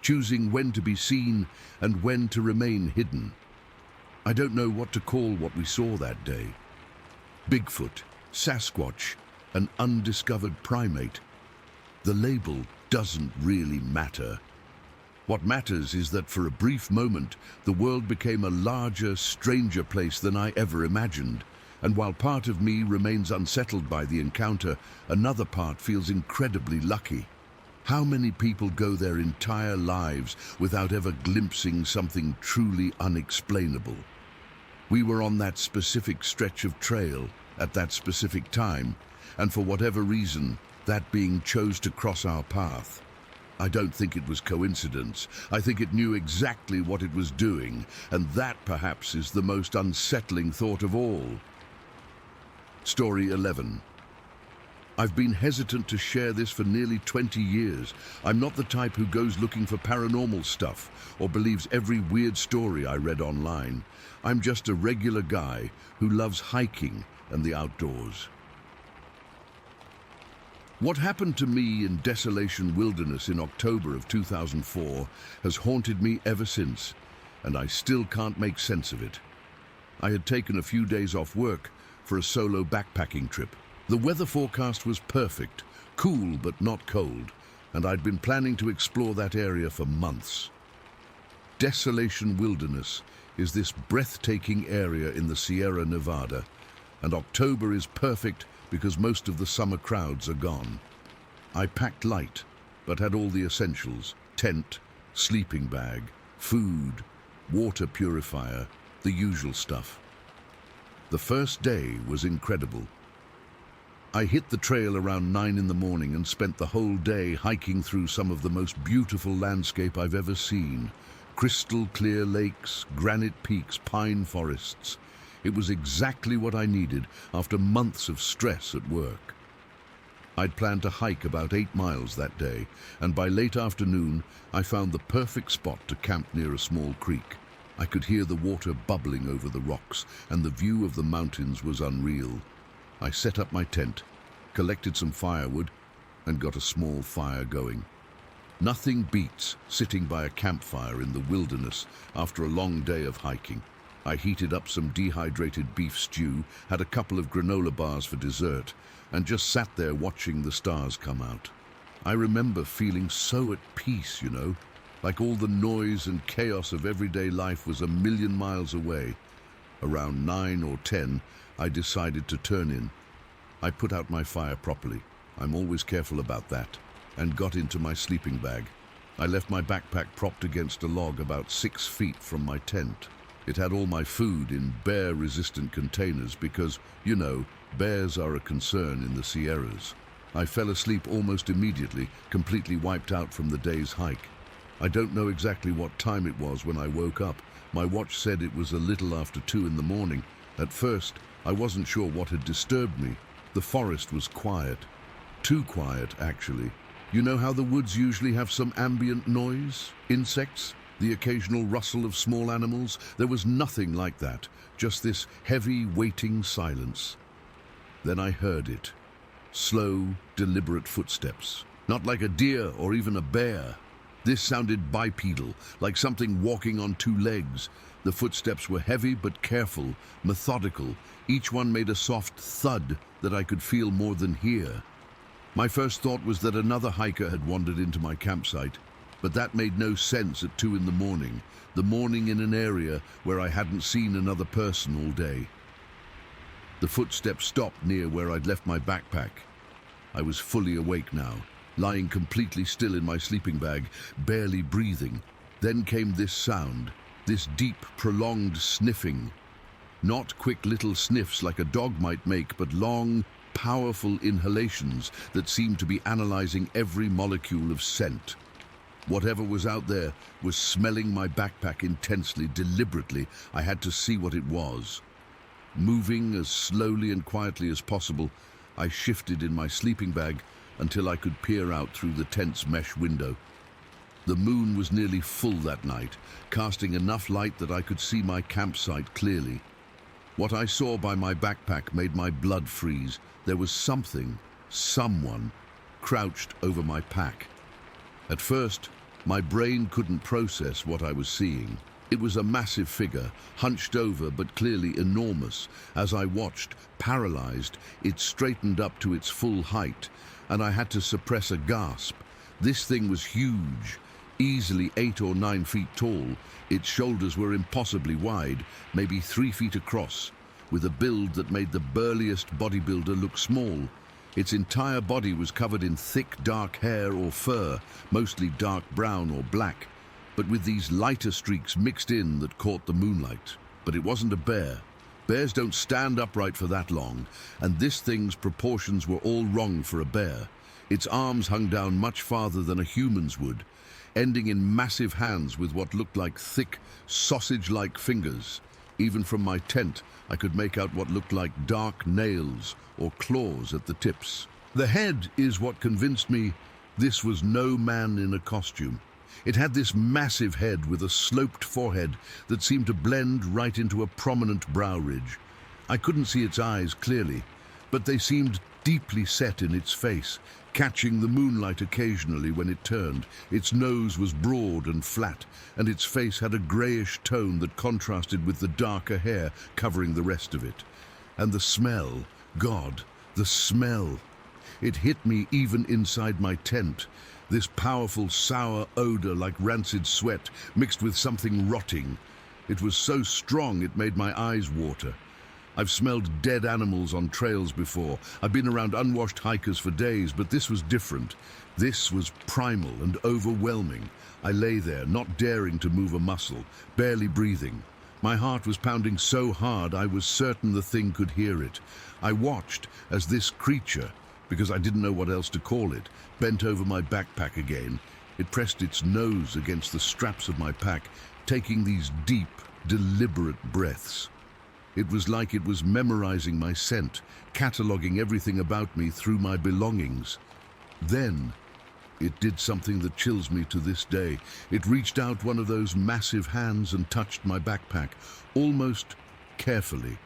choosing when to be seen and when to remain hidden. I don't know what to call what we saw that day. Bigfoot, Sasquatch, an undiscovered primate. The label doesn't really matter. What matters is that for a brief moment, the world became a larger, stranger place than I ever imagined. And while part of me remains unsettled by the encounter, another part feels incredibly lucky. How many people go their entire lives without ever glimpsing something truly unexplainable? We were on that specific stretch of trail at that specific time, and for whatever reason, that being chose to cross our path. I don't think it was coincidence. I think it knew exactly what it was doing, and that perhaps is the most unsettling thought of all. Story 11. I've been hesitant to share this for nearly 20 years. I'm not the type who goes looking for paranormal stuff or believes every weird story I read online. I'm just a regular guy who loves hiking and the outdoors. What happened to me in Desolation Wilderness in October of 2004 has haunted me ever since, and I still can't make sense of it. I had taken a few days off work for a solo backpacking trip. The weather forecast was perfect, cool but not cold, and I'd been planning to explore that area for months. Desolation Wilderness is this breathtaking area in the Sierra Nevada, and October is perfect because most of the summer crowds are gone. I packed light, but had all the essentials: tent, sleeping bag, food, water purifier, the usual stuff. The first day was incredible. I hit the trail around 9 in the morning and spent the whole day hiking through some of the most beautiful landscape I've ever seen. Crystal clear lakes, granite peaks, pine forests. It was exactly what I needed after months of stress at work. I'd planned to hike about 8 miles that day, and by late afternoon, I found the perfect spot to camp near a small creek. I could hear the water bubbling over the rocks, and the view of the mountains was unreal. I set up my tent, collected some firewood, and got a small fire going. Nothing beats sitting by a campfire in the wilderness after a long day of hiking. I heated up some dehydrated beef stew, had a couple of granola bars for dessert, and just sat there watching the stars come out. I remember feeling so at peace, like all the noise and chaos of everyday life was a million miles away. Around 9 or 10, I decided to turn in. I put out my fire properly. I'm always careful about that, and got into my sleeping bag. I left my backpack propped against a log about 6 feet from my tent. It had all my food in bear-resistant containers because, bears are a concern in the Sierras. I fell asleep almost immediately, completely wiped out from the day's hike. I don't know exactly what time it was when I woke up. My watch said it was a little after 2 in the morning. At first, I wasn't sure what had disturbed me. The forest was quiet. Too quiet, actually. You know how the woods usually have some ambient noise? Insects? The occasional rustle of small animals? There was nothing like that, just this heavy, waiting silence. Then I heard it. Slow, deliberate footsteps. Not like a deer or even a bear. This sounded bipedal, like something walking on 2 legs. The footsteps were heavy but careful, methodical. Each one made a soft thud that I could feel more than hear. My first thought was that another hiker had wandered into my campsite, but that made no sense at 2 in the morning in an area where I hadn't seen another person all day. The footsteps stopped near where I'd left my backpack. I was fully awake now, lying completely still in my sleeping bag, barely breathing. Then came this sound, this deep, prolonged sniffing. Not quick little sniffs like a dog might make, but long, powerful inhalations that seemed to be analyzing every molecule of scent. Whatever was out there was smelling my backpack intensely, deliberately. I had to see what it was. Moving as slowly and quietly as possible, I shifted in my sleeping bag until I could peer out through the tent's mesh window. The moon was nearly full that night, casting enough light that I could see my campsite clearly. What I saw by my backpack made my blood freeze. There was someone, crouched over my pack. At first, my brain couldn't process what I was seeing. It was a massive figure, hunched over but clearly enormous. As I watched, paralyzed, it straightened up to its full height, and I had to suppress a gasp. This thing was huge, easily 8 or 9 feet tall. Its shoulders were impossibly wide, maybe 3 feet across, with a build that made the burliest bodybuilder look small. Its entire body was covered in thick, dark hair or fur, mostly dark brown or black, but with these lighter streaks mixed in that caught the moonlight. But it wasn't a bear. Bears don't stand upright for that long, and this thing's proportions were all wrong for a bear. Its arms hung down much farther than a human's would, ending in massive hands with what looked like thick, sausage-like fingers. Even from my tent, I could make out what looked like dark nails or claws at the tips. The head is what convinced me this was no man in a costume. It had this massive head with a sloped forehead that seemed to blend right into a prominent brow ridge. I couldn't see its eyes clearly, but they seemed deeply set in its face, catching the moonlight occasionally when it turned. Its nose was broad and flat, and its face had a grayish tone that contrasted with the darker hair covering the rest of it. And the smell, God, the smell. It hit me even inside my tent. This powerful, sour odor like rancid sweat mixed with something rotting. It was so strong it made my eyes water. I've smelled dead animals on trails before. I've been around unwashed hikers for days, but this was different. This was primal and overwhelming. I lay there, not daring to move a muscle, barely breathing. My heart was pounding so hard I was certain the thing could hear it. I watched as this creature, because I didn't know what else to call it, bent over my backpack again. It pressed its nose against the straps of my pack, taking these deep, deliberate breaths. It was like it was memorizing my scent, cataloging everything about me through my belongings. Then, it did something that chills me to this day. It reached out one of those massive hands and touched my backpack, almost carefully,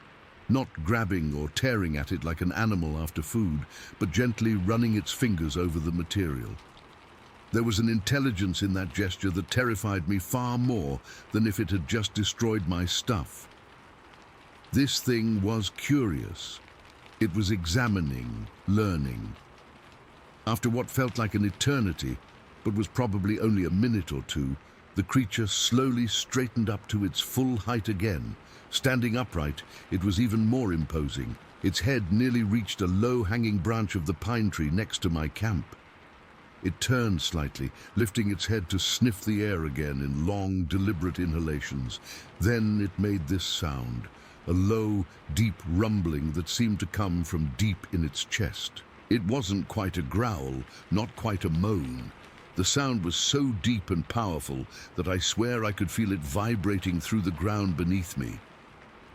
not grabbing or tearing at it like an animal after food, but gently running its fingers over the material. There was an intelligence in that gesture that terrified me far more than if it had just destroyed my stuff. This thing was curious. It was examining, learning. After what felt like an eternity, but was probably only a minute or two, the creature slowly straightened up to its full height again. Standing upright, it was even more imposing. Its head nearly reached a low-hanging branch of the pine tree next to my camp. It turned slightly, lifting its head to sniff the air again in long, deliberate inhalations. Then it made this sound, a low, deep rumbling that seemed to come from deep in its chest. It wasn't quite a growl, not quite a moan. The sound was so deep and powerful that I swear I could feel it vibrating through the ground beneath me.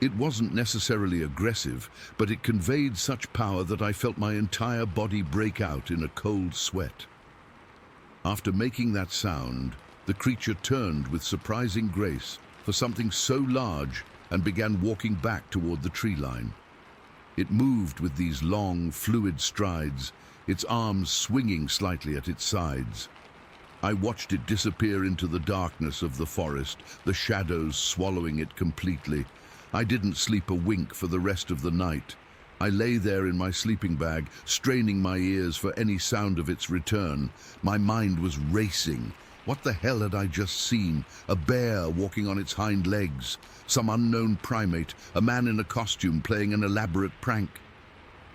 It wasn't necessarily aggressive, but it conveyed such power that I felt my entire body break out in a cold sweat. After making that sound, the creature turned with surprising grace for something so large and began walking back toward the tree line. It moved with these long, fluid strides, its arms swinging slightly at its sides. I watched it disappear into the darkness of the forest, the shadows swallowing it completely. I didn't sleep a wink for the rest of the night. I lay there in my sleeping bag, straining my ears for any sound of its return. My mind was racing. What the hell had I just seen? A bear walking on its hind legs, some unknown primate, a man in a costume playing an elaborate prank.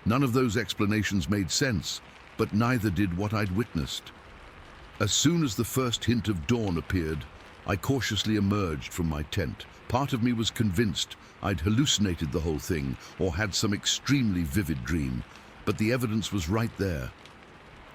None of those explanations made sense, but neither did what I'd witnessed. As soon as the first hint of dawn appeared, I cautiously emerged from my tent. Part of me was convinced I'd hallucinated the whole thing or had some extremely vivid dream, but the evidence was right there.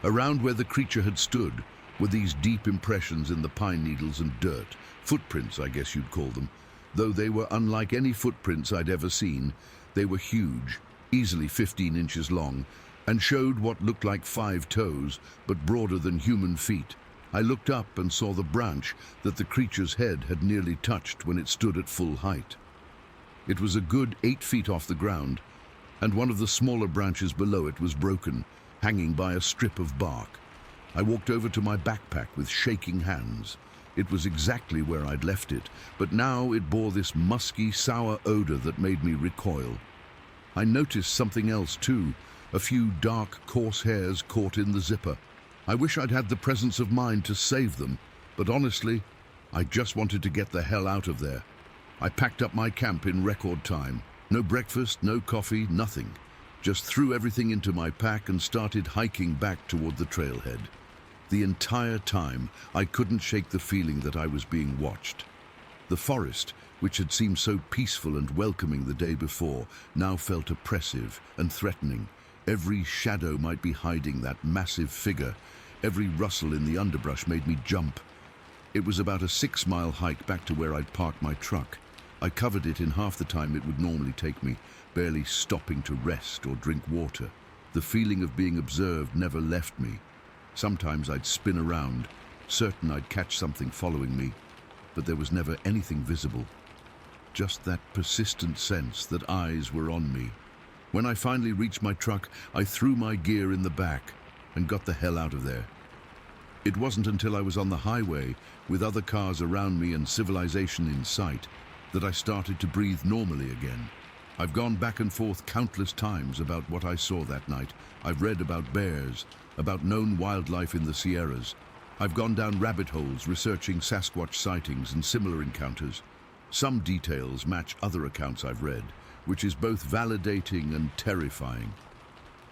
Around where the creature had stood were these deep impressions in the pine needles and dirt, footprints, I guess you'd call them. Though they were unlike any footprints I'd ever seen, they were huge, easily 15 inches long, and showed what looked like 5 toes, but broader than human feet. I looked up and saw the branch that the creature's head had nearly touched when it stood at full height. It was a good 8 feet off the ground, and one of the smaller branches below it was broken, hanging by a strip of bark. I walked over to my backpack with shaking hands. It was exactly where I'd left it, but now it bore this musky, sour odor that made me recoil. I noticed something else too, a few dark, coarse hairs caught in the zipper. I wish I'd had the presence of mind to save them, but honestly, I just wanted to get the hell out of there. I packed up my camp in record time. No breakfast, no coffee, nothing. Just threw everything into my pack and started hiking back toward the trailhead. The entire time, I couldn't shake the feeling that I was being watched. The forest, which had seemed so peaceful and welcoming the day before, now felt oppressive and threatening. Every shadow might be hiding that massive figure. Every rustle in the underbrush made me jump. It was about a 6-mile hike back to where I'd parked my truck. I covered it in half the time it would normally take me, barely stopping to rest or drink water. The feeling of being observed never left me. Sometimes I'd spin around, certain I'd catch something following me, but there was never anything visible. Just that persistent sense that eyes were on me. When I finally reached my truck, I threw my gear in the back and got the hell out of there. It wasn't until I was on the highway, with other cars around me and civilization in sight, that I started to breathe normally again. I've gone back and forth countless times about what I saw that night. I've read about bears, about known wildlife in the Sierras. I've gone down rabbit holes researching Sasquatch sightings and similar encounters. Some details match other accounts I've read, which is both validating and terrifying.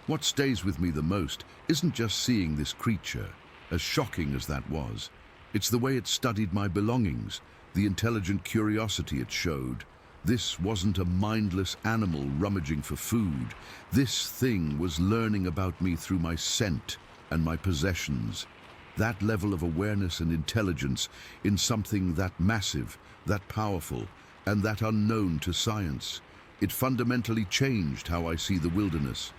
What stays with me the most isn't just seeing this creature, as shocking as that was. It's the way it studied my belongings, the intelligent curiosity it showed. This wasn't a mindless animal rummaging for food. This thing was learning about me through my scent and my possessions. That level of awareness and intelligence in something that massive, that powerful, and that unknown to science. It fundamentally changed how I see the wilderness.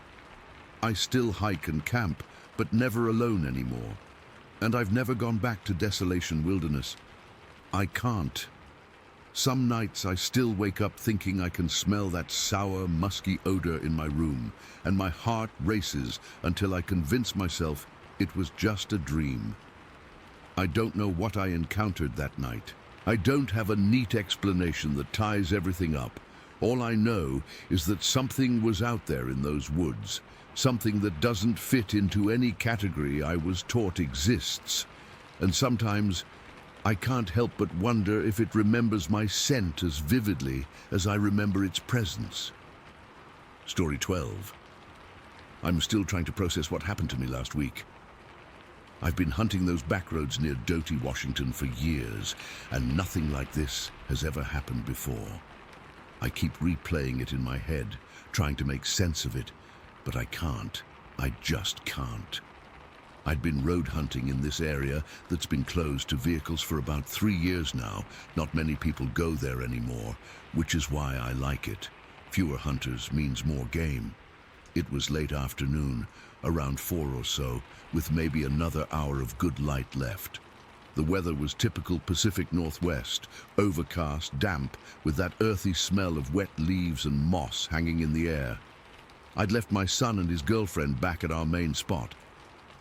I still hike and camp, but never alone anymore. And I've never gone back to Desolation Wilderness. I can't. Some nights I still wake up thinking I can smell that sour, musky odor in my room, and my heart races until I convince myself it was just a dream. I don't know what I encountered that night. I don't have a neat explanation that ties everything up. All I know is that something was out there in those woods, something that doesn't fit into any category I was taught exists. And sometimes I can't help but wonder if it remembers my scent as vividly as I remember its presence. Story 12. I'm still trying to process what happened to me last week. I've been hunting those back roads near Doty, Washington for years, and nothing like this has ever happened before. I keep replaying it in my head, trying to make sense of it, but I can't. I just can't. I'd been road hunting in this area that's been closed to vehicles for about 3 years now. Not many people go there anymore, which is why I like it. Fewer hunters means more game. It was late afternoon, around 4 or so, with maybe another hour of good light left. The weather was typical Pacific Northwest, overcast, damp, with that earthy smell of wet leaves and moss hanging in the air. I'd left my son and his girlfriend back at our main spot.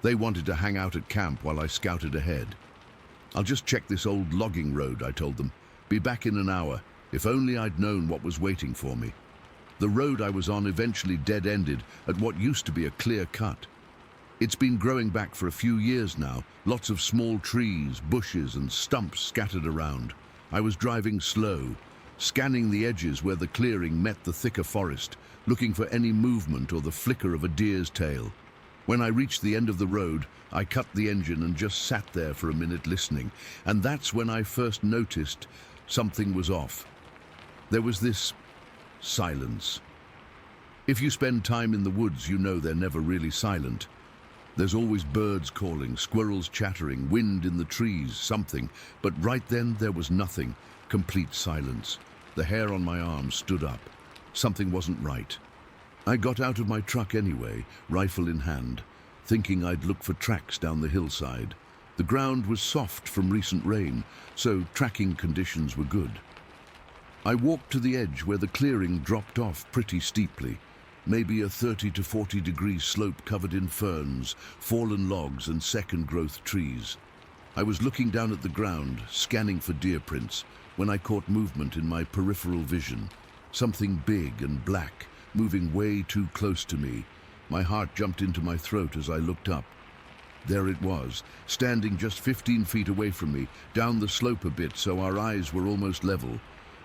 They wanted to hang out at camp while I scouted ahead. I'll just check this old logging road, I told them. Be back in an hour. If only I'd known what was waiting for me. The road I was on eventually dead-ended at what used to be a clear cut. It's been growing back for a few years now, lots of small trees, bushes and stumps scattered around. I was driving slow, scanning the edges where the clearing met the thicker forest, looking for any movement or the flicker of a deer's tail. When I reached the end of the road, I cut the engine and just sat there for a minute listening, and that's when I first noticed something was off. There was this silence. If you spend time in the woods, you know they're never really silent. There's always birds calling, squirrels chattering, wind in the trees, something. But right then there was nothing, complete silence. The hair on my arm stood up. Something wasn't right. I got out of my truck anyway, rifle in hand, thinking I'd look for tracks down the hillside. The ground was soft from recent rain, so tracking conditions were good. I walked to the edge where the clearing dropped off pretty steeply, maybe a 30 to 40 degree slope covered in ferns, fallen logs and second-growth trees. I was looking down at the ground, scanning for deer prints, when I caught movement in my peripheral vision. Something big and black, moving way too close to me. My heart jumped into my throat as I looked up. There it was, standing just 15 feet away from me, down the slope a bit so our eyes were almost level.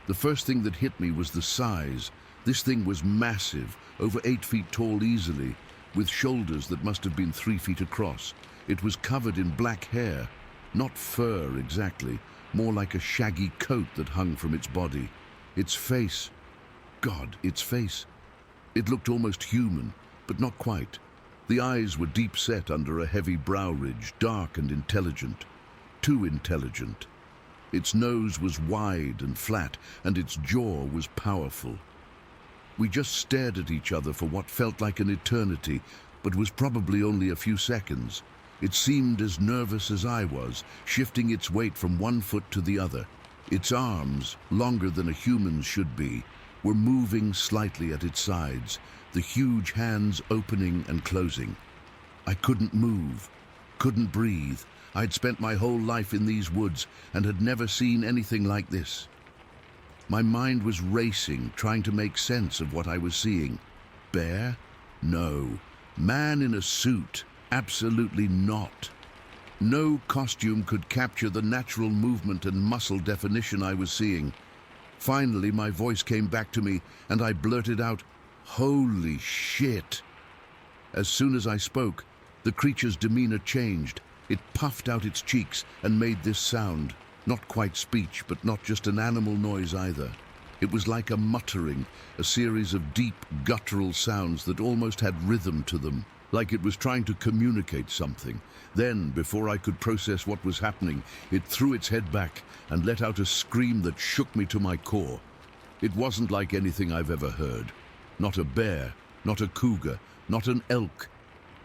The first thing that hit me was the size. This thing was massive, over 8 feet tall easily, with shoulders that must have been 3 feet across. It was covered in black hair, not fur exactly, more like a shaggy coat that hung from its body. Its face, God, its face. It looked almost human, but not quite. The eyes were deep set under a heavy brow ridge, dark and intelligent. Too intelligent. Its nose was wide and flat, and its jaw was powerful. We just stared at each other for what felt like an eternity, but was probably only a few seconds. It seemed as nervous as I was, shifting its weight from one foot to the other. Its arms, longer than a human's should be, were moving slightly at its sides, the huge hands opening and closing. I couldn't move, couldn't breathe. I'd spent my whole life in these woods and had never seen anything like this. My mind was racing, trying to make sense of what I was seeing. Bear? No. Man in a suit? Absolutely not. No costume could capture the natural movement and muscle definition I was seeing. Finally, my voice came back to me, and I blurted out, "Holy shit!" As soon as I spoke, the creature's demeanor changed. It puffed out its cheeks and made this sound. Not quite speech, but not just an animal noise either. It was like a muttering, a series of deep, guttural sounds that almost had rhythm to them, like it was trying to communicate something. Then, before I could process what was happening, it threw its head back and let out a scream that shook me to my core. It wasn't like anything I've ever heard. Not a bear, not a cougar, not an elk.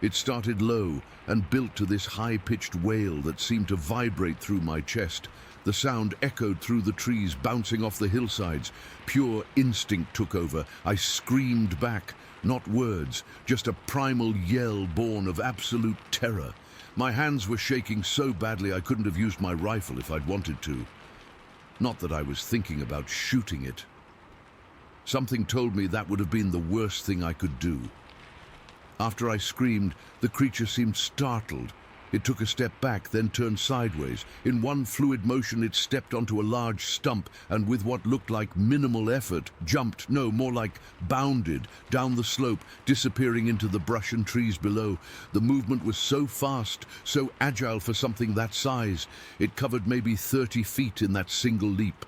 It started low and built to this high-pitched wail that seemed to vibrate through my chest. The sound echoed through the trees, bouncing off the hillsides. Pure instinct took over. I screamed back, not words, just a primal yell born of absolute terror. My hands were shaking so badly I couldn't have used my rifle if I'd wanted to. Not that I was thinking about shooting it. Something told me that would have been the worst thing I could do. After I screamed, the creature seemed startled. It took a step back, then turned sideways. In one fluid motion, it stepped onto a large stump and with what looked like minimal effort, jumped, no, more like bounded, down the slope, disappearing into the brush and trees below. The movement was so fast, so agile for something that size. It covered maybe 30 feet in that single leap.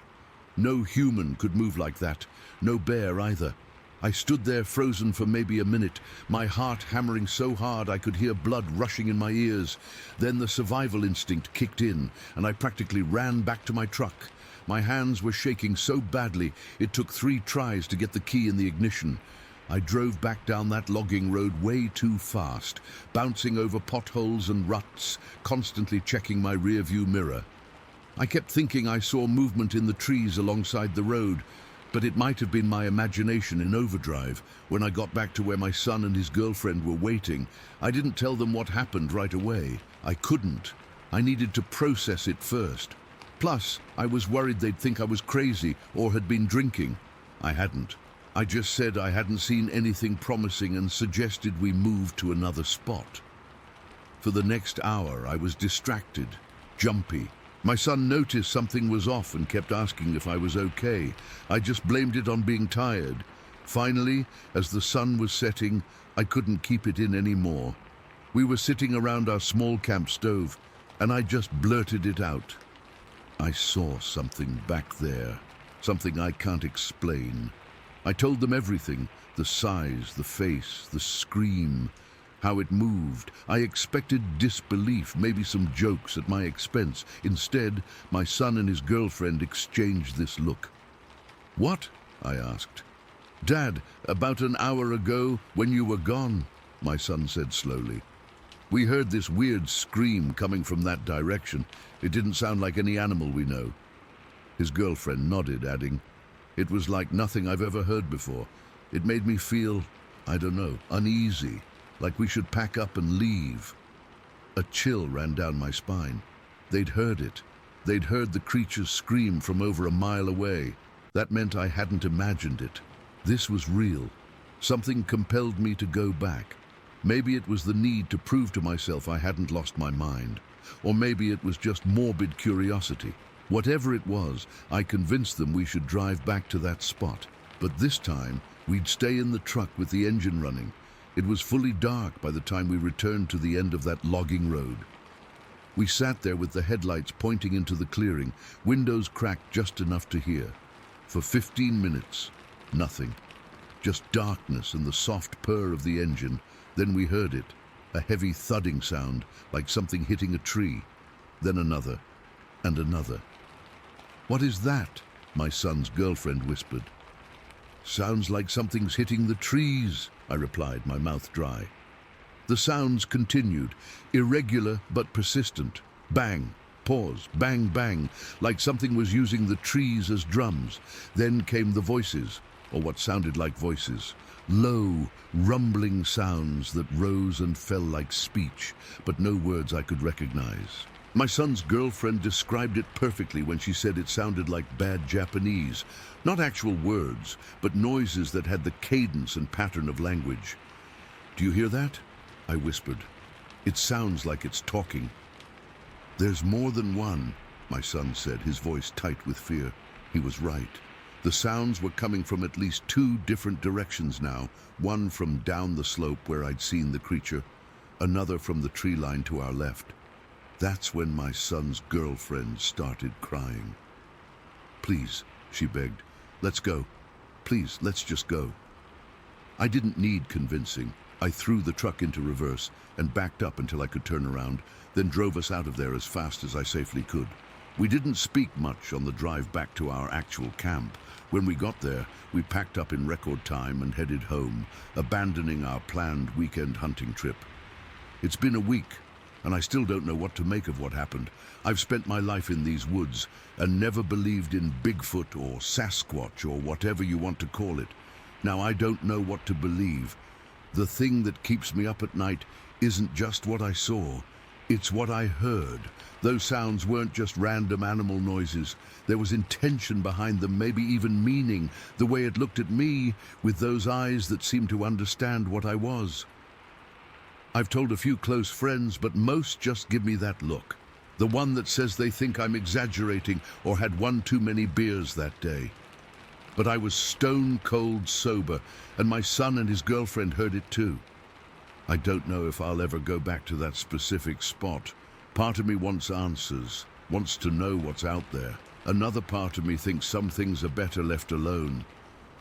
No human could move like that, no bear either. I stood there frozen for maybe a minute, my heart hammering so hard I could hear blood rushing in my ears. Then the survival instinct kicked in, and I practically ran back to my truck. My hands were shaking so badly, it took 3 tries to get the key in the ignition. I drove back down that logging road way too fast, bouncing over potholes and ruts, constantly checking my rearview mirror. I kept thinking I saw movement in the trees alongside the road, but it might have been my imagination in overdrive. When I got back to where my son and his girlfriend were waiting, I didn't tell them what happened right away. I couldn't. I needed to process it first. Plus, I was worried they'd think I was crazy or had been drinking. I hadn't. I just said I hadn't seen anything promising and suggested we move to another spot. For the next hour, I was distracted, jumpy. My son noticed something was off and kept asking if I was okay. I just blamed it on being tired. Finally, as the sun was setting, I couldn't keep it in anymore. We were sitting around our small camp stove, and I just blurted it out. I saw something back there, something I can't explain. I told them everything, the size, the face, the scream, how it moved. I expected disbelief, maybe some jokes at my expense. Instead, my son and his girlfriend exchanged this look. "What?" I asked. "Dad, about an hour ago, when you were gone," my son said slowly. "We heard this weird scream coming from that direction. It didn't sound like any animal we know." His girlfriend nodded, adding, "It was like nothing I've ever heard before. It made me feel, I don't know, uneasy. Like we should pack up and leave." A chill ran down my spine. They'd heard it. They'd heard the creature's scream from over a mile away. That meant I hadn't imagined it. This was real. Something compelled me to go back. Maybe it was the need to prove to myself I hadn't lost my mind. Or maybe it was just morbid curiosity. Whatever it was, I convinced them we should drive back to that spot. But this time, we'd stay in the truck with the engine running. It was fully dark by the time we returned to the end of that logging road. We sat there with the headlights pointing into the clearing, windows cracked just enough to hear. For 15 minutes, nothing. Just darkness and the soft purr of the engine. Then we heard it, a heavy thudding sound, like something hitting a tree. Then another, and another. "What is that?" my son's girlfriend whispered. "Sounds like something's hitting the trees," I replied, my mouth dry. The sounds continued, irregular but persistent. Bang, pause, bang, bang, like something was using the trees as drums. Then came the voices, or what sounded like voices. Low, rumbling sounds that rose and fell like speech, but no words I could recognize. My son's girlfriend described it perfectly when she said it sounded like bad Japanese. Not actual words, but noises that had the cadence and pattern of language. "Do you hear that?" I whispered. "It sounds like it's talking." "There's more than one," my son said, his voice tight with fear. He was right. The sounds were coming from at least 2 different directions now, one from down the slope where I'd seen the creature, another from the tree line to our left. That's when my son's girlfriend started crying. "Please," she begged, "let's go. Please, let's just go." I didn't need convincing. I threw the truck into reverse and backed up until I could turn around, then drove us out of there as fast as I safely could. We didn't speak much on the drive back to our actual camp. When we got there, we packed up in record time and headed home, abandoning our planned weekend hunting trip. It's been a week, and I still don't know what to make of what happened. I've spent my life in these woods and never believed in Bigfoot or Sasquatch or whatever you want to call it. Now I don't know what to believe. The thing that keeps me up at night isn't just what I saw, it's what I heard. Those sounds weren't just random animal noises. There was intention behind them, maybe even meaning, the way it looked at me with those eyes that seemed to understand what I was. I've told a few close friends, but most just give me that look. The one that says they think I'm exaggerating or had one too many beers that day. But I was stone cold sober, and my son and his girlfriend heard it too. I don't know if I'll ever go back to that specific spot. Part of me wants answers, wants to know what's out there. Another part of me thinks some things are better left alone.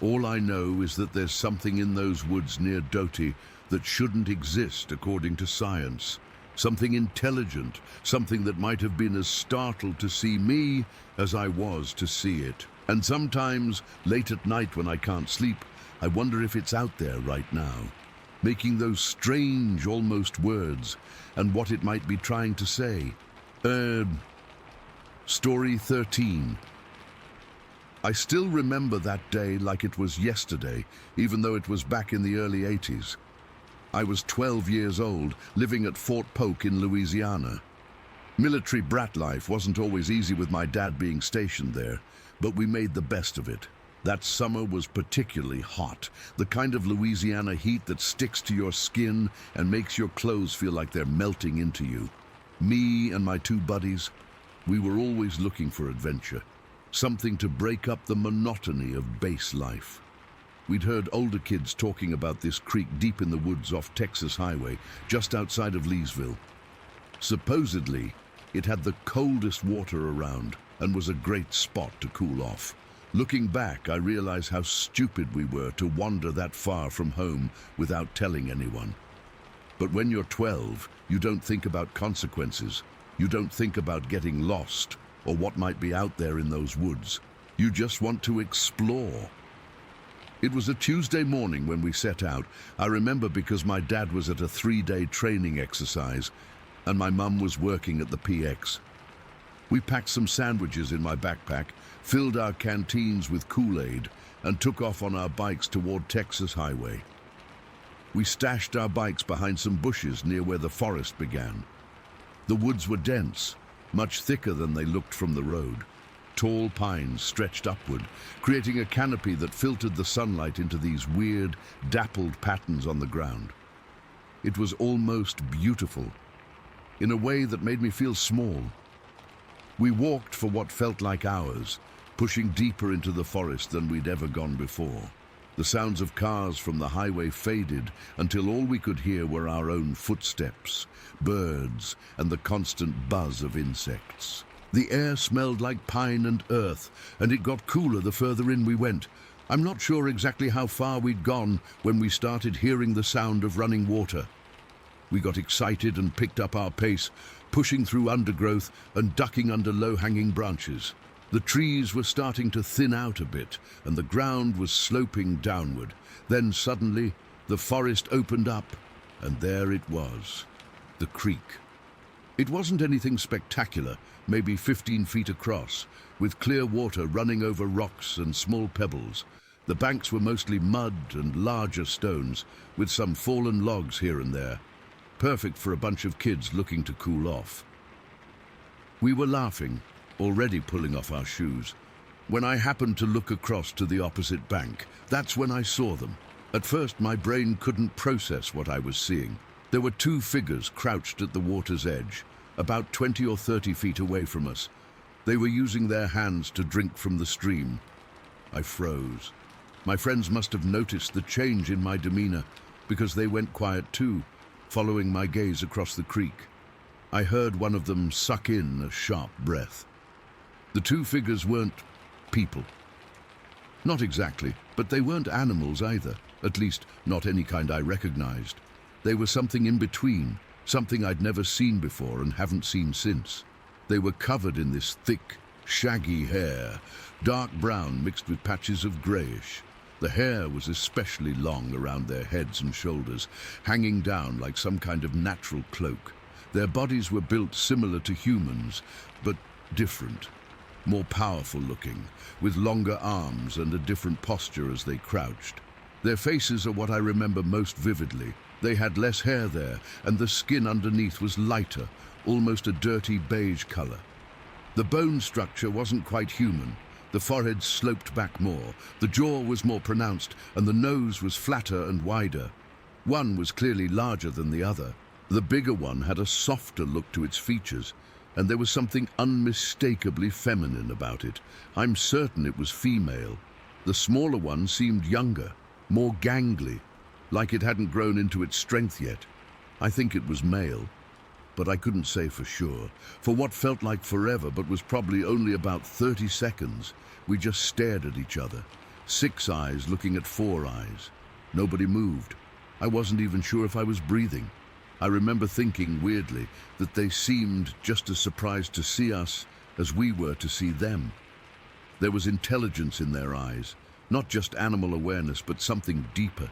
All I know is that there's something in those woods near Doty that shouldn't exist according to science. Something intelligent, something that might have been as startled to see me as I was to see it. And sometimes, late at night when I can't sleep, I wonder if it's out there right now, making those strange, almost words, and what it might be trying to say. Story 13. I still remember that day like it was yesterday, even though it was back in the early 80s. I was 12 years old, living at Fort Polk in Louisiana. Military brat life wasn't always easy with my dad being stationed there, but we made the best of it. That summer was particularly hot, the kind of Louisiana heat that sticks to your skin and makes your clothes feel like they're melting into you. Me and my two buddies, we were always looking for adventure, something to break up the monotony of base life. We'd heard older kids talking about this creek deep in the woods off Texas Highway, just outside of Leesville. Supposedly, it had the coldest water around and was a great spot to cool off. Looking back, I realize how stupid we were to wander that far from home without telling anyone. But when you're 12, you don't think about consequences. You don't think about getting lost or what might be out there in those woods. You just want to explore. It was a Tuesday morning when we set out. I remember because my dad was at a 3-day training exercise and my mum was working at the PX. We packed some sandwiches in my backpack, filled our canteens with Kool-Aid, and took off on our bikes toward Texas Highway. We stashed our bikes behind some bushes near where the forest began. The woods were dense, much thicker than they looked from the road. Tall pines stretched upward, creating a canopy that filtered the sunlight into these weird, dappled patterns on the ground. It was almost beautiful, in a way that made me feel small. We walked for what felt like hours, pushing deeper into the forest than we'd ever gone before. The sounds of cars from the highway faded until all we could hear were our own footsteps, birds, and the constant buzz of insects. The air smelled like pine and earth, and it got cooler the further in we went. I'm not sure exactly how far we'd gone when we started hearing the sound of running water. We got excited and picked up our pace, pushing through undergrowth and ducking under low-hanging branches. The trees were starting to thin out a bit, and the ground was sloping downward. Then suddenly, the forest opened up, and there it was, the creek. It wasn't anything spectacular, maybe 15 feet across, with clear water running over rocks and small pebbles. The banks were mostly mud and larger stones, with some fallen logs here and there. Perfect for a bunch of kids looking to cool off. We were laughing, already pulling off our shoes. When I happened to look across to the opposite bank, that's when I saw them. At first, my brain couldn't process what I was seeing. There were two figures crouched at the water's edge, about 20 or 30 feet away from us. They were using their hands to drink from the stream. I froze. My friends must have noticed the change in my demeanor, because they went quiet too, following my gaze across the creek. I heard one of them suck in a sharp breath. The two figures weren't people. Not exactly, but they weren't animals either, at least not any kind I recognized. They were something in between, something I'd never seen before and haven't seen since. They were covered in this thick, shaggy hair, dark brown mixed with patches of greyish. The hair was especially long around their heads and shoulders, hanging down like some kind of natural cloak. Their bodies were built similar to humans, but different, more powerful looking, with longer arms and a different posture as they crouched. Their faces are what I remember most vividly. They had less hair there, and the skin underneath was lighter, almost a dirty beige color. The bone structure wasn't quite human. The forehead sloped back more, the jaw was more pronounced, and the nose was flatter and wider. One was clearly larger than the other. The bigger one had a softer look to its features, and there was something unmistakably feminine about it. I'm certain it was female. The smaller one seemed younger, more gangly, like it hadn't grown into its strength yet. I think it was male, but I couldn't say for sure. For what felt like forever, but was probably only about 30 seconds, we just stared at each other. 6 eyes looking at 4 eyes. Nobody moved. I wasn't even sure if I was breathing. I remember thinking, weirdly, that they seemed just as surprised to see us as we were to see them. There was intelligence in their eyes, not just animal awareness, but something deeper.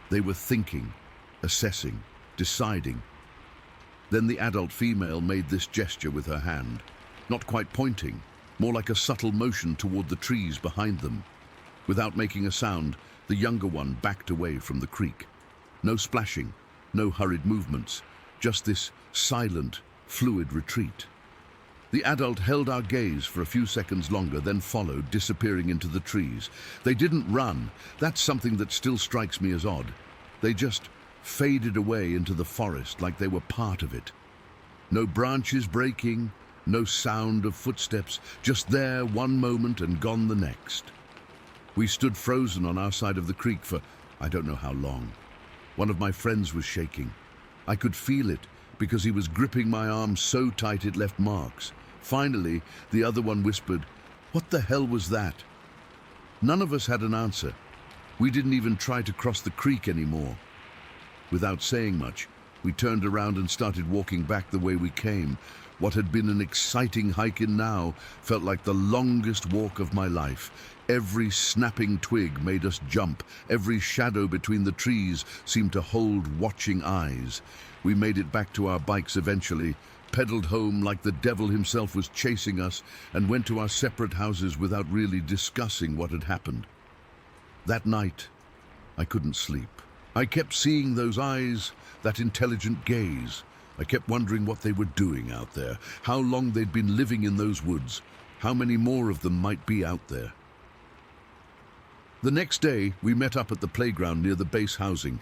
They were thinking, assessing, deciding. Then the adult female made this gesture with her hand, not quite pointing, more like a subtle motion toward the trees behind them. Without making a sound, the younger one backed away from the creek. No splashing, no hurried movements, just this silent, fluid retreat. The adult held our gaze for a few seconds longer, then followed, disappearing into the trees. They didn't run. That's something that still strikes me as odd. They just faded away into the forest like they were part of it. No branches breaking, no sound of footsteps, just there one moment and gone the next. We stood frozen on our side of the creek for I don't know how long. One of my friends was shaking. I could feel it because he was gripping my arm so tight it left marks. Finally, the other one whispered, "What the hell was that?" None of us had an answer. We didn't even try to cross the creek anymore. Without saying much, we turned around and started walking back the way we came. What had been an exciting hike in now felt like the longest walk of my life. Every snapping twig made us jump. Every shadow between the trees seemed to hold watching eyes. We made it back to our bikes eventually, pedaled home like the devil himself was chasing us, and went to our separate houses without really discussing what had happened. That night, I couldn't sleep. I kept seeing those eyes, that intelligent gaze. I kept wondering what they were doing out there, how long they'd been living in those woods, how many more of them might be out there. The next day, we met up at the playground near the base housing.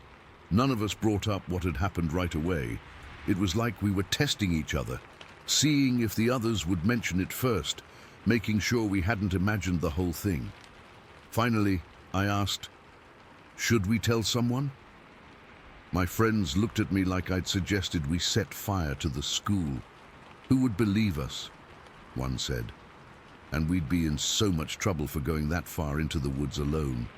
None of us brought up what had happened right away. It was like we were testing each other, seeing if the others would mention it first, making sure we hadn't imagined the whole thing. Finally, I asked, "Should we tell someone?" My friends looked at me like I'd suggested we set fire to the school. "Who would believe us?" one said. "And we'd be in so much trouble for going that far into the woods alone."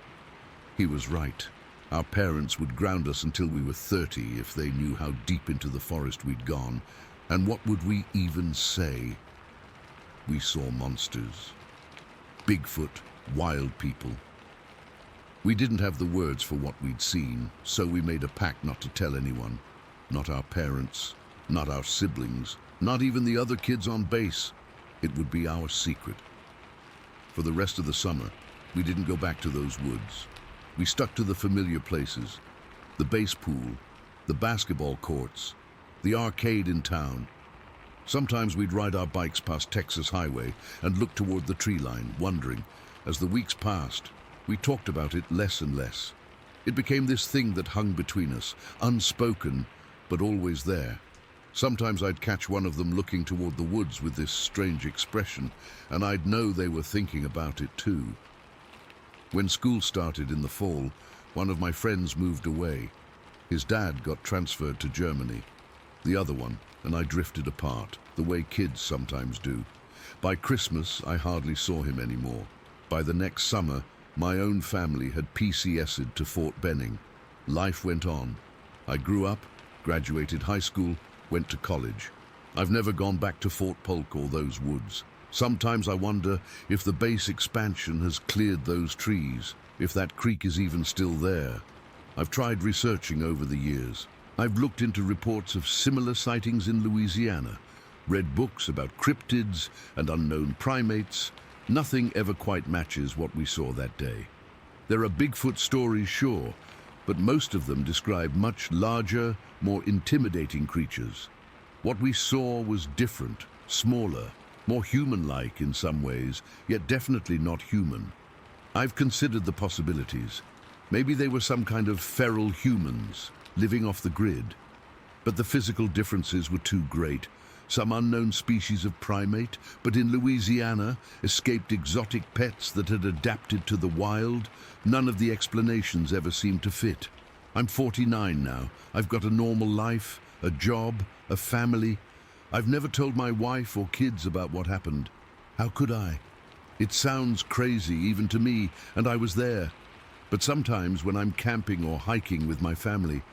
He was right. Our parents would ground us until we were 30 if they knew how deep into the forest we'd gone. And what would we even say? We saw monsters. Bigfoot, wild people. We didn't have the words for what we'd seen, so we made a pact not to tell anyone. Not our parents, not our siblings, not even the other kids on base. It would be our secret. For the rest of the summer, we didn't go back to those woods. We stuck to the familiar places. The base pool, the basketball courts, the arcade in town. Sometimes we'd ride our bikes past Texas Highway and look toward the tree line, wondering. As the weeks passed, we talked about it less and less. It became this thing that hung between us, unspoken, but always there. Sometimes I'd catch one of them looking toward the woods with this strange expression, and I'd know they were thinking about it too. When school started in the fall, one of my friends moved away. His dad got transferred to Germany. The other one and I drifted apart, the way kids sometimes do. By Christmas, I hardly saw him anymore. By the next summer, my own family had PCS'd to Fort Benning. Life went on. I grew up, graduated high school, went to college. I've never gone back to Fort Polk or those woods. Sometimes I wonder if the base expansion has cleared those trees, if that creek is even still there. I've tried researching over the years. I've looked into reports of similar sightings in Louisiana, read books about cryptids and unknown primates. Nothing ever quite matches what we saw that day. There are Bigfoot stories, sure, but most of them describe much larger, more intimidating creatures. What we saw was different, smaller, more human-like in some ways, yet definitely not human. I've considered the possibilities. Maybe they were some kind of feral humans, living off the grid. But the physical differences were too great. Some unknown species of primate, but in Louisiana, escaped exotic pets that had adapted to the wild. None of the explanations ever seemed to fit. I'm 49 now. I've got a normal life, a job, a family. I've never told my wife or kids about what happened. How could I? It sounds crazy even to me, and I was there. But sometimes when I'm camping or hiking with my family,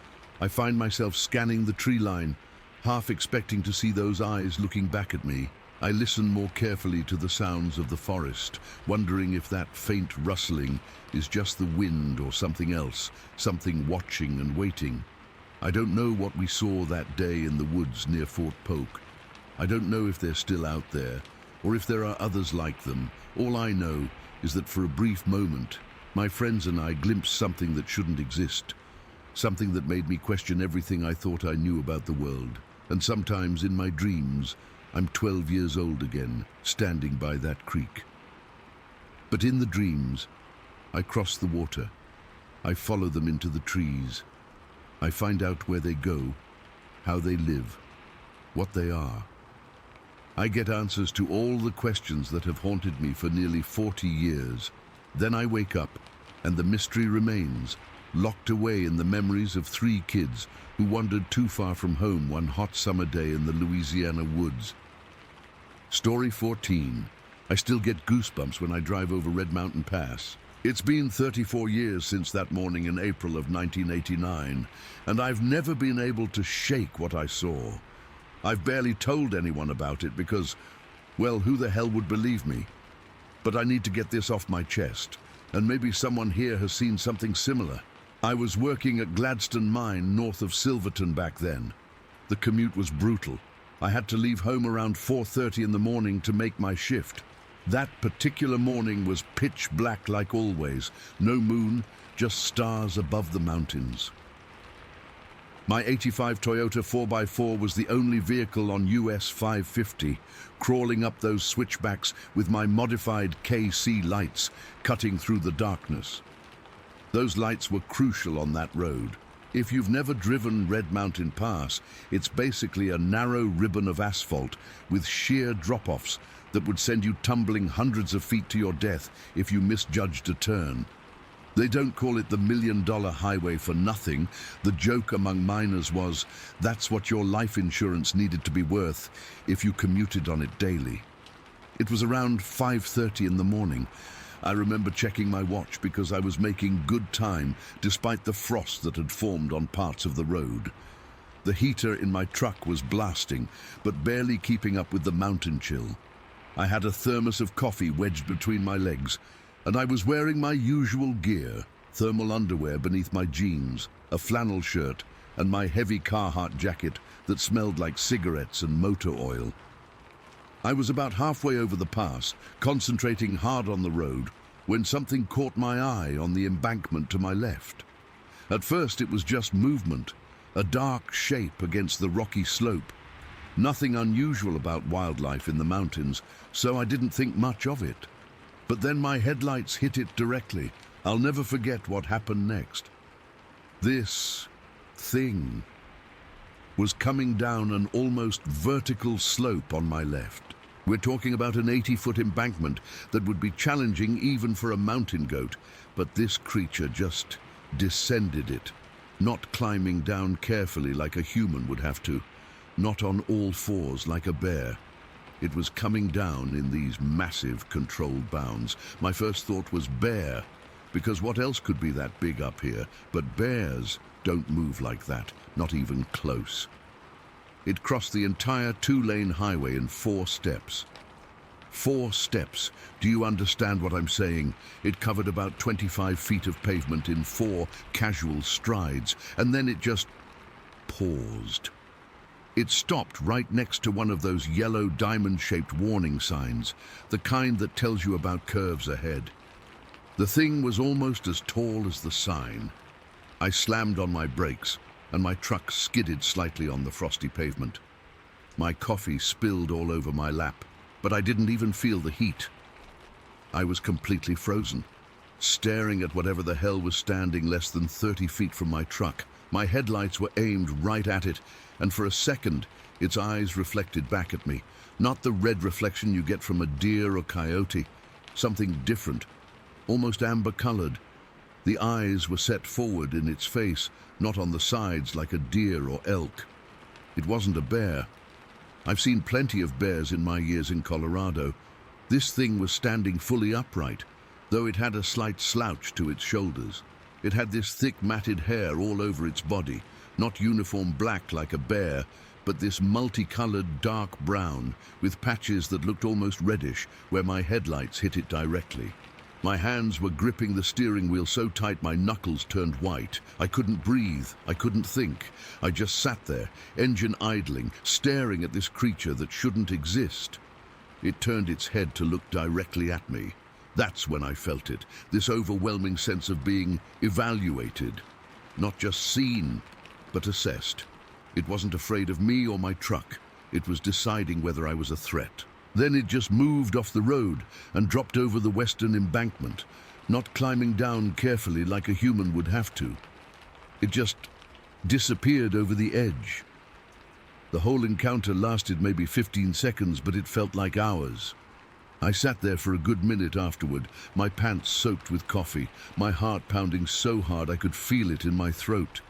I find myself scanning the tree line, half expecting to see those eyes looking back at me. I listen more carefully to the sounds of the forest, wondering if that faint rustling is just the wind or something else, something watching and waiting. I don't know what we saw that day in the woods near Fort Polk. I don't know if they're still out there, or if there are others like them. All I know is that for a brief moment, my friends and I glimpsed something that shouldn't exist, something that made me question everything I thought I knew about the world. And sometimes in my dreams, I'm 12 years old again, standing by that creek. But in the dreams, I cross the water. I follow them into the trees. I find out where they go, how they live, what they are. I get answers to all the questions that have haunted me for nearly 40 years. Then I wake up, and the mystery remains, locked away in the memories of 3 kids who wandered too far from home one hot summer day in the Louisiana woods. Story 14. I still get goosebumps when I drive over Red Mountain Pass. It's been 34 years since that morning in April of 1989, and I've never been able to shake what I saw. I've barely told anyone about it because, well, who the hell would believe me? But I need to get this off my chest, and maybe someone here has seen something similar. I was working at Gladstone Mine north of Silverton back then. The commute was brutal. I had to leave home around 4:30 in the morning to make my shift. That particular morning was pitch black like always. No moon, just stars above the mountains. My '85 Toyota 4x4 was the only vehicle on US 550, crawling up those switchbacks with my modified KC lights cutting through the darkness. Those lights were crucial on that road. If you've never driven Red Mountain Pass, it's basically a narrow ribbon of asphalt with sheer drop-offs that would send you tumbling hundreds of feet to your death if you misjudged a turn. They don't call it the $1 million highway for nothing. The joke among miners was, that's what your life insurance needed to be worth if you commuted on it daily. It was around 5:30 in the morning. I remember checking my watch because I was making good time despite the frost that had formed on parts of the road. The heater in my truck was blasting, but barely keeping up with the mountain chill. I had a thermos of coffee wedged between my legs, and I was wearing my usual gear, thermal underwear beneath my jeans, a flannel shirt, and my heavy Carhartt jacket that smelled like cigarettes and motor oil. I was about halfway over the pass, concentrating hard on the road, when something caught my eye on the embankment to my left. At first it was just movement, a dark shape against the rocky slope. Nothing unusual about wildlife in the mountains, so I didn't think much of it. But then my headlights hit it directly. I'll never forget what happened next. This thing was coming down an almost vertical slope on my left. We're talking about an 80-foot embankment that would be challenging even for a mountain goat, but this creature just descended it, not climbing down carefully like a human would have to, not on all fours like a bear. It was coming down in these massive controlled bounds. My first thought was bear, because what else could be that big up here? But bears don't move like that, not even close. It crossed the entire two-lane highway in 4 steps. 4 steps. Do you understand what I'm saying? It covered about 25 feet of pavement in 4 casual strides, and then it just paused. It stopped right next to one of those yellow diamond-shaped warning signs, the kind that tells you about curves ahead. The thing was almost as tall as the sign. I slammed on my brakes, and my truck skidded slightly on the frosty pavement. My coffee spilled all over my lap, but I didn't even feel the heat. I was completely frozen, staring at whatever the hell was standing less than 30 feet from my truck. My headlights were aimed right at it, and for a second, its eyes reflected back at me. Not the red reflection you get from a deer or coyote, something different, almost amber-colored. The eyes were set forward in its face, not on the sides like a deer or elk. It wasn't a bear. I've seen plenty of bears in my years in Colorado. This thing was standing fully upright, though it had a slight slouch to its shoulders. It had this thick matted hair all over its body, not uniform black like a bear, but this multicolored dark brown with patches that looked almost reddish where my headlights hit it directly. My hands were gripping the steering wheel so tight my knuckles turned white. I couldn't breathe. I couldn't think. I just sat there, engine idling, staring at this creature that shouldn't exist. It turned its head to look directly at me. That's when I felt it, this overwhelming sense of being evaluated. Not just seen, but assessed. It wasn't afraid of me or my truck. It was deciding whether I was a threat. Then it just moved off the road and dropped over the western embankment, not climbing down carefully like a human would have to. It just disappeared over the edge. The whole encounter lasted maybe 15 seconds, but it felt like hours. I sat there for a good minute afterward, my pants soaked with coffee, my heart pounding so hard I could feel it in my throat.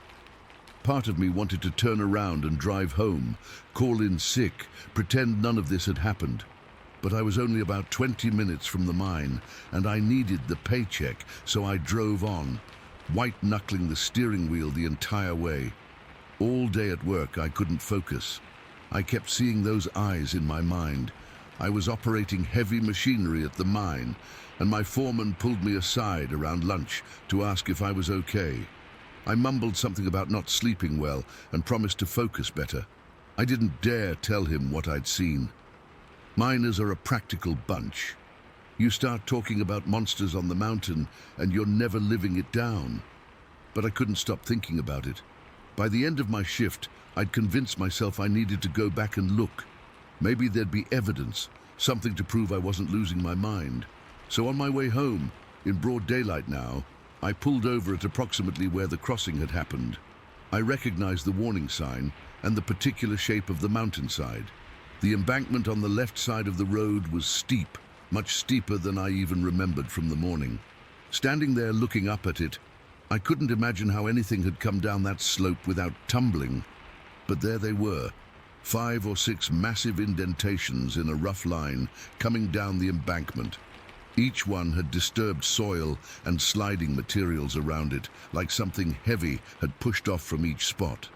Part of me wanted to turn around and drive home, call in sick, pretend none of this had happened. But I was only about 20 minutes from the mine, and I needed the paycheck, so I drove on, white-knuckling the steering wheel the entire way. All day at work, I couldn't focus. I kept seeing those eyes in my mind. I was operating heavy machinery at the mine, and my foreman pulled me aside around lunch to ask if I was okay. I mumbled something about not sleeping well and promised to focus better. I didn't dare tell him what I'd seen. Miners are a practical bunch. You start talking about monsters on the mountain and you're never living it down. But I couldn't stop thinking about it. By the end of my shift, I'd convinced myself I needed to go back and look. Maybe there'd be evidence, something to prove I wasn't losing my mind. So on my way home, in broad daylight now, I pulled over at approximately where the crossing had happened. I recognized the warning sign and the particular shape of the mountainside. The embankment on the left side of the road was steep, much steeper than I even remembered from the morning. Standing there looking up at it, I couldn't imagine how anything had come down that slope without tumbling. But there they were, 5 or 6 massive indentations in a rough line coming down the embankment. Each one had disturbed soil and sliding materials around it, like something heavy had pushed off from each spot.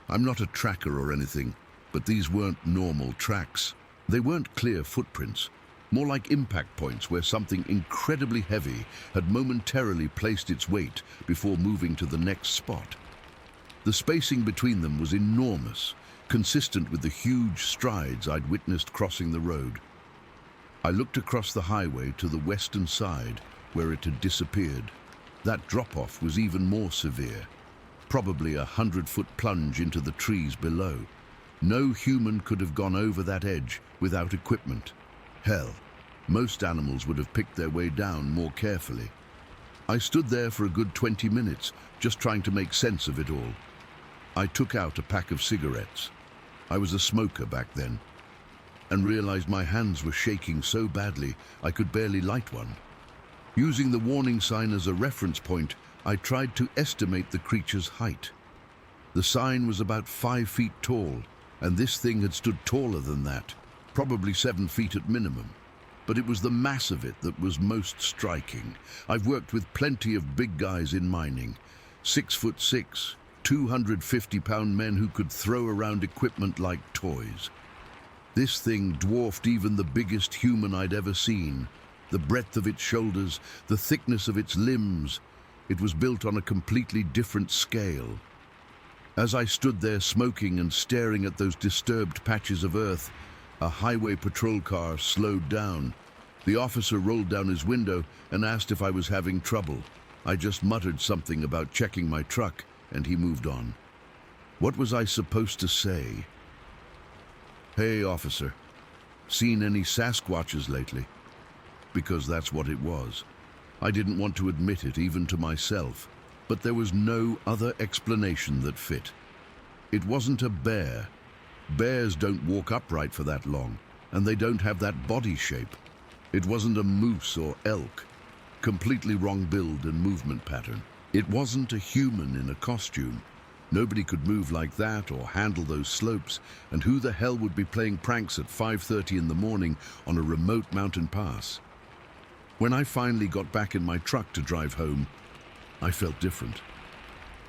I'm not a tracker or anything, but these weren't normal tracks. They weren't clear footprints, more like impact points where something incredibly heavy had momentarily placed its weight before moving to the next spot. The spacing between them was enormous, consistent with the huge strides I'd witnessed crossing the road. I looked across the highway to the western side where it had disappeared. That drop-off was even more severe, probably a 100-foot plunge into the trees below. No human could have gone over that edge without equipment. Hell, most animals would have picked their way down more carefully. I stood there for a good 20 minutes, just trying to make sense of it all. I took out a pack of cigarettes. I was a smoker back then, and realized my hands were shaking so badly I could barely light one. Using the warning sign as a reference point, I tried to estimate the creature's height. The sign was about 5 feet tall, and this thing had stood taller than that, probably 7 feet at minimum. But it was the mass of it that was most striking. I've worked with plenty of big guys in mining, 6'6", 250-pound men who could throw around equipment like toys. This thing dwarfed even the biggest human I'd ever seen. The breadth of its shoulders, the thickness of its limbs. It was built on a completely different scale. As I stood there smoking and staring at those disturbed patches of earth, a highway patrol car slowed down. The officer rolled down his window and asked if I was having trouble. I just muttered something about checking my truck, and he moved on. What was I supposed to say? "Hey, officer, seen any Sasquatches lately?" Because that's what it was. I didn't want to admit it even to myself, but there was no other explanation that fit. It wasn't a bear. Bears don't walk upright for that long, and they don't have that body shape. It wasn't a moose or elk. Completely wrong build and movement pattern. It wasn't a human in a costume. Nobody could move like that or handle those slopes, and who the hell would be playing pranks at 5:30 in the morning on a remote mountain pass? When I finally got back in my truck to drive home, I felt different.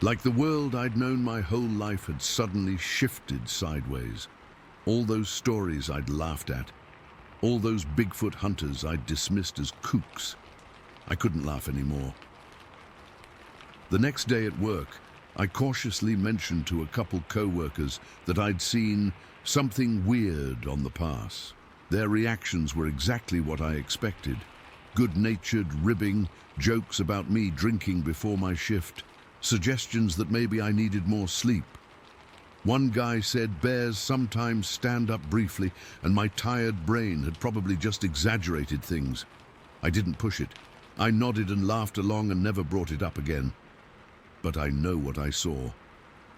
Like the world I'd known my whole life had suddenly shifted sideways. All those stories I'd laughed at, all those Bigfoot hunters I'd dismissed as kooks, I couldn't laugh anymore. The next day at work, I cautiously mentioned to a couple co-workers that I'd seen something weird on the pass. Their reactions were exactly what I expected. Good-natured ribbing, jokes about me drinking before my shift, suggestions that maybe I needed more sleep. One guy said bears sometimes stand up briefly, and my tired brain had probably just exaggerated things. I didn't push it. I nodded and laughed along and never brought it up again. But I know what I saw.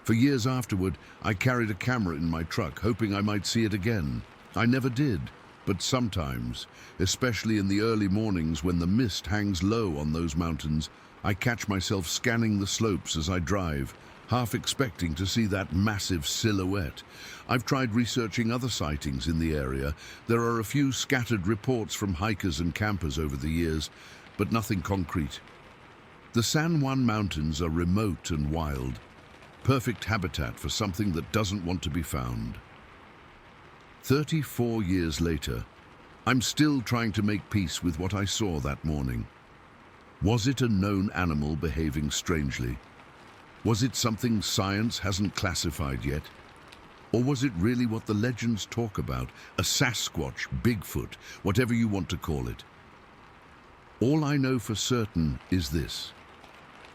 For years afterward, I carried a camera in my truck, hoping I might see it again. I never did, but sometimes, especially in the early mornings when the mist hangs low on those mountains, I catch myself scanning the slopes as I drive, half expecting to see that massive silhouette. I've tried researching other sightings in the area. There are a few scattered reports from hikers and campers over the years, but nothing concrete. The San Juan Mountains are remote and wild, perfect habitat for something that doesn't want to be found. 34 years later, I'm still trying to make peace with what I saw that morning. Was it a known animal behaving strangely? Was it something science hasn't classified yet? Or was it really what the legends talk about, a Sasquatch, Bigfoot, whatever you want to call it? All I know for certain is this.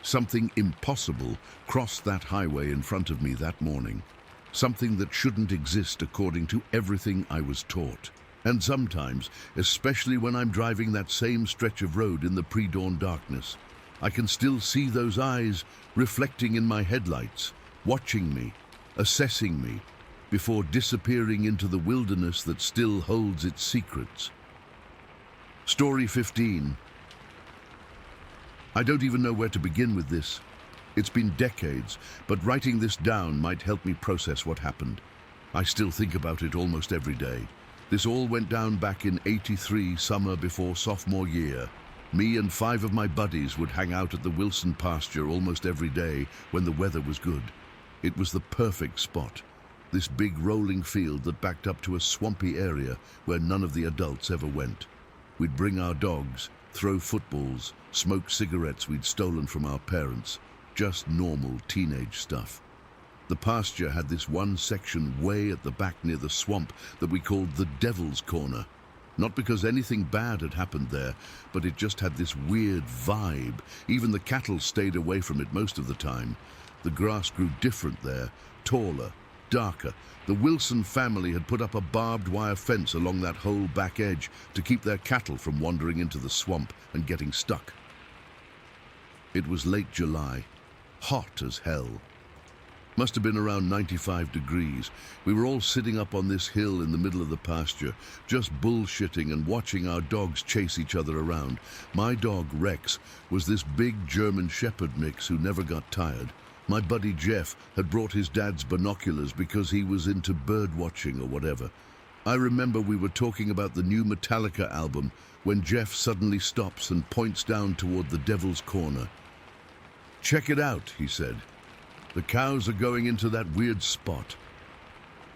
Something impossible crossed that highway in front of me that morning. Something that shouldn't exist according to everything I was taught. And sometimes, especially when I'm driving that same stretch of road in the pre-dawn darkness, I can still see those eyes reflecting in my headlights, watching me, assessing me, before disappearing into the wilderness that still holds its secrets. Story 15. I don't even know where to begin with this. It's been decades, but writing this down might help me process what happened. I still think about it almost every day. This all went down back in '83, summer before sophomore year. Me and 5 of my buddies would hang out at the Wilson pasture almost every day when the weather was good. It was the perfect spot. This big rolling field that backed up to a swampy area where none of the adults ever went. We'd bring our dogs, throw footballs, smoke cigarettes we'd stolen from our parents. Just normal teenage stuff. The pasture had this one section way at the back near the swamp that we called the Devil's Corner. Not because anything bad had happened there, but it just had this weird vibe. Even the cattle stayed away from it most of the time. The grass grew different there, taller, darker. The Wilson family had put up a barbed wire fence along that whole back edge to keep their cattle from wandering into the swamp and getting stuck. It was late July, hot as hell. Must have been around 95 degrees. We were all sitting up on this hill in the middle of the pasture, just bullshitting and watching our dogs chase each other around. My dog, Rex, was this big German Shepherd mix who never got tired. My buddy Jeff had brought his dad's binoculars because he was into bird watching or whatever. I remember we were talking about the new Metallica album when Jeff suddenly stops and points down toward the Devil's Corner. "Check it out," he said. The cows are going into that weird spot.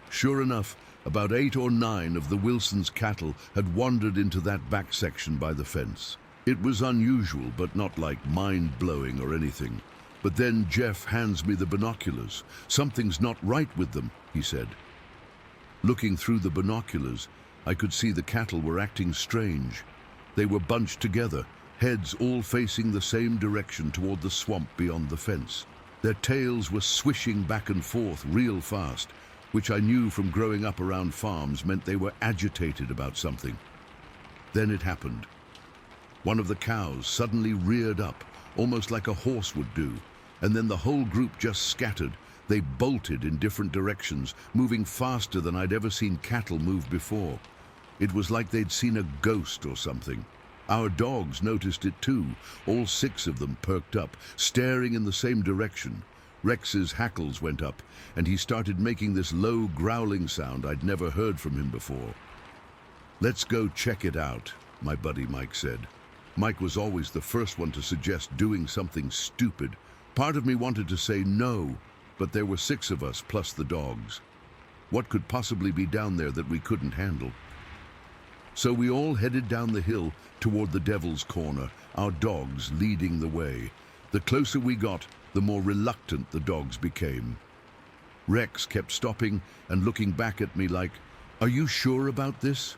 Sure enough, about 8 or 9 of the Wilsons' cattle had wandered into that back section by the fence. It was unusual, but not like mind-blowing or anything. But then Jeff hands me the binoculars. "Something's not right with them," he said. Looking through the binoculars, I could see the cattle were acting strange. They were bunched together, heads all facing the same direction toward the swamp beyond the fence. Their tails were swishing back and forth real fast, which I knew from growing up around farms meant they were agitated about something. Then it happened. One of the cows suddenly reared up, almost like a horse would do, and then the whole group just scattered. They bolted in different directions, moving faster than I'd ever seen cattle move before. It was like they'd seen a ghost or something. Our dogs noticed it too. All 6 of them perked up, staring in the same direction. Rex's hackles went up, and he started making this low growling sound I'd never heard from him before. "Let's go check it out," my buddy Mike said. Mike was always the first one to suggest doing something stupid. Part of me wanted to say no, but there were 6 of us plus the dogs. What could possibly be down there that we couldn't handle? So we all headed down the hill toward the Devil's Corner, our dogs leading the way. The closer we got, the more reluctant the dogs became. Rex kept stopping and looking back at me like, "Are you sure about this?"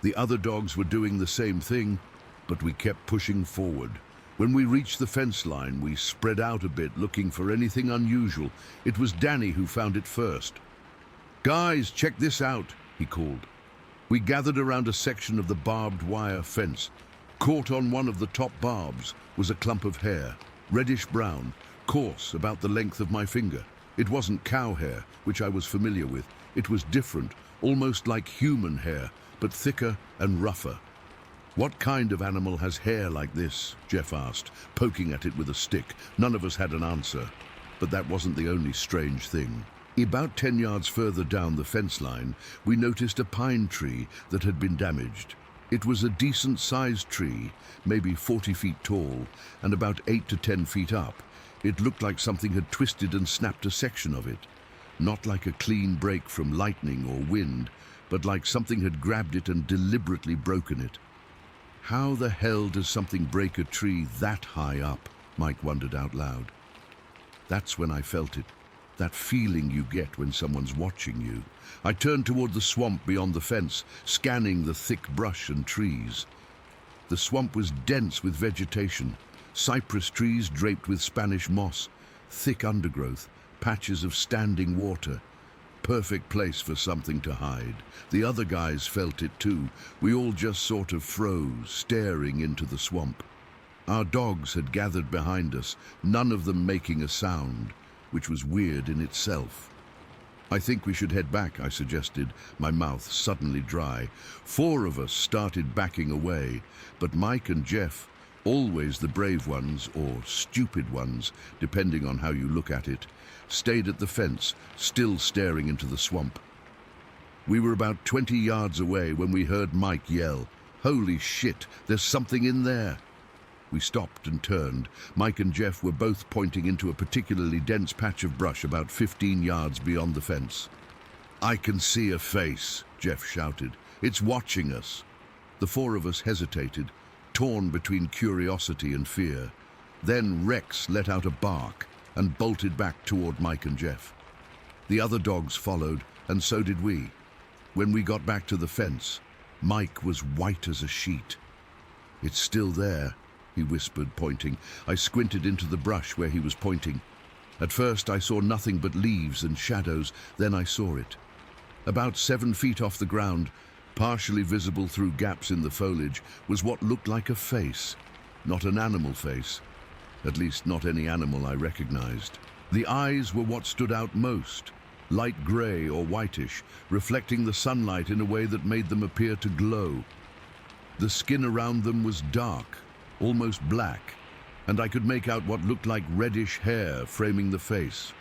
The other dogs were doing the same thing, but we kept pushing forward. When we reached the fence line, we spread out a bit looking for anything unusual. It was Danny who found it first. "Guys, check this out," he called. We gathered around a section of the barbed wire fence. Caught on one of the top barbs was a clump of hair, reddish-brown, coarse, about the length of my finger. It wasn't cow hair, which I was familiar with. It was different, almost like human hair, but thicker and rougher. "What kind of animal has hair like this?" Jeff asked, poking at it with a stick. None of us had an answer, but that wasn't the only strange thing. About 10 yards further down the fence line, we noticed a pine tree that had been damaged. It was a decent-sized tree, maybe 40 feet tall, and about 8 to 10 feet up. It looked like something had twisted and snapped a section of it. Not like a clean break from lightning or wind, but like something had grabbed it and deliberately broken it. How the hell does something break a tree that high up? Mike wondered out loud. That's when I felt it. That feeling you get when someone's watching you. I turned toward the swamp beyond the fence, scanning the thick brush and trees. The swamp was dense with vegetation, cypress trees draped with Spanish moss, thick undergrowth, patches of standing water. Perfect place for something to hide. The other guys felt it too. We all just sort of froze, staring into the swamp. Our dogs had gathered behind us, none of them making a sound, which was weird in itself. "I think we should head back," I suggested, my mouth suddenly dry. 4 of us started backing away, but Mike and Jeff, always the brave ones, or stupid ones, depending on how you look at it, stayed at the fence, still staring into the swamp. We were about 20 yards away when we heard Mike yell, "Holy shit, there's something in there!" We stopped and turned. Mike and Jeff were both pointing into a particularly dense patch of brush about 15 yards beyond the fence. "I can see a face," Jeff shouted. "It's watching us." The 4 of us hesitated, torn between curiosity and fear. Then Rex let out a bark and bolted back toward Mike and Jeff. The other dogs followed, and so did we. When we got back to the fence, Mike was white as a sheet. "It's still there," he whispered, pointing. I squinted into the brush where he was pointing. At first I saw nothing but leaves and shadows, then I saw it. About 7 feet off the ground, partially visible through gaps in the foliage, was what looked like a face. Not an animal face. At least not any animal I recognized. The eyes were what stood out most. Light gray or whitish, reflecting the sunlight in a way that made them appear to glow. The skin around them was dark, almost black, and I could make out what looked like reddish hair framing the face.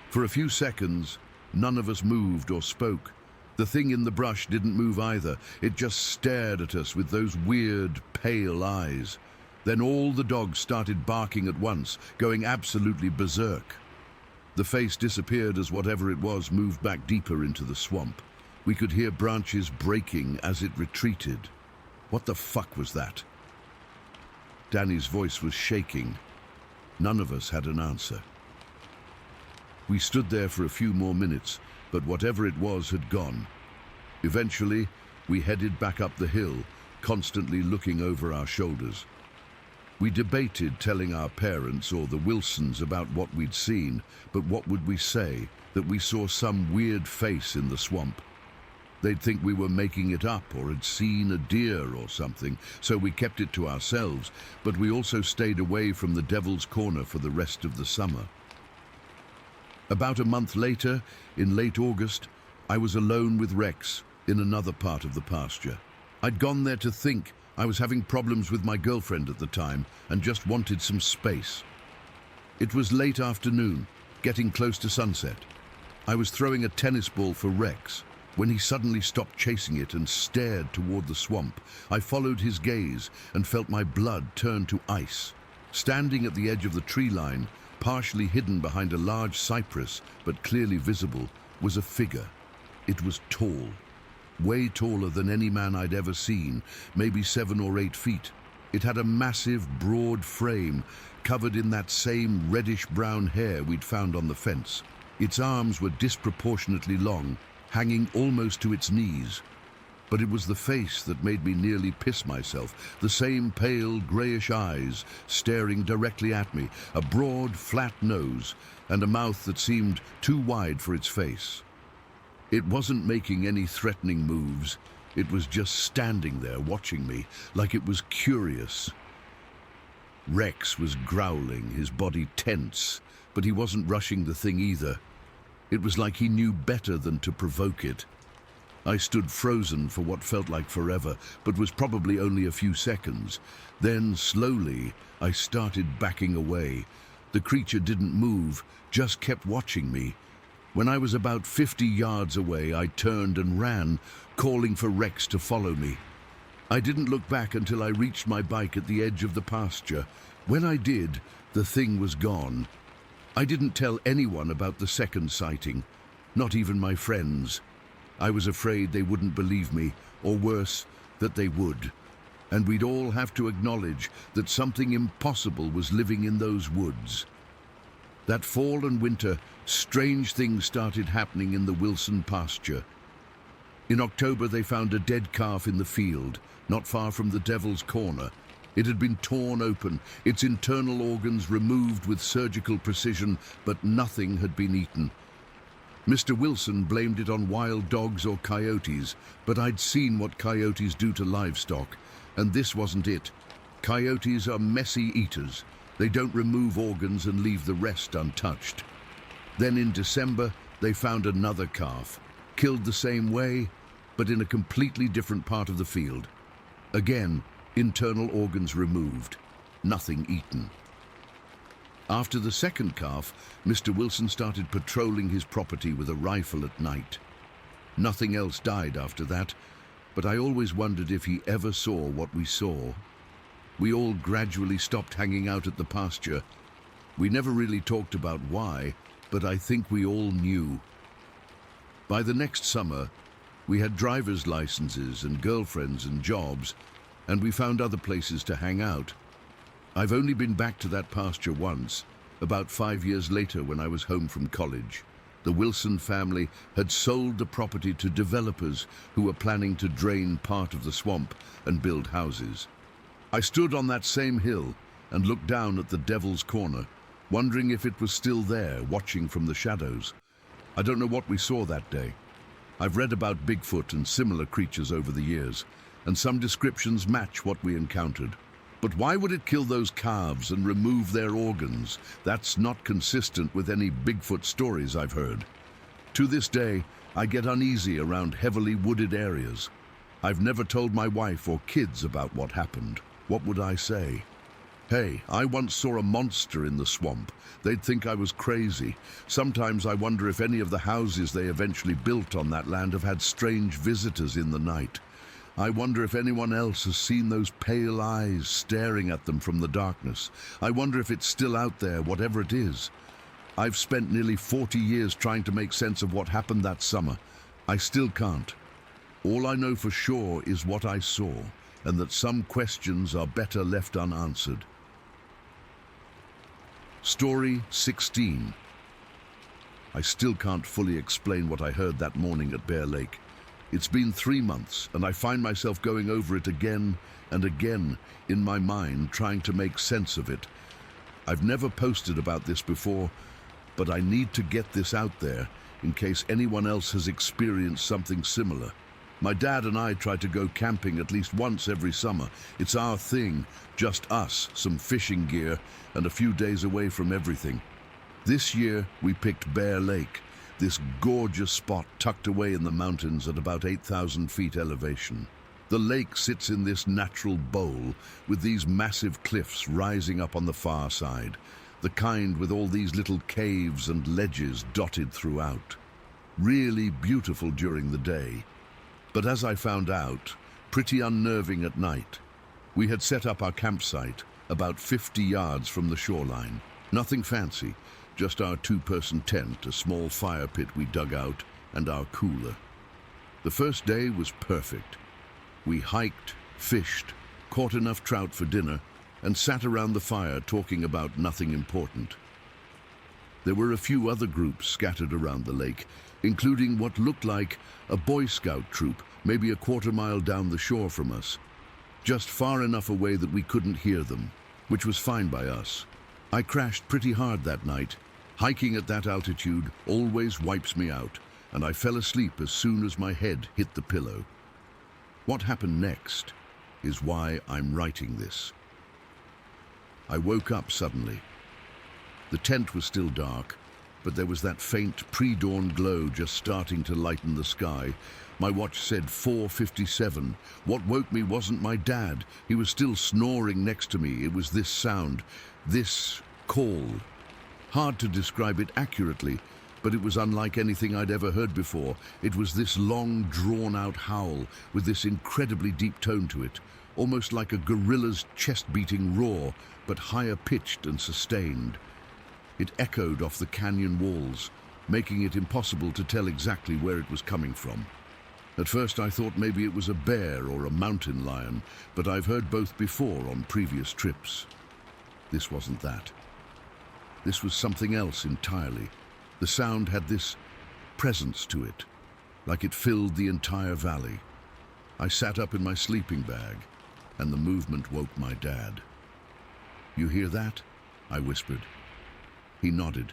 For a few seconds, none of us moved or spoke. The thing in the brush didn't move either. It just stared at us with those weird, pale eyes. Then all the dogs started barking at once, going absolutely berserk. The face disappeared as whatever it was moved back deeper into the swamp. We could hear branches breaking as it retreated. What the fuck was that? Danny's voice was shaking. None of us had an answer. We stood there for a few more minutes, but whatever it was had gone. Eventually, we headed back up the hill, constantly looking over our shoulders. We debated telling our parents or the Wilsons about what we'd seen, but what would we say? That we saw some weird face in the swamp? They'd think we were making it up or had seen a deer or something, so we kept it to ourselves, but we also stayed away from the Devil's Corner for the rest of the summer. About a month later, in late August, I was alone with Rex in another part of the pasture. I'd gone there to think. I was having problems with my girlfriend at the time and just wanted some space. It was late afternoon, getting close to sunset. I was throwing a tennis ball for Rex when he suddenly stopped chasing it and stared toward the swamp. I followed his gaze and felt my blood turn to ice. Standing at the edge of the tree line, partially hidden behind a large cypress but clearly visible, was a figure. It was tall. Way taller than any man I'd ever seen, maybe 7 or 8 feet. It had a massive, broad frame, covered in that same reddish-brown hair we'd found on the fence. Its arms were disproportionately long, hanging almost to its knees. But it was the face that made me nearly piss myself, the same pale, greyish eyes staring directly at me, a broad, flat nose, and a mouth that seemed too wide for its face. It wasn't making any threatening moves. It was just standing there watching me, like it was curious. Rex was growling, his body tense, but he wasn't rushing the thing either. It was like he knew better than to provoke it. I stood frozen for what felt like forever, but was probably only a few seconds. Then, slowly, I started backing away. The creature didn't move, just kept watching me. When I was about 50 yards away, I turned and ran, calling for Rex to follow me. I didn't look back until I reached my bike at the edge of the pasture. When I did, the thing was gone. I didn't tell anyone about the second sighting, not even my friends. I was afraid they wouldn't believe me, or worse, that they would. And we'd all have to acknowledge that something impossible was living in those woods. That fall and winter, strange things started happening in the Wilson pasture. In October, they found a dead calf in the field, not far from the Devil's Corner. It had been torn open, its internal organs removed with surgical precision, but nothing had been eaten. Mr. Wilson blamed it on wild dogs or coyotes, but I'd seen what coyotes do to livestock, and this wasn't it. Coyotes are messy eaters. They don't remove organs and leave the rest untouched. Then in December, they found another calf, killed the same way, but in a completely different part of the field. Again, internal organs removed, nothing eaten. After the second calf, Mr. Wilson started patrolling his property with a rifle at night. Nothing else died after that, but I always wondered if he ever saw what we saw. We all gradually stopped hanging out at the pasture. We never really talked about why, but I think we all knew. By the next summer, we had driver's licenses and girlfriends and jobs, and we found other places to hang out. I've only been back to that pasture once, about 5 years later when I was home from college. The Wilson family had sold the property to developers who were planning to drain part of the swamp and build houses. I stood on that same hill and looked down at the Devil's Corner, wondering if it was still there, watching from the shadows. I don't know what we saw that day. I've read about Bigfoot and similar creatures over the years, and some descriptions match what we encountered. But why would it kill those calves and remove their organs? That's not consistent with any Bigfoot stories I've heard. To this day, I get uneasy around heavily wooded areas. I've never told my wife or kids about what happened. What would I say? Hey, I once saw a monster in the swamp. They'd think I was crazy. Sometimes I wonder if any of the houses they eventually built on that land have had strange visitors in the night. I wonder if anyone else has seen those pale eyes staring at them from the darkness. I wonder if it's still out there, whatever it is. I've spent nearly 40 years trying to make sense of what happened that summer. I still can't. All I know for sure is what I saw, and that some questions are better left unanswered. Story 16. I still can't fully explain what I heard that morning at Bear Lake. It's been 3 months, and I find myself going over it again and again in my mind, trying to make sense of it. I've never posted about this before, but I need to get this out there in case anyone else has experienced something similar. My dad and I try to go camping at least once every summer. It's our thing, just us, some fishing gear, and a few days away from everything. This year, we picked Bear Lake, this gorgeous spot tucked away in the mountains at about 8,000 feet elevation. The lake sits in this natural bowl with these massive cliffs rising up on the far side, the kind with all these little caves and ledges dotted throughout. Really beautiful during the day, but as I found out, pretty unnerving at night. We had set up our campsite about 50 yards from the shoreline. Nothing fancy, just our 2-person tent, a small fire pit we dug out, and our cooler. The first day was perfect. We hiked, fished, caught enough trout for dinner, and sat around the fire talking about nothing important. There were a few other groups scattered around the lake, including what looked like a Boy Scout troop, maybe a quarter-mile down the shore from us, just far enough away that we couldn't hear them, which was fine by us. I crashed pretty hard that night. Hiking at that altitude always wipes me out, and I fell asleep as soon as my head hit the pillow. What happened next is why I'm writing this. I woke up suddenly. The tent was still dark, but there was that faint pre-dawn glow just starting to lighten the sky. My watch said 4:57. What woke me wasn't my dad. He was still snoring next to me. It was this sound, this call. Hard to describe it accurately, but it was unlike anything I'd ever heard before. It was this long, drawn-out howl with this incredibly deep tone to it, almost like a gorilla's chest-beating roar, but higher-pitched and sustained. It echoed off the canyon walls, making it impossible to tell exactly where it was coming from. At first I thought maybe it was a bear or a mountain lion, but I've heard both before on previous trips. This wasn't that. This was something else entirely. The sound had this presence to it, like it filled the entire valley. I sat up in my sleeping bag, and the movement woke my dad. "You hear that?" I whispered. He nodded,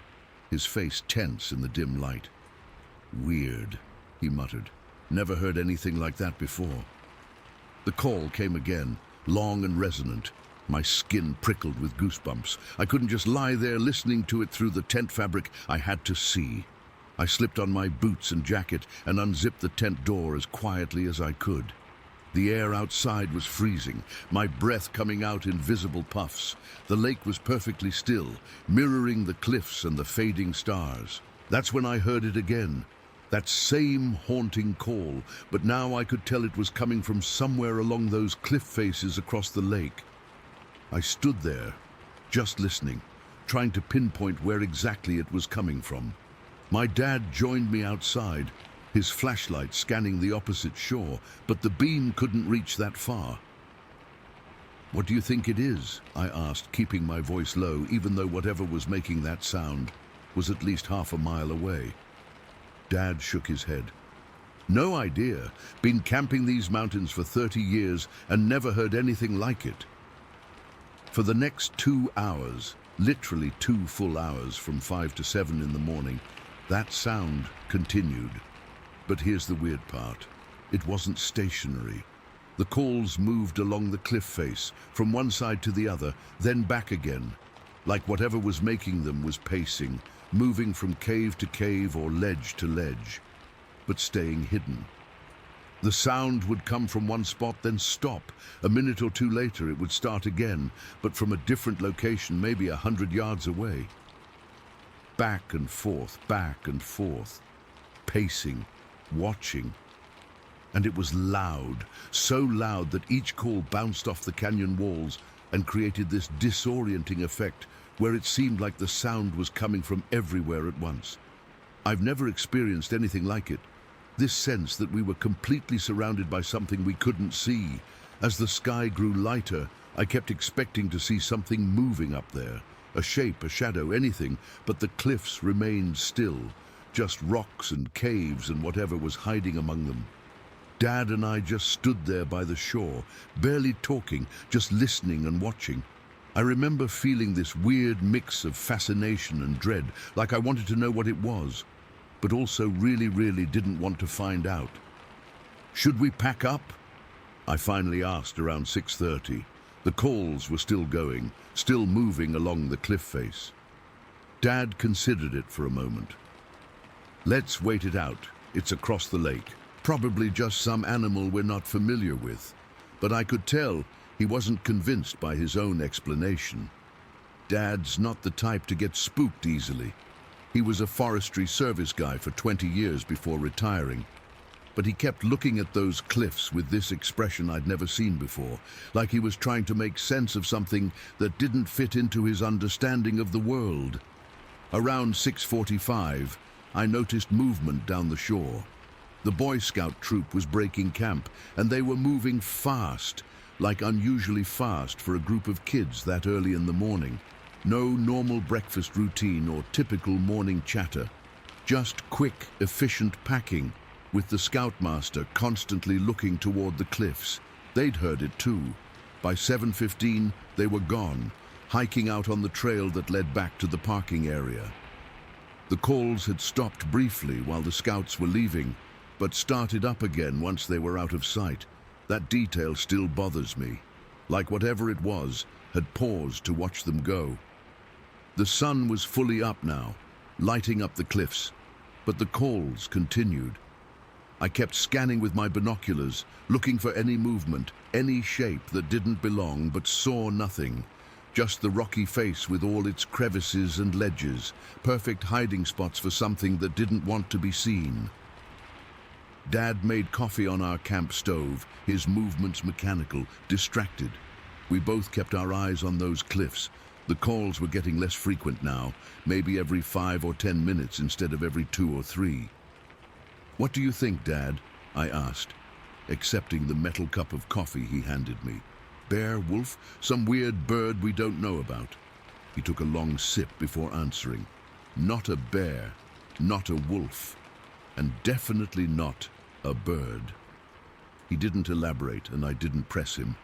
his face tense in the dim light. "Weird," he muttered. "Never heard anything like that before." The call came again, long and resonant. My skin prickled with goosebumps. I couldn't just lie there listening to it through the tent fabric. I had to see. I slipped on my boots and jacket and unzipped the tent door as quietly as I could. The air outside was freezing, my breath coming out in visible puffs. The lake was perfectly still, mirroring the cliffs and the fading stars. That's when I heard it again, that same haunting call, but now I could tell it was coming from somewhere along those cliff faces across the lake. I stood there, just listening, trying to pinpoint where exactly it was coming from. My dad joined me outside, his flashlight scanning the opposite shore, but the beam couldn't reach that far. "What do you think it is?" I asked, keeping my voice low, even though whatever was making that sound was at least half a mile away. Dad shook his head. "No idea. Been camping these mountains for 30 years and never heard anything like it." For the next 2 hours, literally 2 full hours from 5 to 7 in the morning, that sound continued. But here's the weird part. It wasn't stationary. The calls moved along the cliff face, from one side to the other, then back again, like whatever was making them was pacing, moving from cave to cave or ledge to ledge, but staying hidden. The sound would come from one spot, then stop. A minute or two later, it would start again, but from a different location, maybe 100 yards away. Back and forth, pacing, watching. And it was loud, so loud that each call bounced off the canyon walls and created this disorienting effect where it seemed like the sound was coming from everywhere at once. I've never experienced anything like it. This sense that we were completely surrounded by something we couldn't see. As the sky grew lighter, I kept expecting to see something moving up there. A shape, a shadow, anything, but the cliffs remained still. Just rocks and caves and whatever was hiding among them. Dad and I just stood there by the shore, barely talking, just listening and watching. I remember feeling this weird mix of fascination and dread, like I wanted to know what it was, but also really didn't want to find out. "Should we pack up?" I finally asked around 6:30. The calls were still going, still moving along the cliff face. Dad considered it for a moment. "Let's wait it out. It's across the lake. Probably just some animal we're not familiar with." But I could tell he wasn't convinced by his own explanation. Dad's not the type to get spooked easily. He was a forestry service guy for 20 years before retiring. But he kept looking at those cliffs with this expression I'd never seen before, like he was trying to make sense of something that didn't fit into his understanding of the world. Around 6:45, I noticed movement down the shore. The Boy Scout troop was breaking camp, and they were moving fast, like unusually fast for a group of kids that early in the morning. No normal breakfast routine or typical morning chatter. Just quick, efficient packing, with the Scoutmaster constantly looking toward the cliffs. They'd heard it too. By 7:15, they were gone, hiking out on the trail that led back to the parking area. The calls had stopped briefly while the Scouts were leaving, but started up again once they were out of sight. That detail still bothers me, like whatever it was had paused to watch them go. The sun was fully up now, lighting up the cliffs, but the calls continued. I kept scanning with my binoculars, looking for any movement, any shape that didn't belong, but saw nothing. Just the rocky face with all its crevices and ledges, perfect hiding spots for something that didn't want to be seen. Dad made coffee on our camp stove, his movements mechanical, distracted. We both kept our eyes on those cliffs. The calls were getting less frequent now, maybe every 5 or 10 minutes instead of every 2 or 3. "What do you think, Dad?" I asked, accepting the metal cup of coffee he handed me. "Bear, wolf, some weird bird we don't know about?" He took a long sip before answering. "Not a bear, not a wolf, and definitely not a bird." He didn't elaborate, and I didn't press him.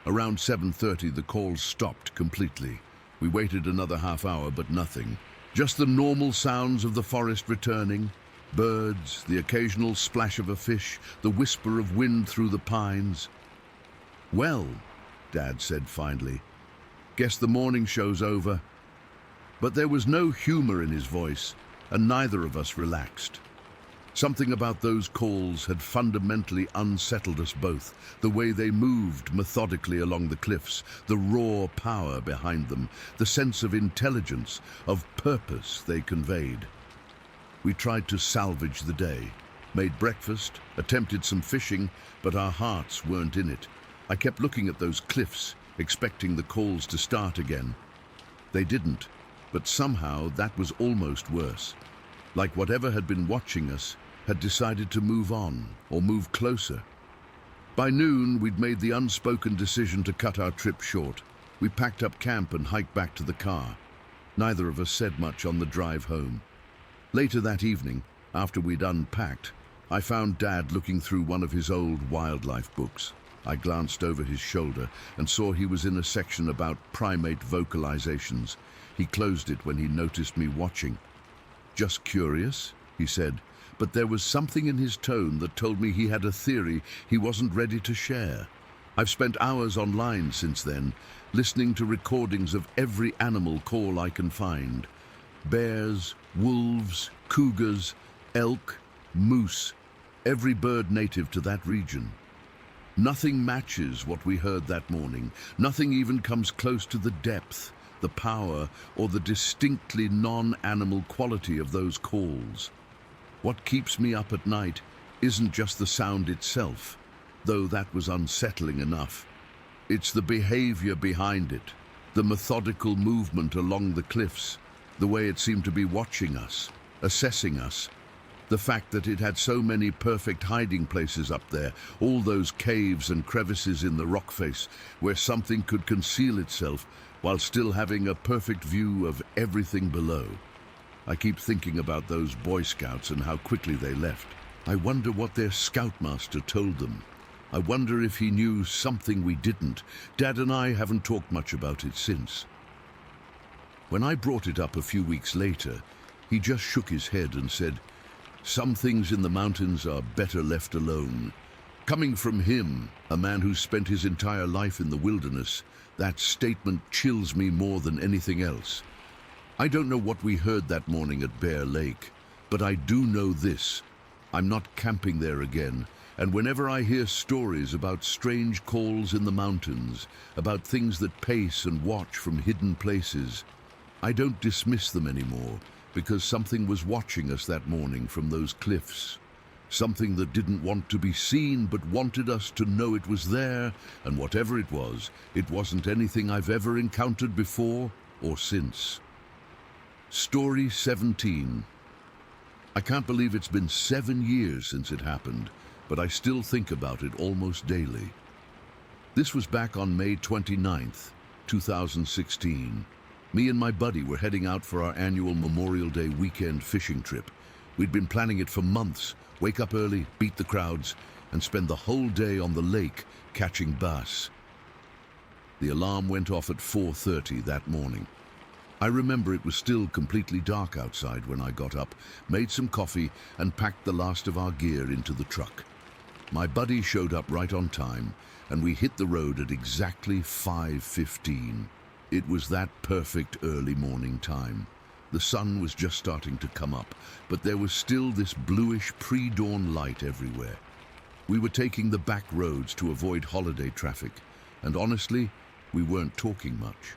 Around 7:30, the calls stopped completely. We waited another half hour, but nothing. Just the normal sounds of the forest returning. Birds, the occasional splash of a fish, the whisper of wind through the pines. "Well," Dad said finally, "guess the morning show's over." But there was no humor in his voice, and neither of us relaxed. Something about those calls had fundamentally unsettled us both. The way they moved methodically along the cliffs, the raw power behind them, the sense of intelligence, of purpose they conveyed. We tried to salvage the day, made breakfast, attempted some fishing, but our hearts weren't in it. I kept looking at those cliffs, expecting the calls to start again. They didn't, but somehow that was almost worse. Like whatever had been watching us had decided to move on, or move closer. By noon, we'd made the unspoken decision to cut our trip short. We packed up camp and hiked back to the car. Neither of us said much on the drive home. Later that evening, after we'd unpacked, I found Dad looking through one of his old wildlife books. I glanced over his shoulder and saw he was in a section about primate vocalizations. He closed it when he noticed me watching. "Just curious," he said, but there was something in his tone that told me he had a theory he wasn't ready to share. I've spent hours online since then, listening to recordings of every animal call I can find. Bears, wolves, cougars, elk, moose, every bird native to that region. Nothing matches what we heard that morning. Nothing even comes close to the depth, the power, or the distinctly non-animal quality of those calls. What keeps me up at night isn't just the sound itself, though that was unsettling enough. It's the behavior behind it. The methodical movement along the cliffs, the way it seemed to be watching us, assessing us. The fact that it had so many perfect hiding places up there, all those caves and crevices in the rock face where something could conceal itself while still having a perfect view of everything below. I keep thinking about those Boy Scouts and how quickly they left. I wonder what their scoutmaster told them. I wonder if he knew something we didn't. Dad and I haven't talked much about it since. When I brought it up a few weeks later, he just shook his head and said, "Some things in the mountains are better left alone." Coming from him, a man who spent his entire life in the wilderness, that statement chills me more than anything else. I don't know what we heard that morning at Bear Lake, but I do know this. I'm not camping there again, and whenever I hear stories about strange calls in the mountains, about things that pace and watch from hidden places, I don't dismiss them anymore, because something was watching us that morning from those cliffs. Something that didn't want to be seen but wanted us to know it was there, and whatever it was, it wasn't anything I've ever encountered before or since. Story 17. I can't believe it's been 7 years since it happened, but I still think about it almost daily. This was back on May 29th, 2016. Me and my buddy were heading out for our annual Memorial Day weekend fishing trip. We'd been planning it for months, wake up early, beat the crowds, and spend the whole day on the lake catching bass. The alarm went off at 4:30 that morning. I remember it was still completely dark outside when I got up, made some coffee, and packed the last of our gear into the truck. My buddy showed up right on time, and we hit the road at exactly 5:15. It was that perfect early morning time. The sun was just starting to come up, but there was still this bluish pre-dawn light everywhere. We were taking the back roads to avoid holiday traffic, and honestly, we weren't talking much.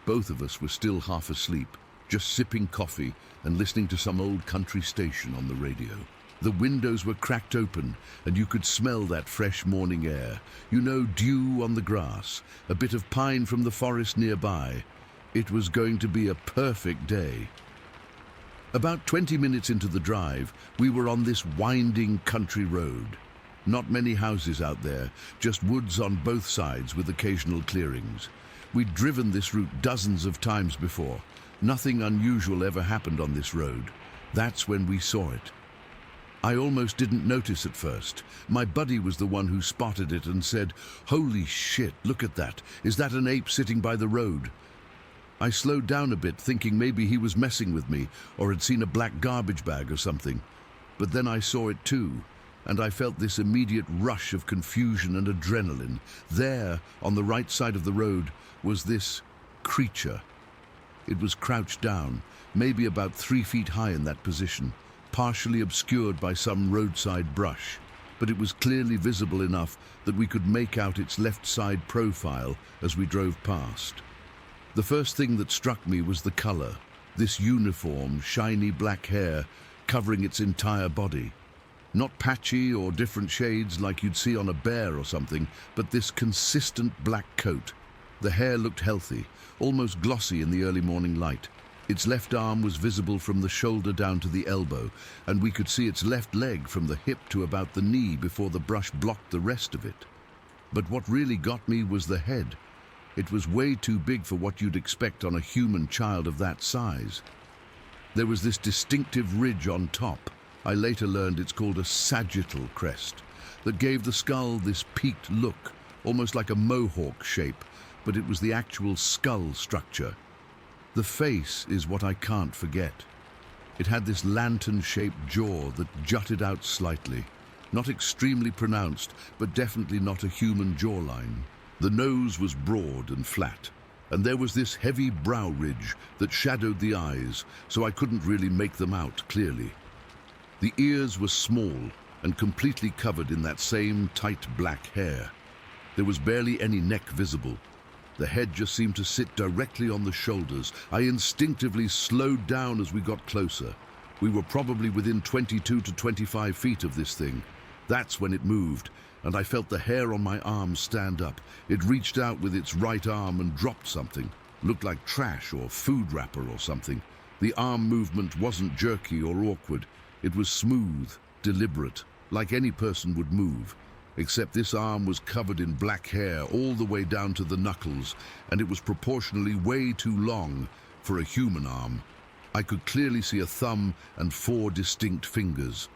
Both of us were still half asleep, just sipping coffee and listening to some old country station on the radio. The windows were cracked open, and you could smell that fresh morning air. You know, dew on the grass, a bit of pine from the forest nearby. It was going to be a perfect day. About 20 minutes into the drive, we were on this winding country road. Not many houses out there, just woods on both sides with occasional clearings. We'd driven this route dozens of times before. Nothing unusual ever happened on this road. That's when we saw it. I almost didn't notice at first. My buddy was the one who spotted it and said, "Holy shit, look at that. Is that an ape sitting by the road?" I slowed down a bit, thinking maybe he was messing with me or had seen a black garbage bag or something. But then I saw it too, and I felt this immediate rush of confusion and adrenaline. There, on the right side of the road, was this creature. It was crouched down, maybe about 3 feet high in that position, partially obscured by some roadside brush, but it was clearly visible enough that we could make out its left side profile as we drove past. The first thing that struck me was the color, this uniform, shiny black hair covering its entire body. Not patchy or different shades like you'd see on a bear or something, but this consistent black coat. The hair looked healthy, almost glossy in the early morning light. Its left arm was visible from the shoulder down to the elbow, and we could see its left leg from the hip to about the knee before the brush blocked the rest of it. But what really got me was the head. It was way too big for what you'd expect on a human child of that size. There was this distinctive ridge on top. I later learned it's called a sagittal crest, that gave the skull this peaked look, almost like a mohawk shape, but it was the actual skull structure. The face is what I can't forget. It had this lantern-shaped jaw that jutted out slightly, not extremely pronounced, but definitely not a human jawline. The nose was broad and flat, and there was this heavy brow ridge that shadowed the eyes, so I couldn't really make them out clearly. The ears were small and completely covered in that same tight black hair. There was barely any neck visible. The head just seemed to sit directly on the shoulders. I instinctively slowed down as we got closer. We were probably within 22 to 25 feet of this thing. That's when it moved, and I felt the hair on my arm stand up. It reached out with its right arm and dropped something. Looked like trash or food wrapper or something. The arm movement wasn't jerky or awkward. It was smooth, deliberate, like any person would move. Except this arm was covered in black hair all the way down to the knuckles, and it was proportionally way too long for a human arm. I could clearly see a thumb and 4 distinct fingers.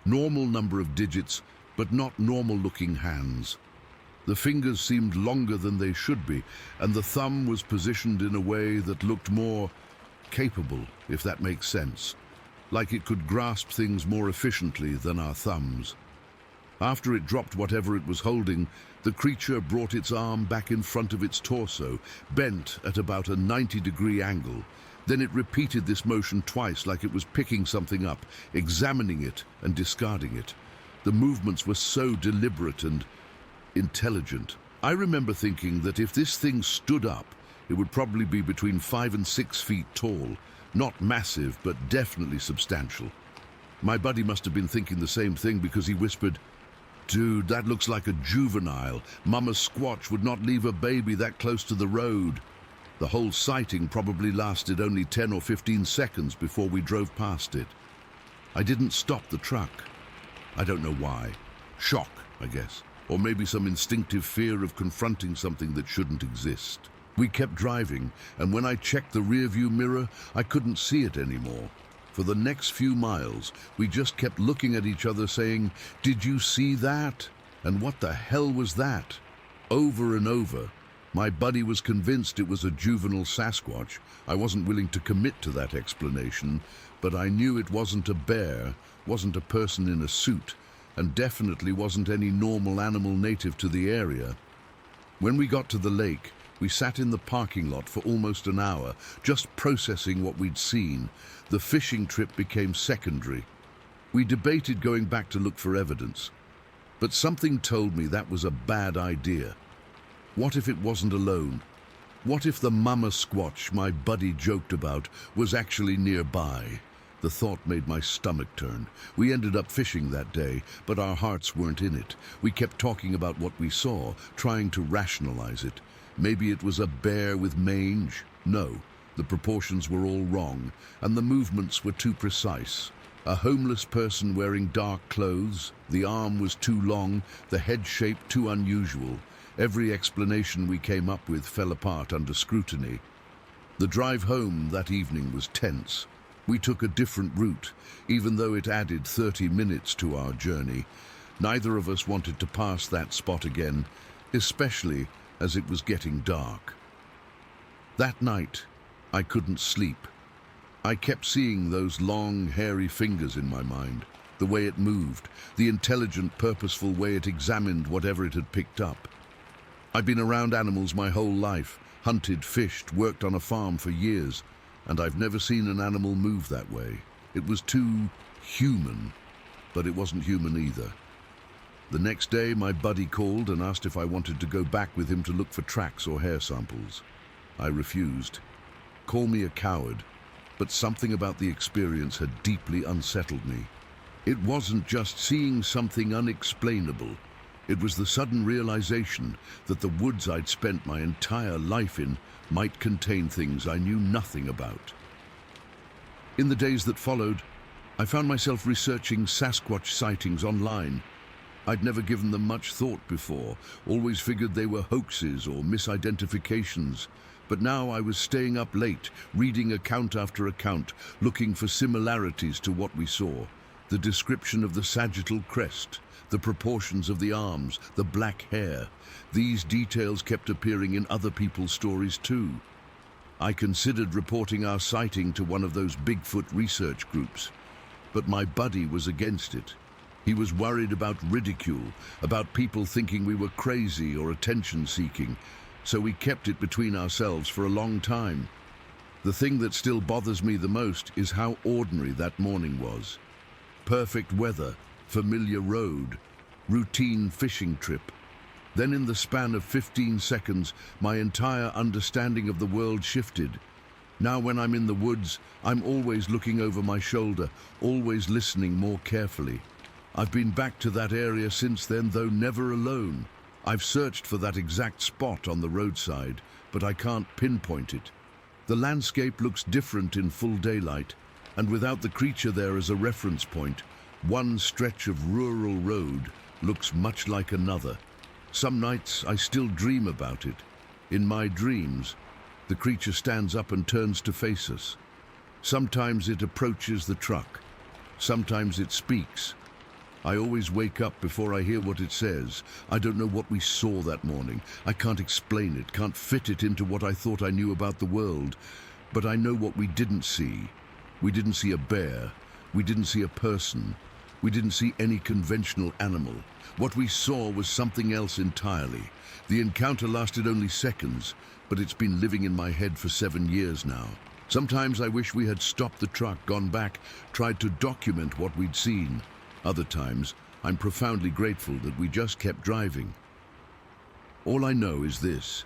Normal number of digits, but not normal-looking hands. The fingers seemed longer than they should be, and the thumb was positioned in a way that looked more capable, if that makes sense. Like it could grasp things more efficiently than our thumbs. After it dropped whatever it was holding, the creature brought its arm back in front of its torso, bent at about a 90-degree angle. Then it repeated this motion twice, like it was picking something up, examining it and discarding it. The movements were so deliberate and intelligent. I remember thinking that if this thing stood up, it would probably be between 5 and 6 feet tall. Not massive, but definitely substantial. My buddy must have been thinking the same thing because he whispered, "Dude, that looks like a juvenile. Mama Squatch would not leave a baby that close to the road." The whole sighting probably lasted only 10 or 15 seconds before we drove past it. I didn't stop the truck. I don't know why. Shock, I guess. Or maybe some instinctive fear of confronting something that shouldn't exist. We kept driving, and when I checked the rearview mirror, I couldn't see it anymore. For the next few miles, we just kept looking at each other saying, "Did you see that? And what the hell was that?" Over and over. My buddy was convinced it was a juvenile Sasquatch. I wasn't willing to commit to that explanation, but I knew it wasn't a bear, wasn't a person in a suit, and definitely wasn't any normal animal native to the area. When we got to the lake, we sat in the parking lot for almost an hour, just processing what we'd seen. The fishing trip became secondary. We debated going back to look for evidence, but something told me that was a bad idea. What if it wasn't alone? What if the mama squatch my buddy joked about was actually nearby? The thought made my stomach turn. We ended up fishing that day, but our hearts weren't in it. We kept talking about what we saw, trying to rationalize it. Maybe it was a bear with mange? No, the proportions were all wrong, and the movements were too precise. A homeless person wearing dark clothes, the arm was too long, the head shape too unusual. Every explanation we came up with fell apart under scrutiny. The drive home that evening was tense. We took a different route, even though it added 30 minutes to our journey. Neither of us wanted to pass that spot again, especially as it was getting dark. That night, I couldn't sleep. I kept seeing those long, hairy fingers in my mind, the way it moved, the intelligent, purposeful way it examined whatever it had picked up. I've been around animals my whole life, hunted, fished, worked on a farm for years, and I've never seen an animal move that way. It was too human, but it wasn't human either. The next day, my buddy called and asked if I wanted to go back with him to look for tracks or hair samples. I refused. Call me a coward, but something about the experience had deeply unsettled me. It wasn't just seeing something unexplainable. It was the sudden realization that the woods I'd spent my entire life in might contain things I knew nothing about. In the days that followed, I found myself researching Sasquatch sightings online. I'd never given them much thought before, always figured they were hoaxes or misidentifications. But now I was staying up late, reading account after account, looking for similarities to what we saw. The description of the sagittal crest, the proportions of the arms, the black hair. These details kept appearing in other people's stories too. I considered reporting our sighting to one of those Bigfoot research groups, but my buddy was against it. He was worried about ridicule, about people thinking we were crazy or attention-seeking, so we kept it between ourselves for a long time. The thing that still bothers me the most is how ordinary that morning was. Perfect weather, familiar road, routine fishing trip. Then in the span of 15 seconds, my entire understanding of the world shifted. Now when I'm in the woods, I'm always looking over my shoulder, always listening more carefully. I've been back to that area since then, though never alone. I've searched for that exact spot on the roadside, but I can't pinpoint it. The landscape looks different in full daylight, and without the creature there as a reference point, one stretch of rural road looks much like another. Some nights I still dream about it. In my dreams, the creature stands up and turns to face us. Sometimes it approaches the truck. Sometimes it speaks. I always wake up before I hear what it says. I don't know what we saw that morning. I can't explain it, can't fit it into what I thought I knew about the world. But I know what we didn't see. We didn't see a bear. We didn't see a person. We didn't see any conventional animal. What we saw was something else entirely. The encounter lasted only seconds, but it's been living in my head for 7 years now. Sometimes I wish we had stopped the truck, gone back, tried to document what we'd seen. Other times, I'm profoundly grateful that we just kept driving. All I know is this: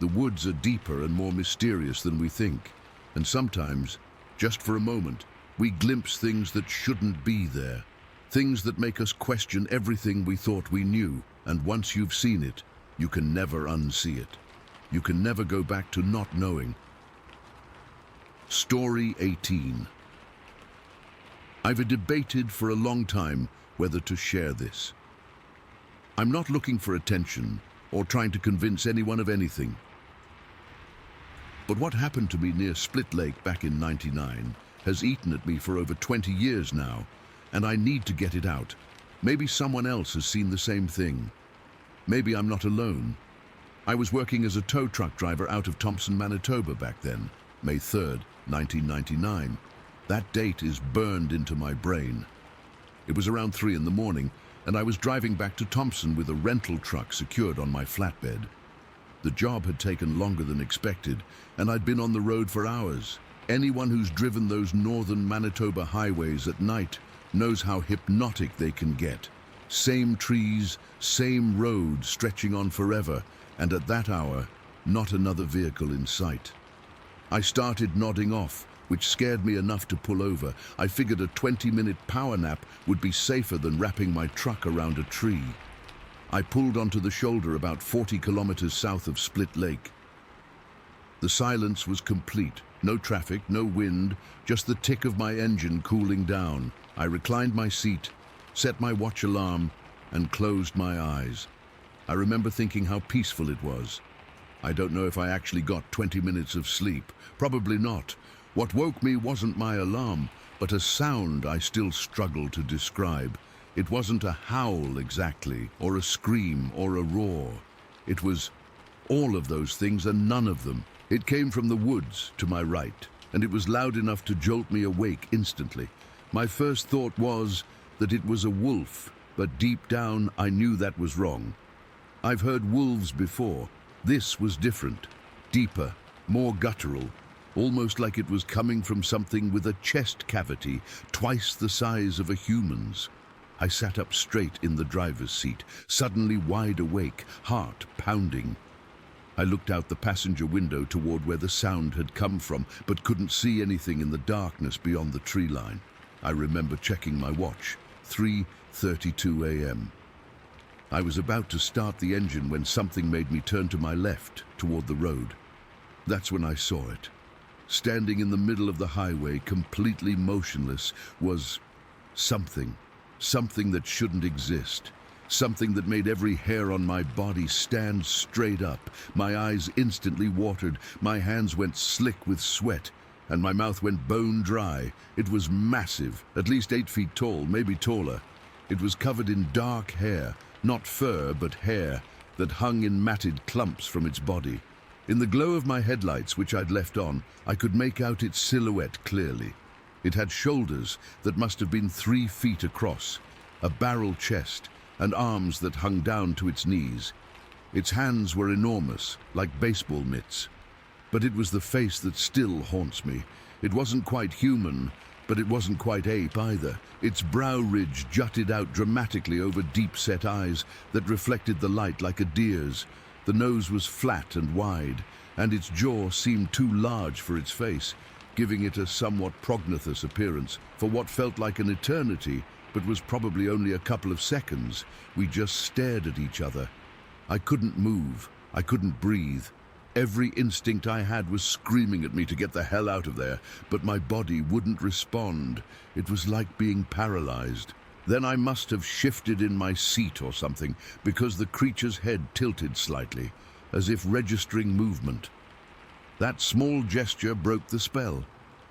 the woods are deeper and more mysterious than we think. And sometimes, just for a moment, we glimpse things that shouldn't be there. Things that make us question everything we thought we knew. And once you've seen it, you can never unsee it. You can never go back to not knowing. Story 18. I've debated for a long time whether to share this. I'm not looking for attention or trying to convince anyone of anything. But what happened to me near Split Lake back in '99 has eaten at me for over 20 years now, and I need to get it out. Maybe someone else has seen the same thing. Maybe I'm not alone. I was working as a tow truck driver out of Thompson, Manitoba back then, May 3rd, 1999. That date is burned into my brain. It was around 3 in the morning, and I was driving back to Thompson with a rental truck secured on my flatbed. The job had taken longer than expected, and I'd been on the road for hours. Anyone who's driven those northern Manitoba highways at night knows how hypnotic they can get. Same trees, same road stretching on forever, and at that hour, not another vehicle in sight. I started nodding off, which scared me enough to pull over. I figured a 20-minute power nap would be safer than wrapping my truck around a tree. I pulled onto the shoulder about 40 kilometers south of Split Lake. The silence was complete. No traffic, no wind, just the tick of my engine cooling down. I reclined my seat, set my watch alarm, and closed my eyes. I remember thinking how peaceful it was. I don't know if I actually got 20 minutes of sleep. Probably not. What woke me wasn't my alarm, but a sound I still struggle to describe. It wasn't a howl exactly, or a scream, or a roar. It was all of those things and none of them. It came from the woods to my right, and it was loud enough to jolt me awake instantly. My first thought was that it was a wolf, but deep down I knew that was wrong. I've heard wolves before. This was different, deeper, more guttural, almost like it was coming from something with a chest cavity twice the size of a human's. I sat up straight in the driver's seat, suddenly wide awake, heart pounding. I looked out the passenger window toward where the sound had come from, but couldn't see anything in the darkness beyond the tree line. I remember checking my watch, 3:32 a.m. I was about to start the engine when something made me turn to my left, toward the road. That's when I saw it. Standing in the middle of the highway, completely motionless, was something that shouldn't exist. Something that made every hair on my body stand straight up. My eyes instantly watered, my hands went slick with sweat, and my mouth went bone dry. It was massive, at least 8 feet tall, maybe taller. It was covered in dark hair, not fur, but hair, that hung in matted clumps from its body. In the glow of my headlights, which I'd left on, I could make out its silhouette clearly. It had shoulders that must have been 3 feet across, a barrel chest, and arms that hung down to its knees. Its hands were enormous, like baseball mitts. But it was the face that still haunts me. It wasn't quite human, but it wasn't quite ape either. Its brow ridge jutted out dramatically over deep-set eyes that reflected the light like a deer's. The nose was flat and wide, and its jaw seemed too large for its face, giving it a somewhat prognathous appearance. For what felt like an eternity, but was probably only a couple of seconds, we just stared at each other. I couldn't move. I couldn't breathe. Every instinct I had was screaming at me to get the hell out of there, but my body wouldn't respond. It was like being paralyzed. Then I must have shifted in my seat or something, because the creature's head tilted slightly, as if registering movement. That small gesture broke the spell.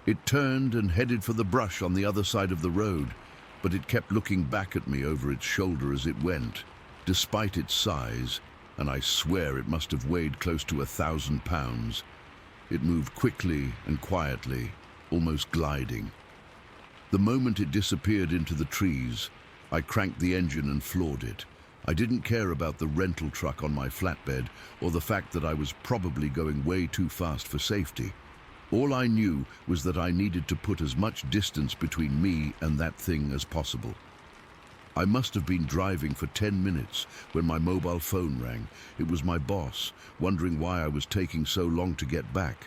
It turned and headed for the brush on the other side of the road, but it kept looking back at me over its shoulder as it went. Despite its size, and I swear it must have weighed close to 1,000 pounds, it moved quickly and quietly, almost gliding. The moment it disappeared into the trees, I cranked the engine and floored it. I didn't care about the rental truck on my flatbed or the fact that I was probably going way too fast for safety. All I knew was that I needed to put as much distance between me and that thing as possible. I must have been driving for 10 minutes when my mobile phone rang. It was my boss, wondering why I was taking so long to get back.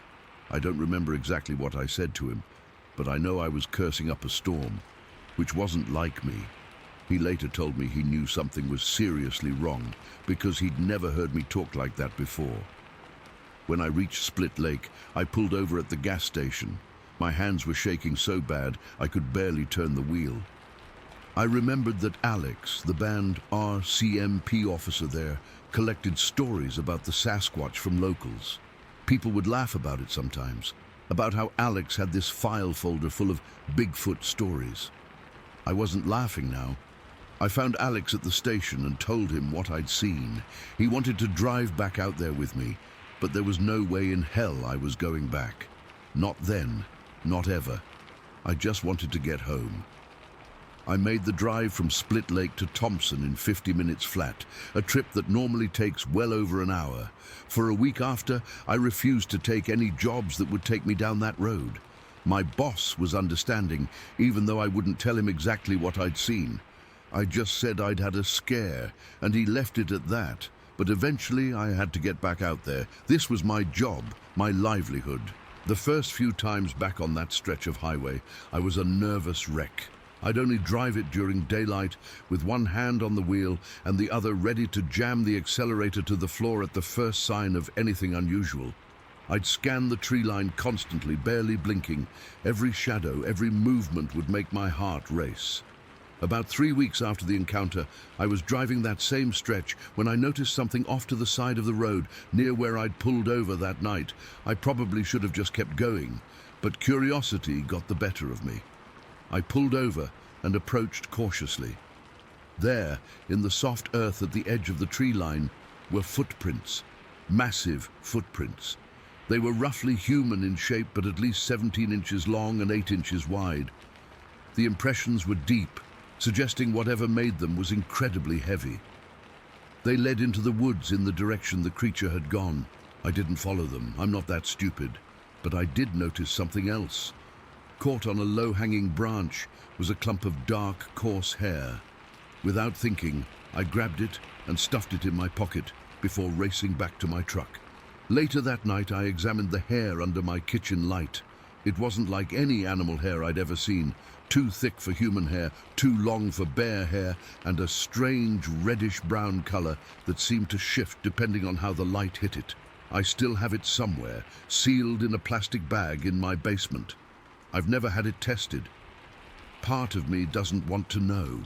I don't remember exactly what I said to him, but I know I was cursing up a storm, which wasn't like me. He later told me he knew something was seriously wrong because he'd never heard me talk like that before. When I reached Split Lake, I pulled over at the gas station. My hands were shaking so bad I could barely turn the wheel. I remembered that Alex, the band RCMP officer there, collected stories about the Sasquatch from locals. People would laugh about it sometimes, about how Alex had this file folder full of Bigfoot stories. I wasn't laughing now. I found Alex at the station and told him what I'd seen. He wanted to drive back out there with me, but there was no way in hell I was going back. Not then, not ever. I just wanted to get home. I made the drive from Split Lake to Thompson in 50 minutes flat, a trip that normally takes well over an hour. For a week after, I refused to take any jobs that would take me down that road. My boss was understanding, even though I wouldn't tell him exactly what I'd seen. I just said I'd had a scare, and he left it at that. But eventually I had to get back out there. This was my job, my livelihood. The first few times back on that stretch of highway, I was a nervous wreck. I'd only drive it during daylight with one hand on the wheel and the other ready to jam the accelerator to the floor at the first sign of anything unusual. I'd scan the tree line constantly, barely blinking. Every shadow, every movement would make my heart race. About 3 weeks after the encounter, I was driving that same stretch when I noticed something off to the side of the road near where I'd pulled over that night. I probably should have just kept going, but curiosity got the better of me. I pulled over and approached cautiously. There, in the soft earth at the edge of the tree line, were footprints, massive footprints. They were roughly human in shape, but at least 17 inches long and 8 inches wide. The impressions were deep, suggesting whatever made them was incredibly heavy. They led into the woods in the direction the creature had gone. I didn't follow them, I'm not that stupid, but I did notice something else. Caught on a low-hanging branch was a clump of dark, coarse hair. Without thinking, I grabbed it and stuffed it in my pocket before racing back to my truck. Later that night, I examined the hair under my kitchen light. It wasn't like any animal hair I'd ever seen. Too thick for human hair, too long for bear hair, and a strange reddish-brown color that seemed to shift depending on how the light hit it. I still have it somewhere, sealed in a plastic bag in my basement. I've never had it tested. Part of me doesn't want to know.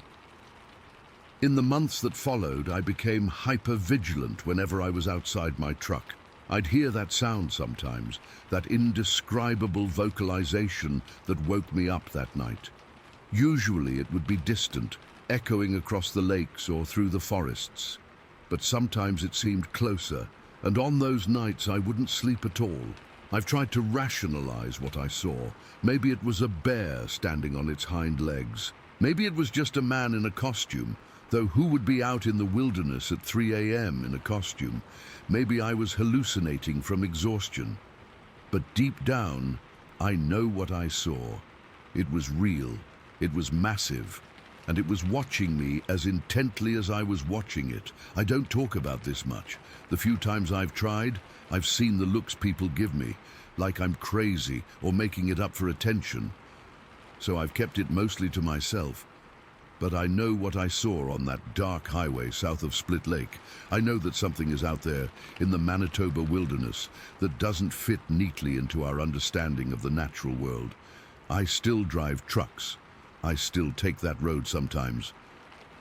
In the months that followed, I became hyper-vigilant whenever I was outside my truck. I'd hear that sound sometimes, that indescribable vocalization that woke me up that night. Usually it would be distant, echoing across the lakes or through the forests. But sometimes it seemed closer, and on those nights I wouldn't sleep at all. I've tried to rationalize what I saw. Maybe it was a bear standing on its hind legs. Maybe it was just a man in a costume, though who would be out in the wilderness at 3 a.m. in a costume? Maybe I was hallucinating from exhaustion. But deep down, I know what I saw. It was real, it was massive, and it was watching me as intently as I was watching it. I don't talk about this much. The few times I've tried, I've seen the looks people give me, like I'm crazy or making it up for attention. So I've kept it mostly to myself. but I know what I saw on that dark highway south of Split Lake. I know that something is out there in the Manitoba wilderness that doesn't fit neatly into our understanding of the natural world. I still drive trucks. I still take that road sometimes.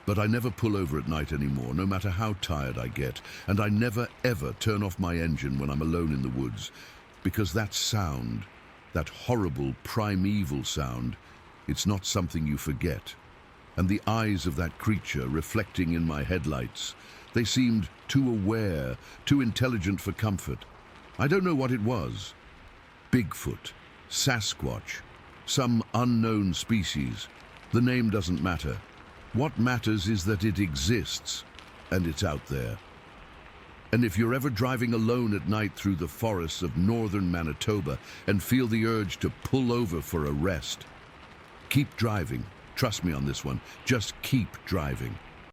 But I never pull over at night anymore, no matter how tired I get. And I never, ever turn off my engine when I'm alone in the woods. Because that sound, that horrible, primeval sound, it's not something you forget. And the eyes of that creature reflecting in my headlights, they seemed too aware, too intelligent for comfort. I don't know what it was. Bigfoot, Sasquatch, some unknown species. The name doesn't matter. What matters is that it exists, and it's out there. And if you're ever driving alone at night through the forests of northern Manitoba and feel the urge to pull over for a rest, keep driving. Trust me on this one. Just keep driving.